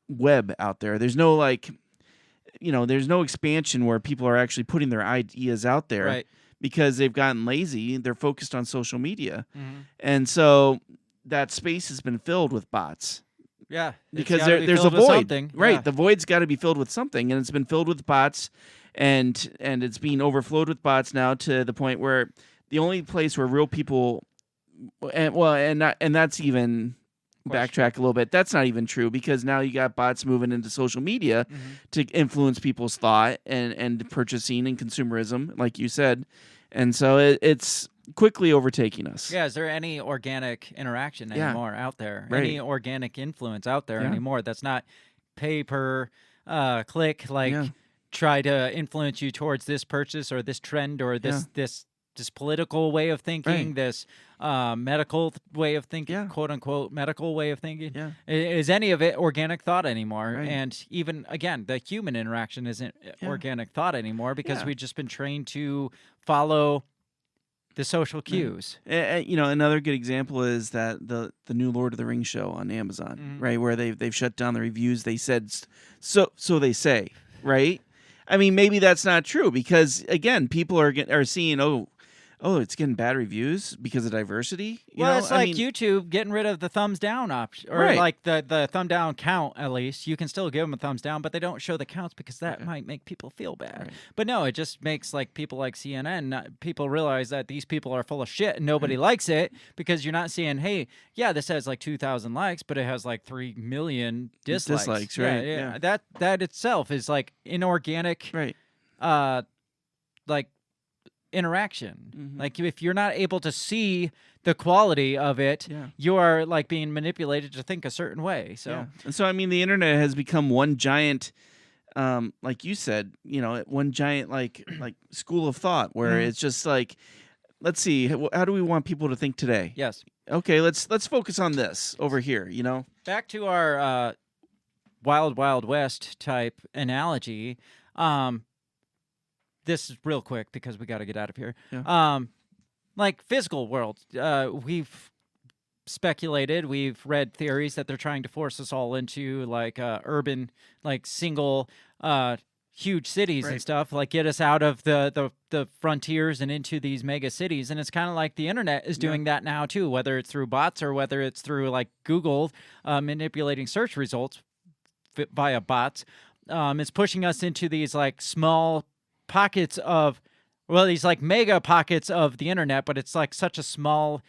web out there. There's no there's no expansion where people are actually putting their ideas out there, Right. because they've gotten lazy. They're focused on social media. And so that space has been filled with bots. Yeah, Because there's a void, something. right? Yeah. The void's got to be filled with something, and it's been filled with bots, and it's being overflowed with bots now to the point where the only place where real people, and that's even backtrack a little bit. That's not even true, because now you got bots moving into social media to influence people's thought and purchasing and consumerism, like you said, and so it's quickly overtaking us. Yeah, is there any organic interaction anymore out there? Right. Any organic influence out there Yeah. anymore that's not pay per click, try to influence you towards this purchase or this trend or this political way of thinking, Right. this medical way of thinking, quote unquote medical way of thinking? Is any of it organic thought anymore? Right. And even, again, the human interaction isn't organic thought anymore because we've just been trained to follow the social cues. Another good example is that the new Lord of the Rings show on Amazon, right, where they've shut down the reviews. They said so they say, right? I mean, maybe that's not true, because again, people are seeing it's getting bad reviews because of diversity. It's like YouTube getting rid of the thumbs down option, or Right. like the thumb down count. At least you can still give them a thumbs down, but they don't show the counts because that might make people feel bad. Right. But no, it just makes like people like CNN, people realize that these people are full of shit and nobody likes it, because you're not seeing, hey, yeah, this has like 2,000 likes, but it has like 3 million dislikes. Right? Yeah. That itself is like inorganic, Right. Like interaction. Like if you're not able to see the quality of it, you are like being manipulated to think a certain way. So And so I mean, the internet has become one giant, like you said, one giant like school of thought where it's just like, let's see, how do we want people to think today? Yes. Okay, let's focus on this over here. Back to our Wild Wild West type analogy. This is real quick because we got to get out of here. Yeah. Like physical world, we've speculated, we've read theories that they're trying to force us all into like urban, like single, huge cities and stuff, like get us out of the frontiers and into these mega cities. And it's kind of like the internet is doing that now too, whether it's through bots or whether it's through like Google manipulating search results via bots. It's pushing us into these like small pockets of, these like mega pockets of the internet, but it's like such a small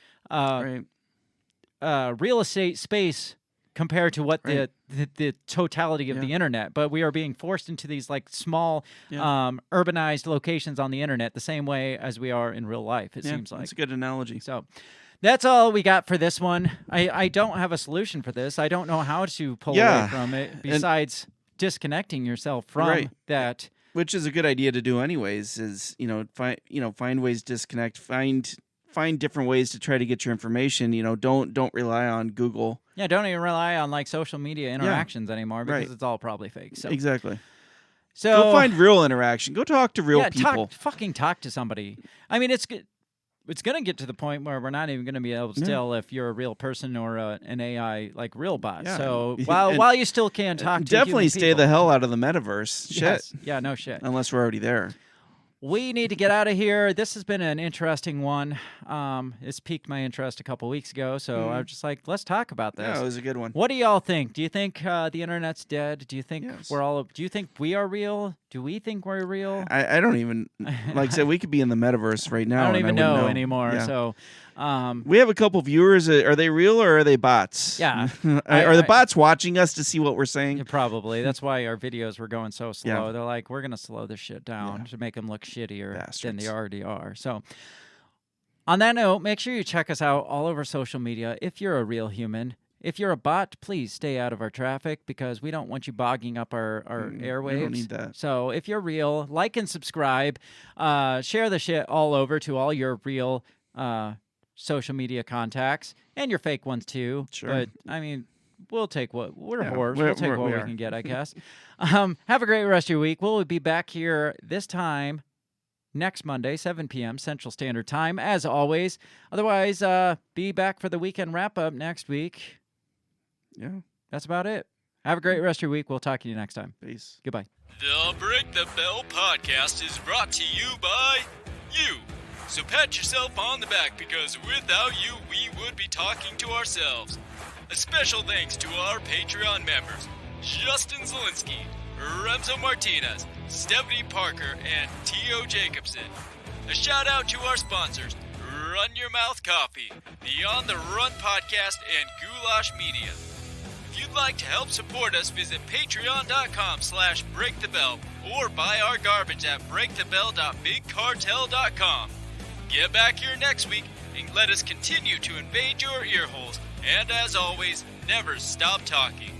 real estate space compared to what the totality of the internet. But we are being forced into these like small urbanized locations on the internet the same way as we are in real life, it seems like. That's a good analogy. So that's all we got for this one. I don't have a solution for this. I don't know how to pull away from it besides disconnecting yourself from that. Which is a good idea to do anyways, is, find ways to disconnect, find different ways to try to get your information. Don't rely on Google. Yeah, don't even rely on like social media interactions anymore, because it's all probably fake. So. Exactly. So go find real interaction. Go talk to real people. Fucking talk to somebody. I mean, it's going to get to the point where we're not even going to be able to tell if you're a real person or an AI like real bot. Yeah. So while you still can talk to definitely human stay people, the hell out of the metaverse. Yes. Shit. Yeah, no shit. Unless we're already there. We need to get out of here. This has been an interesting one. It's piqued my interest a couple weeks ago, so I was just like, let's talk about this. Yeah, it was a good one. What do y'all think? Do you think the internet's dead? Do you think do you think we are real? Do we think we're real? I don't even, like I said, we could be in the metaverse right now. I don't even know wouldn't anymore. Yeah. So we have a couple viewers. Are they real or are they bots? Yeah. Are the bots watching us to see what we're saying? Yeah, probably. That's why our videos were going so slow. Yeah. They're like, we're going to slow this shit down to make them look shittier than they already are. So on that note, make sure you check us out all over social media if you're a real human. If you're a bot, please stay out of our traffic because we don't want you bogging up our airwaves. We don't need that. So if you're real, like and subscribe. Share the shit all over to all your real social media contacts and your fake ones too. Sure. But, I mean, we'll take what we're whores. we're- We'll take what we we are. can get, I guess. Have a great rest of your week. We'll be back here this time next Monday, 7 p.m. Central Standard Time, as always. Otherwise, be back for the weekend wrap-up next week. Yeah. That's about it. Have a great rest of your week. We'll talk to you next time. Peace. Goodbye. The Break the Bell podcast is brought to you by you. So pat yourself on the back because without you, we would be talking to ourselves. A special thanks to our Patreon members, Justin Zielinski, Remzo Martinez, Stephanie Parker, and T.O. Jacobson. A shout out to our sponsors, Run Your Mouth Coffee, the On the Run podcast, and Goulash Media. If you'd like to help support us, visit patreon.com/breakthebell or buy our garbage at breakthebell.bigcartel.com. Get back here next week and let us continue to invade your ear holes. And as always, never stop talking.